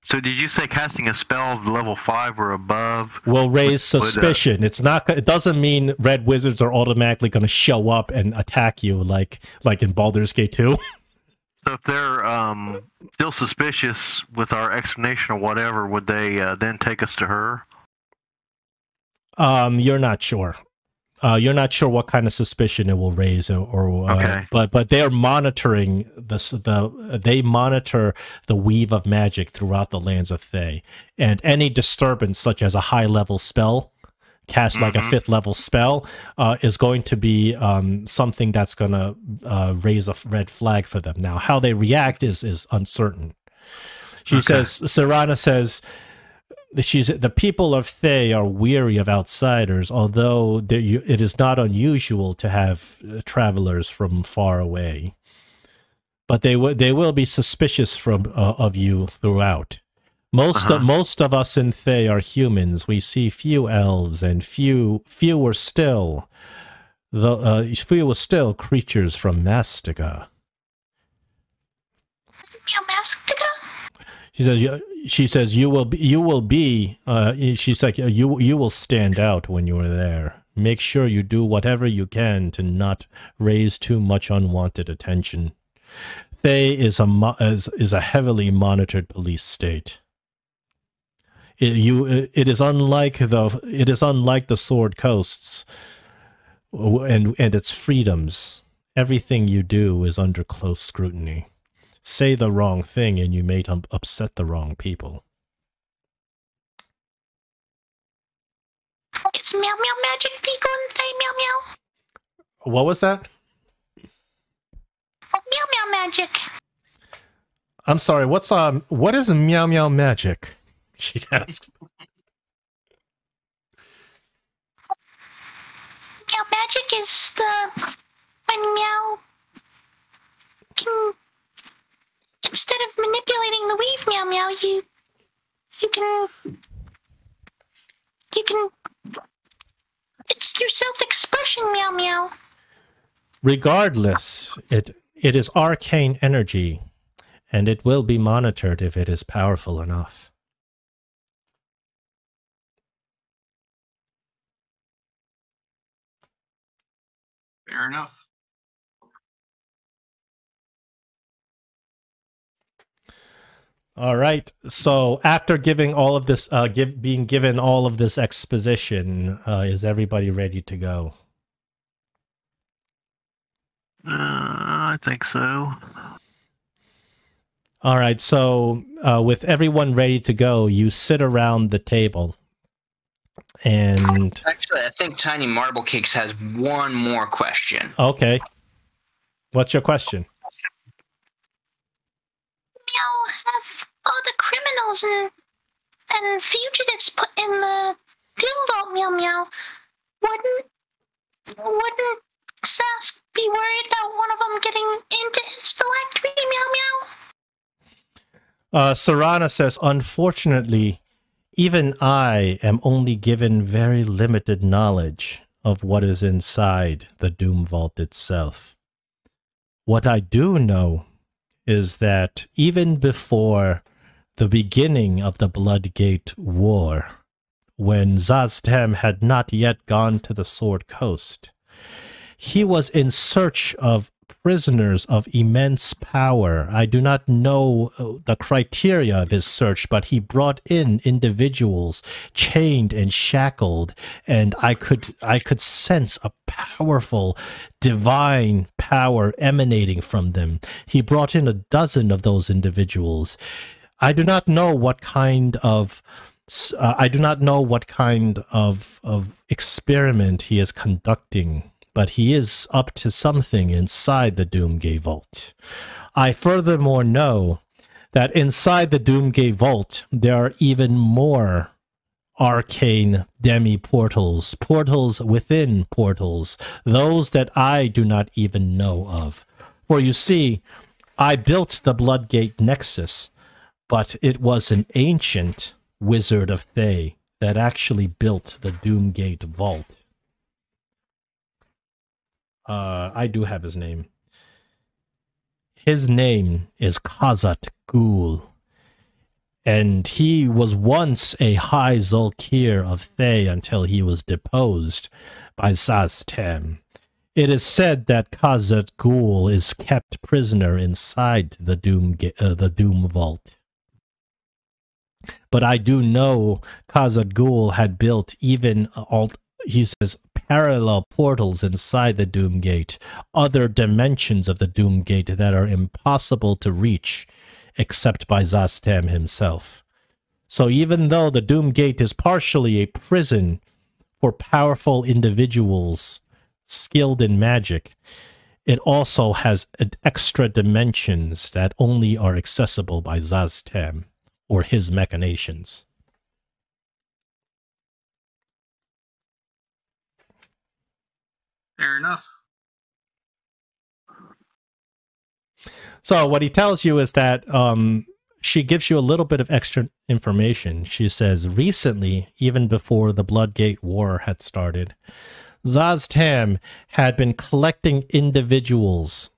So did you say casting a spell of level 5 or above will raise suspicion? It's not. It doesn't mean red wizards are automatically going to show up and attack you like in Baldur's Gate 2. So if they're still suspicious with our explanation or whatever, would they then take us to her? You're not sure. You're not sure what kind of suspicion it will raise, okay. But they are monitoring they monitor the weave of magic throughout the lands of Thay, and any disturbance, such as a high level spell cast like a 5th level spell, is going to be something that's going to raise a red flag for them. Now, how they react is uncertain. She says, Serana says, the people of Thay are weary of outsiders, although it is not unusual to have travelers from far away. But they will be suspicious of you throughout. Most of us in Thay are humans. We see few elves and fewer still creatures from Mastica. Mastica? She says you will be. She's like you will stand out when you are there. Make sure you do whatever you can to not raise too much unwanted attention. Thay is a heavily monitored police state. It is unlike the Sword Coasts and its freedoms. Everything you do is under close scrutiny. Say the wrong thing and you may upset the wrong people. Is meow meow magic legal in Thay, meow meow? What was that? Oh, meow meow magic. I'm sorry, what is meow meow magic? She asked. Meow magic is when meow can, instead of manipulating the weave, meow meow, you can it's through self-expression, meow meow. Regardless, it is arcane energy, and it will be monitored if it is powerful enough. Fair enough. All right. So after giving all of this, being given all of this exposition, is everybody ready to go? I think so. All right. So with everyone ready to go, you sit around the table. And actually, I think Tiny Marble Cakes has one more question. Okay. What's your question? criminals and fugitives put in the Doom Vault, Meow Meow. Wouldn't Sask be worried about one of them getting into his phylactery, Meow Meow? Serana says, unfortunately, even I am only given very limited knowledge of what is inside the Doom Vault itself. What I do know is that even before the beginning of the Bloodgate War, when Zaztem had not yet gone to the Sword Coast, he was in search of prisoners of immense power. I do not know the criteria of his search, but he brought in individuals chained and shackled, and I could sense a powerful divine power emanating from them. He brought in 12 of those individuals. I do not know what kind of experiment he is conducting, but he is up to something inside the Doomgate Vault. I furthermore know that inside the Doomgate Vault, there are even more arcane demi-portals, portals within portals, those that I do not even know of. For you see, I built the Bloodgate Nexus, but it was an ancient wizard of Thay that actually built the Doomgate Vault. I do have his name. His name is Khazat Ghul, and he was once a High Zolkir of Thay until he was deposed by Zaztem. It is said that Khazat Ghul is kept prisoner inside the Doom Vault. But I do know Khazat Ghul had built even, he says, parallel portals inside the Doomgate, other dimensions of the Doomgate that are impossible to reach except by Zaztem himself. So even though the Doomgate is partially a prison for powerful individuals skilled in magic, it also has extra dimensions that only are accessible by Zaztem or his machinations. Fair enough. So what he tells you is that she gives you a little bit of extra information. She says, recently, even before the Bloodgate War had started, Zaztem had been collecting individuals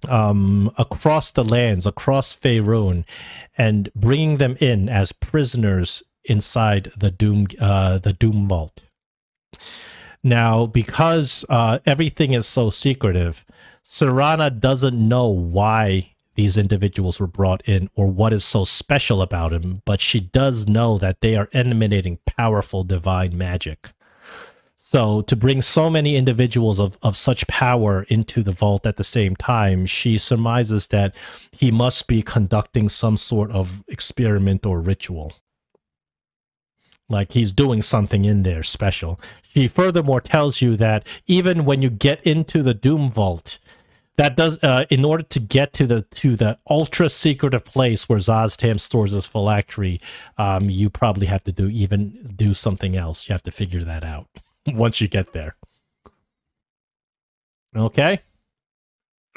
across the lands, across Faerun, and bringing them in as prisoners inside the Doom Vault. Now, because everything is so secretive, Serana doesn't know why these individuals were brought in or what is so special about them, but she does know that they are emanating powerful divine magic. So to bring so many individuals of such power into the vault at the same time, she surmises that he must be conducting some sort of experiment or ritual. Like he's doing something in there special. She furthermore tells you that even when you get into the Doom Vault, that does in order to get to the ultra secretive place where Zaztem stores his phylactery, you probably have to do something else. You have to figure that out once you get there. Okay.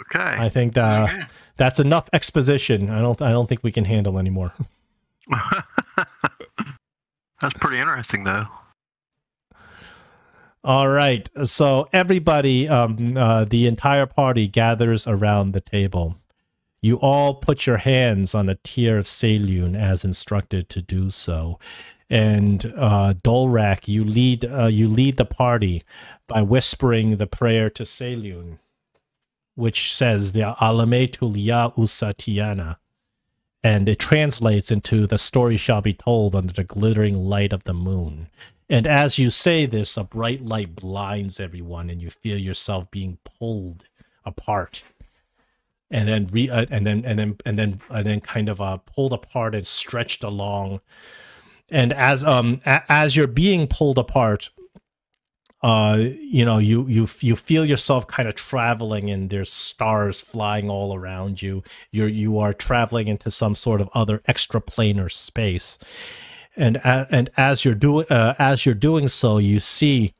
Okay. I think that's enough exposition. I don't think we can handle anymore. That's pretty interesting, though. All right. So everybody, the entire party gathers around the table. You all put your hands on a tier of Selyun as instructed to do so. And Dorlak, you lead the party by whispering the prayer to Selyun, which says the Alametul Ya Usatiana. And it translates into the story shall be told under the glittering light of the moon. And as you say this, a bright light blinds everyone, and you feel yourself being pulled apart, and then kind of pulled apart and stretched along. And as you're being pulled apart, you know, you feel yourself kind of traveling, and there's stars flying all around you. You are traveling into some sort of other extraplanar space, and as you're doing so, you see,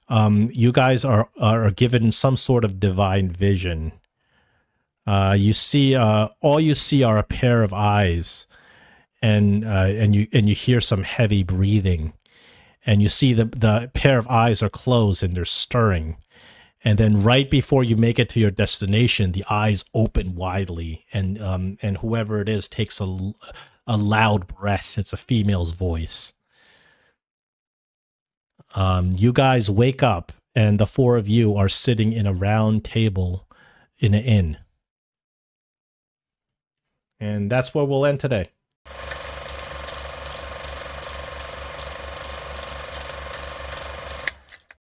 you guys are given some sort of divine vision. You see, all you see are a pair of eyes, and you hear some heavy breathing. And you see the pair of eyes are closed and they're stirring. And then right before you make it to your destination, the eyes open widely, and whoever it is takes a loud breath. It's a female's voice. You guys wake up, and the four of you are sitting in a round table in an inn. And that's where we'll end today.